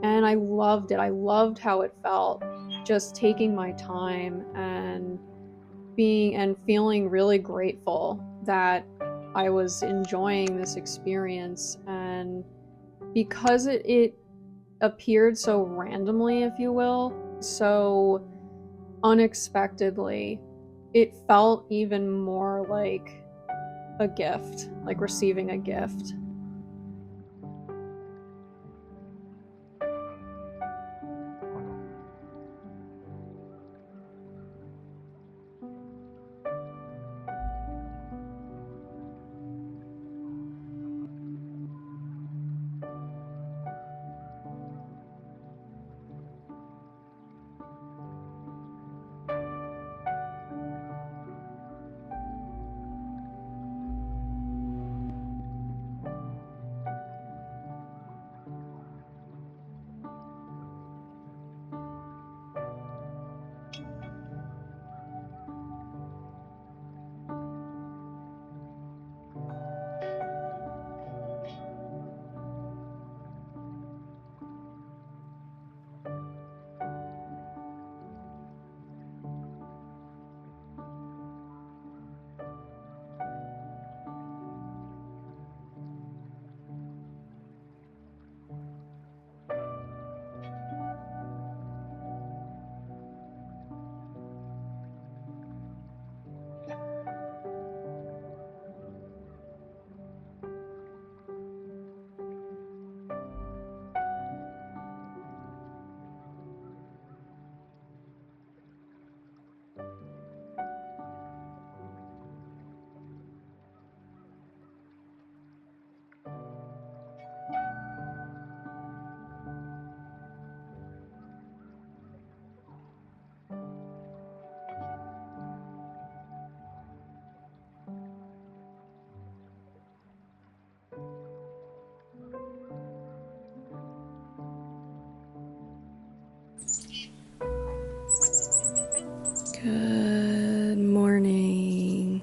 and I loved it. I loved how it felt, just taking my time and feeling really grateful that I was enjoying this experience. And because it appeared so randomly, if you will, so unexpectedly, it felt even more like a gift, like receiving a gift. Good morning.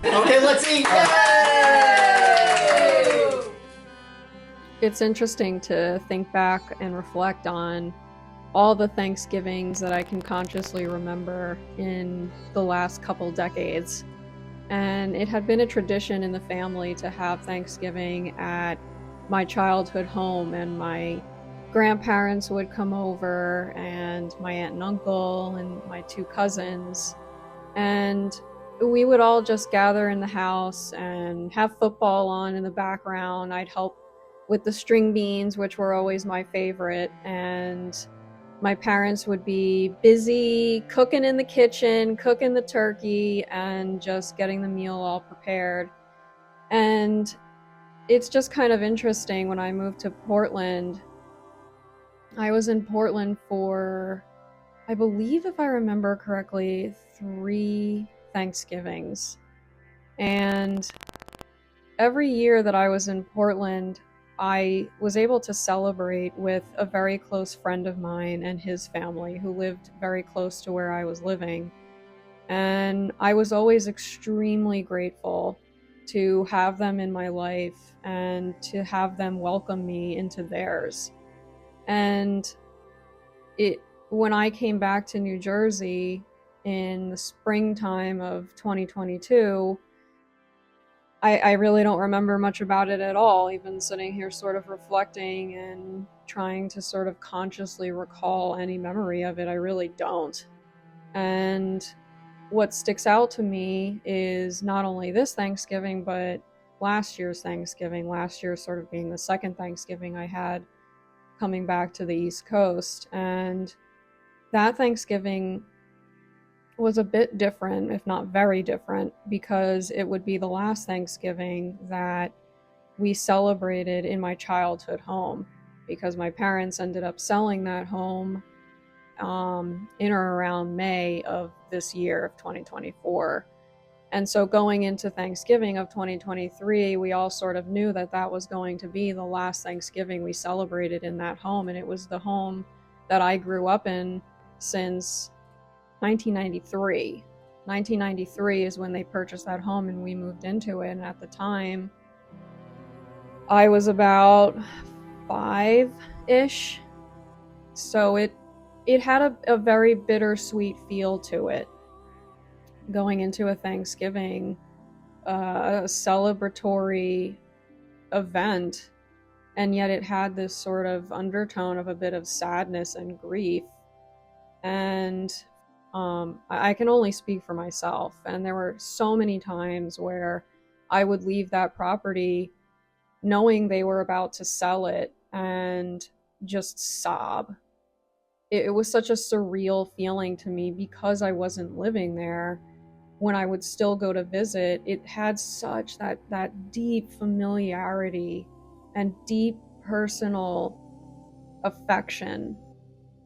Okay, let's eat. It's interesting to think back and reflect on all the Thanksgivings that I can consciously remember in the last couple decades. And it had been a tradition in the family to have Thanksgiving at my childhood home, and my grandparents would come over, and my aunt and uncle, and my two cousins. And we would all just gather in the house and have football on in the background. I'd help with the string beans, which were always my favorite, and my parents would be busy cooking in the kitchen, cooking the turkey, and just getting the meal all prepared. And it's just kind of interesting, when I moved to Portland, I was in Portland for, I believe, if I remember correctly, 3 Thanksgivings. And every year that I was in Portland, I was able to celebrate with a very close friend of mine and his family, who lived very close to where I was living. And I was always extremely grateful to have them in my life and to have them welcome me into theirs. And when I came back to New Jersey in the springtime of 2022, I really don't remember much about it at all, even sitting here sort of reflecting and trying to sort of consciously recall any memory of it. I really don't. And what sticks out to me is not only this Thanksgiving, but last year's Thanksgiving, last year sort of being the second Thanksgiving I had coming back to the East Coast. And that Thanksgiving was a bit different, if not very different, because it would be the last Thanksgiving that we celebrated in my childhood home, because my parents ended up selling that home in or around May of this year of 2024. And so going into Thanksgiving of 2023, we all sort of knew that that was going to be the last Thanksgiving we celebrated in that home. And it was the home that I grew up in since 1993. 1993 is when they purchased that home and we moved into it. And at the time, I was about 5-ish. So it had a very bittersweet feel to it. Going into a Thanksgiving, a celebratory event, and yet it had this sort of undertone of a bit of sadness and grief. And I can only speak for myself, and there were so many times where I would leave that property knowing they were about to sell it and just sob. It was such a surreal feeling to me, because I wasn't living there. When I would still go to visit, it had such that deep familiarity and deep personal affection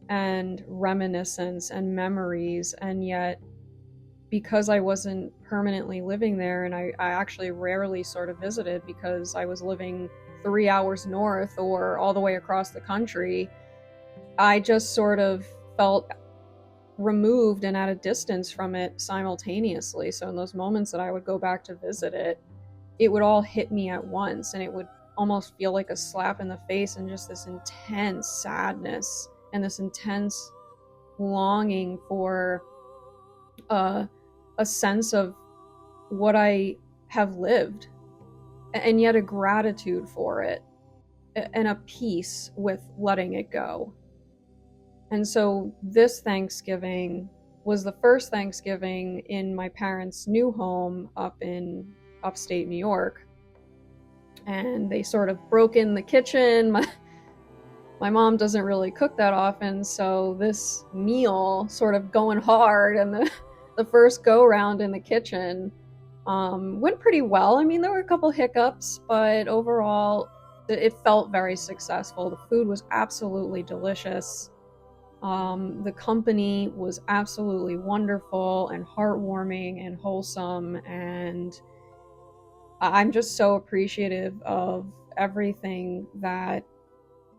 and reminiscence and memories. And yet, because I wasn't permanently living there, and I actually rarely sort of visited because I was living 3 hours north or all the way across the country, I just sort of felt removed and at a distance from it simultaneously. So in those moments that I would go back to visit it, it would all hit me at once, and it would almost feel like a slap in the face, and just this intense sadness and this intense longing for a sense of what I have lived, and yet a gratitude for it, and a peace with letting it go. And so this Thanksgiving was the first Thanksgiving in my parents' new home up in upstate New York. And they sort of broke in the kitchen. My mom doesn't really cook that often, so this meal sort of going hard, and the first go round in the kitchen went pretty well. I mean, there were a couple hiccups, but overall it felt very successful. The food was absolutely delicious. The company was absolutely wonderful and heartwarming and wholesome, and I'm just so appreciative of everything that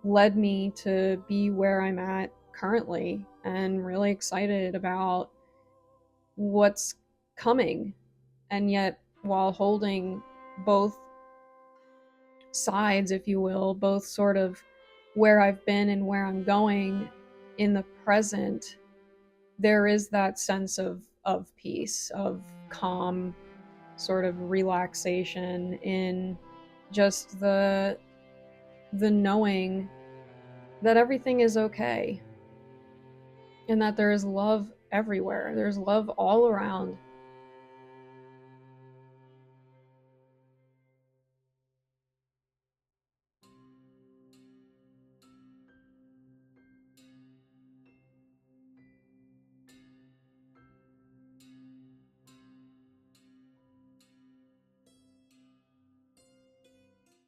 led me to be where I'm at currently, and really excited about what's coming. And yet, while holding both sides, if you will, both sort of where I've been and where I'm going in the present, there is that sense of peace, of calm, sort of relaxation in just the knowing that everything is okay, and that there is love everywhere. There's love all around,